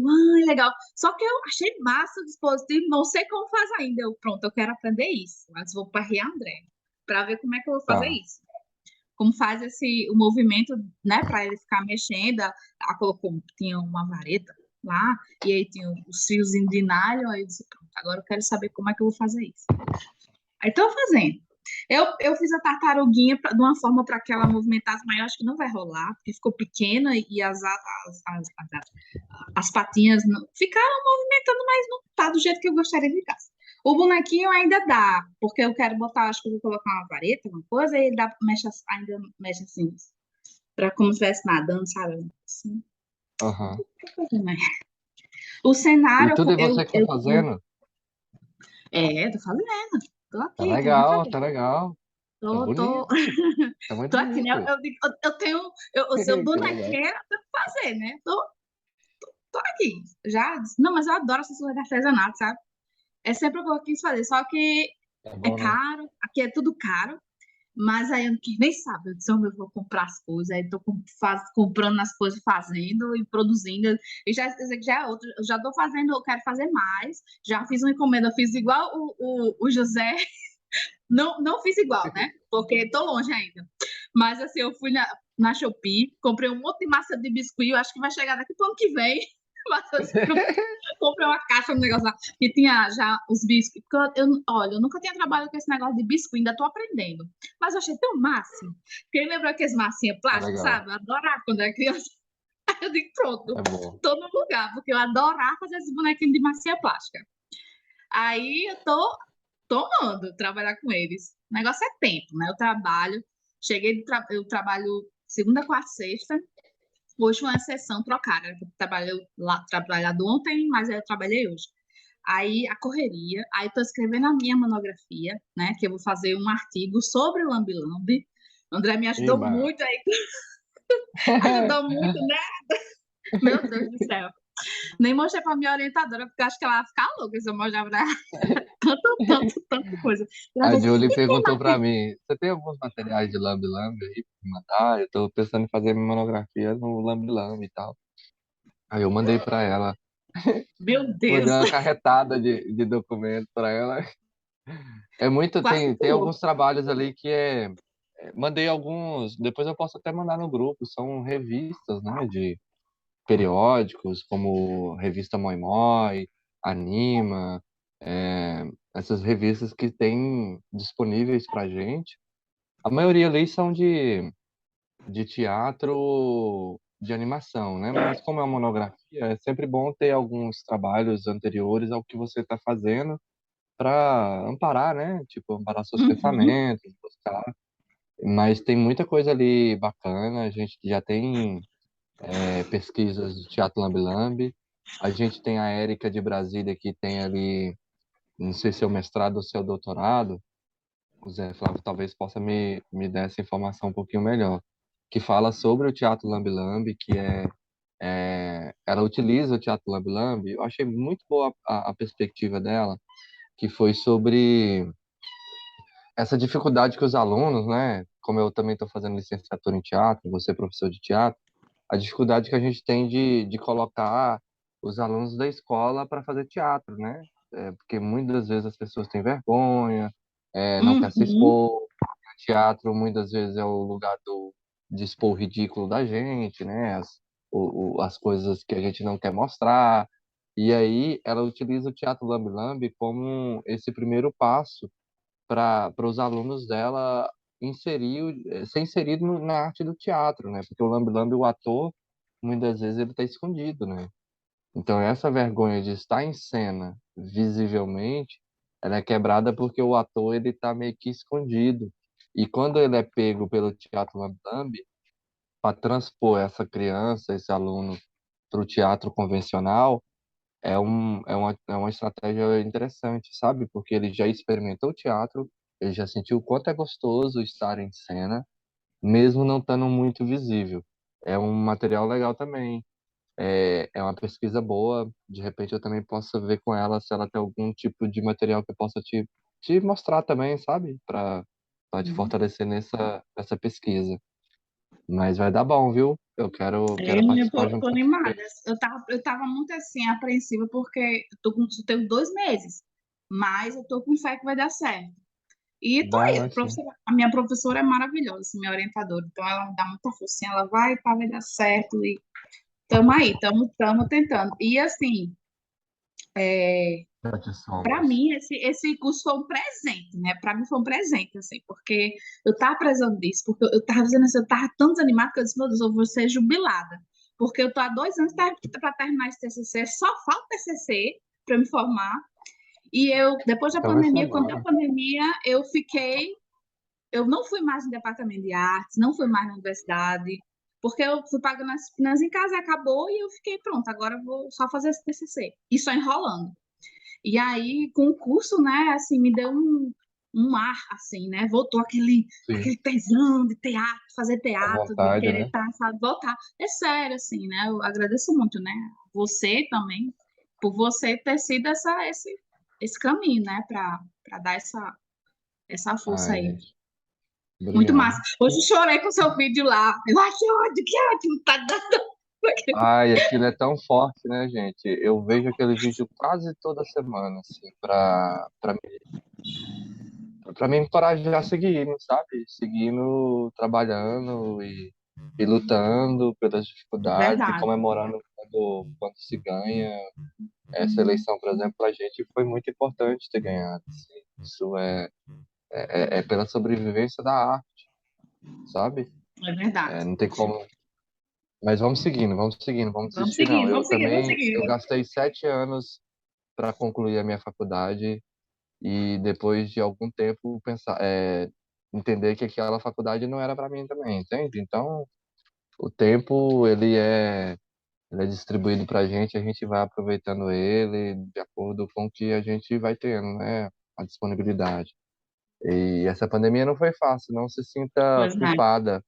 legal. Só que eu achei massa o dispositivo, não sei como faz ainda. Pronto, eu quero aprender isso. Mas vou para André para ver como é que eu vou fazer Tá. isso. Como faz o movimento, né, para ele ficar mexendo. Ela colocou, tinha uma vareta lá, e aí tinha os fiozinhos de nylon. Aí eu disse, pronto, agora eu quero saber como é que eu vou fazer isso. Aí tô fazendo. Eu fiz a tartaruguinha de uma forma para que ela movimentasse, mas eu acho que não vai rolar, porque ficou pequena e as patinhas ficaram movimentando, mas não tá do jeito que eu gostaria de ficar. O bonequinho ainda dá, porque eu quero botar, acho que eu vou colocar uma vareta, uma coisa, e ele ainda mexe assim, para como se estivesse nadando, sabe? Assim. Aham. O E cenário, tudo é você que tá fazendo? tô fazendo. Tô Tá aqui, tô na legal, cabeça. tá legal. Tá Tô, bonito. Tá muito tô aqui, né? bonito. Eu tenho, eu sou Que legal. bonequeira pra fazer, né? Tô aqui. Não, mas eu adoro essas coisas de artesanato, sabe? É sempre o que eu quis fazer, só que É é bom, né? caro, aqui é tudo caro, mas aí eu não quis nem saber, eu disse, eu vou comprar as coisas, aí tô comprando as coisas, fazendo e produzindo, e já é outro, eu já tô fazendo, eu quero fazer mais, já fiz uma encomenda, eu fiz igual o José, não fiz igual, né, porque tô longe ainda, mas assim, eu fui na Shopee, comprei um monte de massa de biscuit, eu acho que vai chegar daqui pro ano que vem, mas comprei uma caixa no negócio lá, que tinha já os biscuits. Olha, eu nunca tinha trabalhado com esse negócio de biscuit, ainda tô aprendendo. Mas eu achei tão massa. Porque lembra aqueles massinha Tá plástica, legal. sabe? Eu adorava quando era criança. Aí eu digo, pronto, É bom. tô no lugar, porque eu adorava fazer esses bonequinhos de massinha plástica. Aí eu tô amando trabalhar com eles. O negócio é tempo, né? Eu trabalho, eu trabalho segunda, quarta, sexta. Hoje foi uma sessão trocada. Eu trabalhado ontem, mas eu trabalhei hoje. Aí a correria, aí estou escrevendo a minha monografia, né? Que eu vou fazer um artigo sobre o lambe-lambe. O André me ajudou Eba. muito aí, ajudou muito, né? Meu Deus do céu. Nem mostrei para minha orientadora, porque eu acho que ela vai ficar louca se eu mostrar para ela tanta coisa. Ela A fez, Julie e tem perguntou pra material? mim, você tem alguns materiais de Lambe Lambe aí pra me mandar? Eu tô pensando em fazer minha monografia no Lambe Lambe e tal. Aí eu mandei pra ela, Meu mandei Deus, uma carretada de documentos pra ela. É muito, quase tem pulou. alguns trabalhos ali que mandei alguns, depois eu posso até mandar no grupo, são revistas, né, de periódicos, como revista Moi Moi, Anima, essas revistas que tem disponíveis pra gente. A maioria ali são de teatro de animação, né? Mas como é uma monografia, é sempre bom ter alguns trabalhos anteriores ao que você está fazendo para amparar, né? Tipo, amparar seus Uhum. pensamentos, buscar. Mas tem muita coisa ali bacana. A gente já tem pesquisas de teatro lambe-lambe. A gente tem a Érica de Brasília que tem ali, não sei se é o mestrado ou se é o doutorado, o Zé Flávio talvez possa me dar essa informação um pouquinho melhor, que fala sobre o Teatro Lambi Lambi, que ela utiliza o Teatro Lambi Lambi. Eu achei muito boa a perspectiva dela, que foi sobre essa dificuldade que os alunos, né, como eu também estou fazendo licenciatura em teatro, você é professor de teatro, a dificuldade que a gente tem de colocar os alunos da escola para fazer teatro, né? Porque muitas vezes as pessoas têm vergonha, não quer se Uhum. expor. O teatro muitas vezes é o lugar de expor o ridículo da gente, né? As coisas que a gente não quer mostrar. E aí ela utiliza o Teatro Lambi Lambi como esse primeiro passo para os alunos dela ser inserido na arte do teatro, né? Porque o Lambi Lambi, o ator, muitas vezes ele está escondido, né? Então essa vergonha de estar em cena visivelmente, ela é quebrada porque o ator ele está meio que escondido. E quando ele é pego pelo Teatro Lambi Lambi, para transpor essa criança, esse aluno para o teatro convencional, é uma estratégia interessante, sabe? Porque ele já experimentou o teatro, ele já sentiu o quanto é gostoso estar em cena, mesmo não estando muito visível. É um material legal também. É uma pesquisa boa. De repente eu também posso ver com ela se ela tem algum tipo de material que eu possa te mostrar também, sabe? Para te Uhum. fortalecer nessa pesquisa. Mas vai dar bom, viu? Eu quero Eu participar tô, junto tô com animada. você. Eu tava muito assim, apreensiva, porque eu tenho 2 meses, mas eu tô com fé que vai dar certo. E tô aí, Vai sim. a minha professora é maravilhosa, assim, minha orientadora, então ela me dá muita força, assim, ela vai, pá, vai dar certo, e tamo aí, tamo tentando. E assim, é, Sete para sombras. mim, esse curso foi um presente, né? Para mim foi um presente, assim, porque eu tava precisando disso, porque eu tava dizendo assim, eu tava tão desanimada que eu disse, meu Deus, eu vou ser jubilada. Porque eu tô há 2 anos para terminar esse TCC, só falta TCC para me formar. E eu, depois da Então vai ser pandemia, quando deu a agora. pandemia, eu não fui mais no departamento de artes, não fui mais na universidade, porque eu fui pagando as finanças em casa, acabou, e eu fiquei, pronto, agora eu vou só fazer esse TCC. E só enrolando. E aí, com o curso, né, assim, me deu um ar, assim, né? Voltou Sim, aquele tesão de teatro, fazer à teatro, de vontade, querer né? estar, sabe, voltar. É sério, assim, né? Eu agradeço muito, né? Você também, por você ter sido esse caminho, né, para dar essa força Ai, aí. gente, Muito obrigado. massa. Hoje eu chorei com o seu vídeo lá. Eu, ai, que ódio, tá dando. Ai, aquilo é tão forte, né, gente? Eu vejo aquele vídeo quase toda semana, assim, pra me encorajar a seguir, sabe? Seguindo, trabalhando e lutando pelas dificuldades e Verdade. comemorando quando se ganha. Essa eleição, por exemplo, pra gente foi muito importante ter ganhado, assim. Isso é pela sobrevivência da arte, sabe? É verdade. Não tem como. Mas vamos seguindo, vamos Vamos desistir, não. seguindo, Eu vamos seguindo, vamos também, eu seguindo. gastei 7 anos para concluir a minha faculdade e depois de algum tempo entender que aquela faculdade não era para mim também, entende? Então, o tempo, ele é distribuído para a gente vai aproveitando ele de acordo com o que a gente vai tendo, né? A disponibilidade. E essa pandemia não foi fácil, não se sinta Pois é. culpada,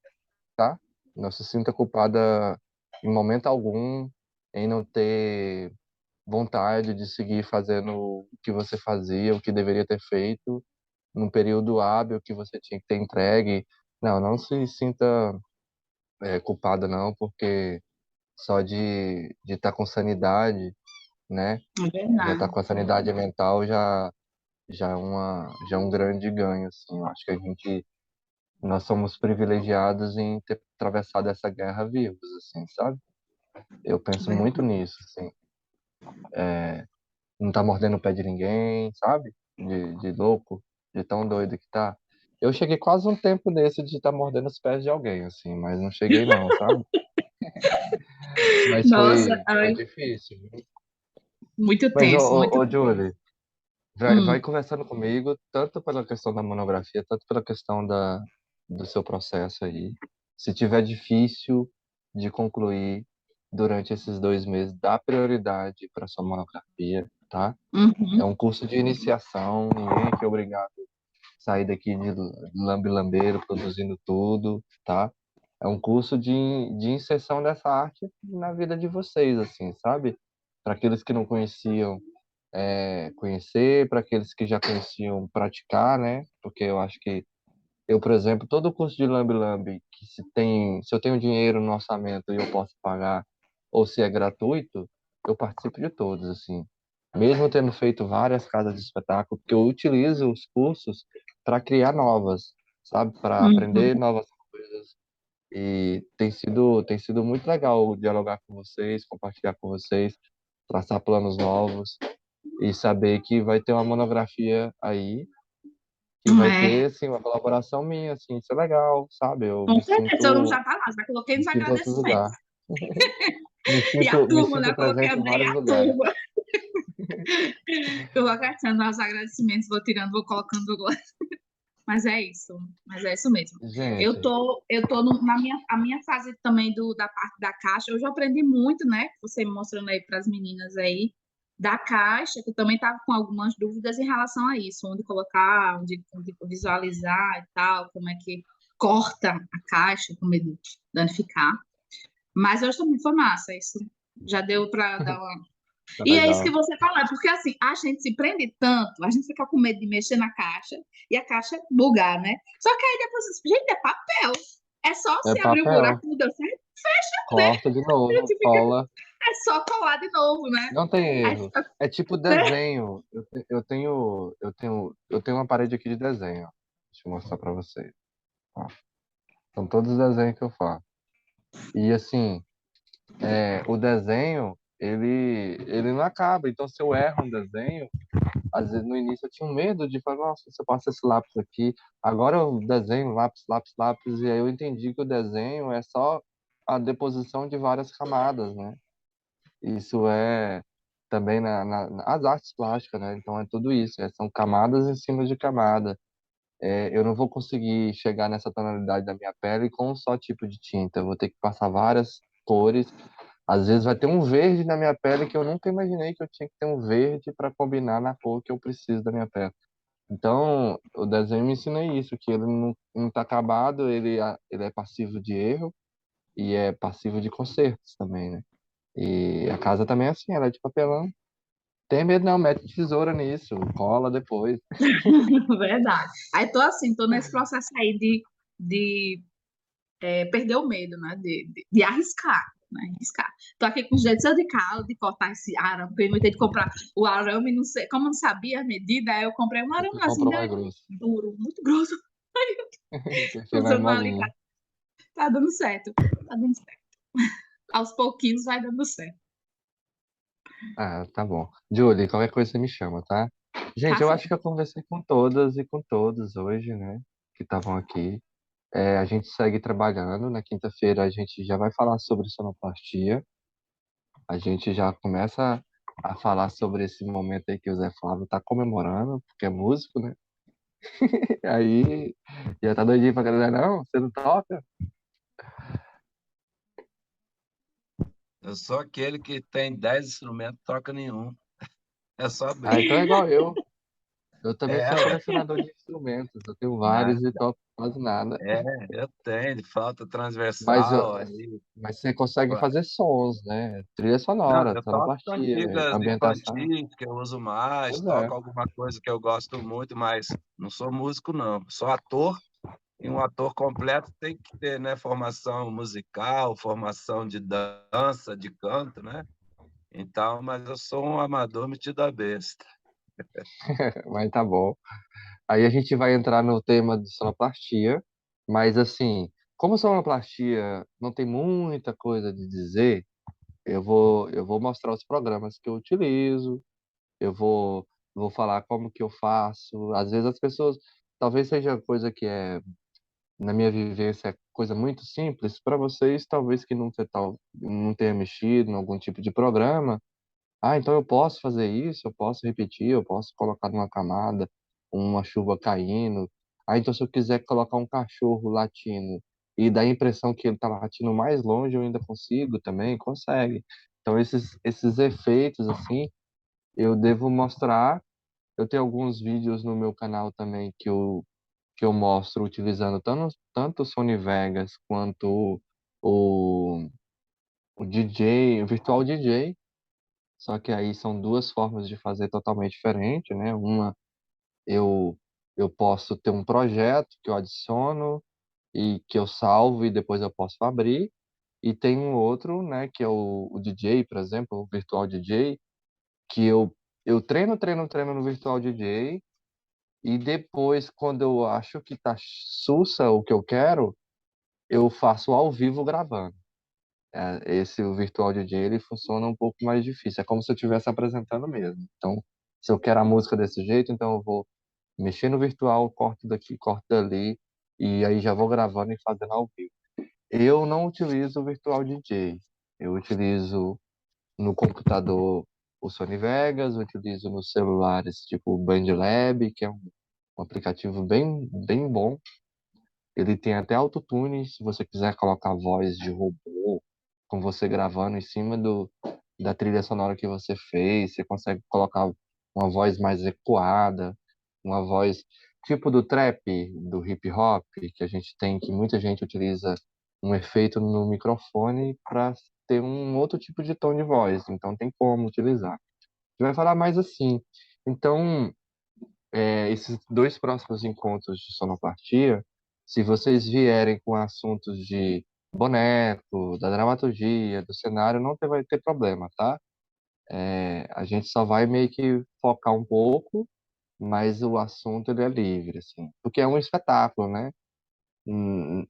tá? Não se sinta culpada em momento algum em não ter vontade de seguir fazendo o que você fazia, o que deveria ter feito, num período hábil que você tinha que ter entregue. Não, não se sinta culpada, não, porque só de estar com sanidade, né? É Já estar verdade. com a sanidade mental já é um grande ganho, assim. Eu acho que nós somos privilegiados em ter atravessado essa guerra vivos, assim, sabe? Eu É penso muito verdade. nisso, assim. Não tá mordendo o pé de ninguém, sabe? De louco, de tão doido que tá. Eu cheguei quase um tempo nesse de estar mordendo os pés de alguém, assim, mas não cheguei não, sabe? Mas Nossa, foi ai, difícil, viu? muito Mas, tenso, muito tenso. Julie, vai Hum, conversando comigo, tanto pela questão da monografia, tanto pela questão do seu processo aí. Se tiver difícil de concluir durante esses 2 meses, dá prioridade para sua monografia, tá? É uhum, um curso de iniciação, ninguém aqui é obrigado sair daqui de lambe-lambeiro, produzindo tudo, tá? É um curso de inserção dessa arte na vida de vocês, assim, sabe? Para aqueles que não conheciam, conhecer, para aqueles que já conheciam, praticar, né? Porque eu acho que eu, por exemplo, todo curso de lambe-lambe, que se eu tenho dinheiro no orçamento e eu posso pagar, ou se é gratuito, eu participo de todos, assim. Mesmo tendo feito várias casas de espetáculo, porque eu utilizo os cursos para criar novas, sabe? Para aprender Uhum. novas coisas. E tem sido muito legal dialogar com vocês, compartilhar com vocês, traçar planos novos e saber que vai ter uma monografia aí que vai É, ter, assim, uma colaboração minha, assim, isso é legal, sabe? Eu com certeza, seu nome já está lá, já coloquei me nos sinto em outro lugar. agradecimentos. Me E a sinto, me turma, né? sinto Eu coloquei presente em André e vários a lugares. turma. Eu vou agradecendo os agradecimentos, vou tirando, vou colocando agora. Mas é isso mesmo. Eu Gente, tô, eu tô a minha fase também da parte da caixa. Eu já aprendi muito, né? Você mostrando aí para as meninas aí da caixa, que eu também estava com algumas dúvidas em relação a isso, onde colocar, onde visualizar e tal, como é que corta a caixa com medo de danificar. Mas eu acho que foi massa, isso já deu para dar uma. tá E é isso que legal. você fala, porque assim, a gente se prende tanto, a gente fica com medo de mexer na caixa e a caixa bugar, né? Só que aí depois, gente, é papel. É só É você abrir o papel, buraco, não deu certo, fecha, né? corta de A novo, gente fica, cola, é só colar de novo, né? não tem Aí erro. fica, É tipo né? desenho. Eu tenho uma parede aqui de desenho, ó. Deixa eu mostrar para vocês. Ó. São todos os desenhos que eu faço. E assim, o desenho, ele não acaba. Então, se eu erro um desenho, às vezes no início eu tinha um medo de falar, nossa, se eu passo esse lápis aqui, agora eu desenho lápis, lápis, lápis, e aí eu entendi que o desenho é só a deposição de várias camadas, né? Isso é também nas artes plásticas, né? Então é tudo isso, são camadas em cima de camada. Eu não vou conseguir chegar nessa tonalidade da minha pele com um só tipo de tinta, eu vou ter que passar várias cores. Às vezes vai ter um verde na minha pele que eu nunca imaginei que eu tinha que ter um verde para combinar na cor que eu preciso da minha pele. Então, o desenho me ensina isso, que ele não está acabado, ele é passivo de erro e é passivo de consertos também, né? E a casa também é assim, ela é de papelão. Tem medo não, mete tesoura nisso, cola depois. Verdade. Aí tô assim, tô nesse processo aí de perder o medo, né? De arriscar, né? Arriscar. Tô aqui com os dedos de calo de cortar esse arame, porque eu inventei de comprar o arame, não sei, como eu não sabia a medida, aí eu comprei um Você arame assim, comprou né? mais grosso, Duro, muito grosso, que achei mais usando um molinho. alicate. Tá dando certo, tá dando certo. Aos pouquinhos vai dando certo. Ah, tá bom. Julie, qualquer coisa você me chama, tá? Gente, Tá eu acho certo. que eu conversei com todas e com todos hoje, né? Que estavam aqui. A gente segue trabalhando. Na quinta-feira a gente já vai falar sobre sonoplastia. A gente já começa a falar sobre esse momento aí que o Zé Flávio tá comemorando, porque é músico, né? Aí já tá doidinho pra galera, não, você não toca? Eu sou aquele que tem 10 instrumentos, toca nenhum. É só Ah, brinco. então é igual eu. Eu também É, sou ué. colecionador de instrumentos. Eu tenho Né? vários e toco quase nada. É, eu tenho, de flauta Mas, eu, transversal aí. mas você consegue fazer sons, né? Trilha Não, sonora, eu toco sonoplastia, cantigas ambientação. infantis que eu uso mais, Pois é. toco alguma coisa que eu gosto muito, mas não sou músico, não. Sou ator, e um ator completo tem que ter, né, formação musical, formação de dança, de canto, né? Então, mas eu sou um amador metido a besta. Mas tá bom. Aí a gente vai entrar no tema de sonoplastia, mas assim, como sonoplastia não tem muita coisa de dizer, eu vou mostrar os programas que eu utilizo, eu vou falar como que eu faço. Às vezes as pessoas, talvez seja coisa que na minha vivência, é coisa muito simples, para vocês, talvez que não tenha mexido em algum tipo de programa. Ah, então eu posso fazer isso, eu posso repetir, eu posso colocar numa camada, uma chuva caindo. Ah, então se eu quiser colocar um cachorro latindo e dar a impressão que ele está latindo mais longe, eu ainda consigo também? Consegue. Então esses efeitos, assim, eu devo mostrar. Eu tenho alguns vídeos no meu canal também que eu que eu mostro utilizando tanto o Sony Vegas quanto o, o DJ, o Virtual DJ, só que aí são duas formas de fazer totalmente diferente, né? Uma, eu, eu posso ter um projeto que eu adiciono e que eu salvo e depois eu posso abrir, e tem um outro, né, que é o DJ, por exemplo, o Virtual DJ, que eu treino no Virtual DJ, e depois, quando eu acho que tá sussa o que eu quero, eu faço ao vivo gravando. Esse o Virtual DJ, ele funciona um pouco mais difícil. É como se eu estivesse apresentando mesmo. Então, se eu quero a música desse jeito, então eu vou mexer no virtual, corto daqui, corto dali, e aí já vou gravando e fazendo ao vivo. Eu não utilizo o Virtual DJ. Eu utilizo no computador o Sony Vegas, utilizo nos celulares tipo o BandLab, que é um aplicativo bem bom. Ele tem até autotune, se você quiser colocar voz de robô, com você gravando em cima da trilha sonora que você fez, você consegue colocar uma voz mais ecoada, uma voz tipo do trap, do hip hop, que a gente tem, que muita gente utiliza um efeito no microfone para ter um outro tipo de tom de voz, então tem como utilizar. A gente vai falar mais assim. Então, esses dois próximos encontros de sonoplastia, se vocês vierem com assuntos de boneco, da dramaturgia, do cenário, não vai ter problema, tá? A gente só vai meio que focar um pouco, mas o assunto ele é livre, assim, porque é um espetáculo, né?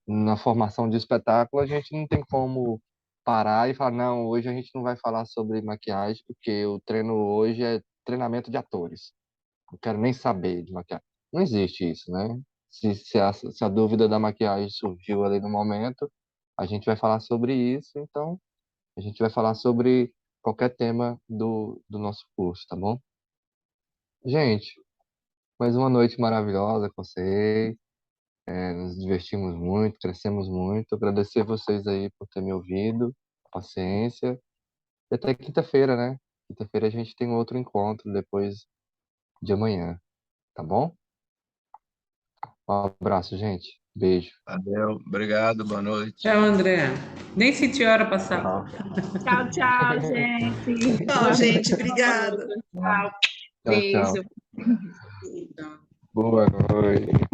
Na formação de espetáculo, a gente não tem como parar e falar, não, hoje a gente não vai falar sobre maquiagem, porque o treino hoje é treinamento de atores. Não quero nem saber de maquiagem. Não existe isso, né? Se a dúvida da maquiagem surgiu ali no momento, a gente vai falar sobre isso, então a gente vai falar sobre qualquer tema do nosso curso, tá bom? Gente, mais uma noite maravilhosa com vocês. Nos divertimos muito, crescemos muito. Agradecer vocês aí por ter me ouvido, paciência. E até quinta-feira, né? Quinta-feira a gente tem outro encontro depois de amanhã, tá bom? Um abraço, gente. Beijo. Valeu, obrigado, boa noite. Tchau, André. Nem senti a hora passar. Tchau, tchau, gente. Tchau, gente. Obrigada. Tchau. Tchau, tchau. Beijo. Boa noite.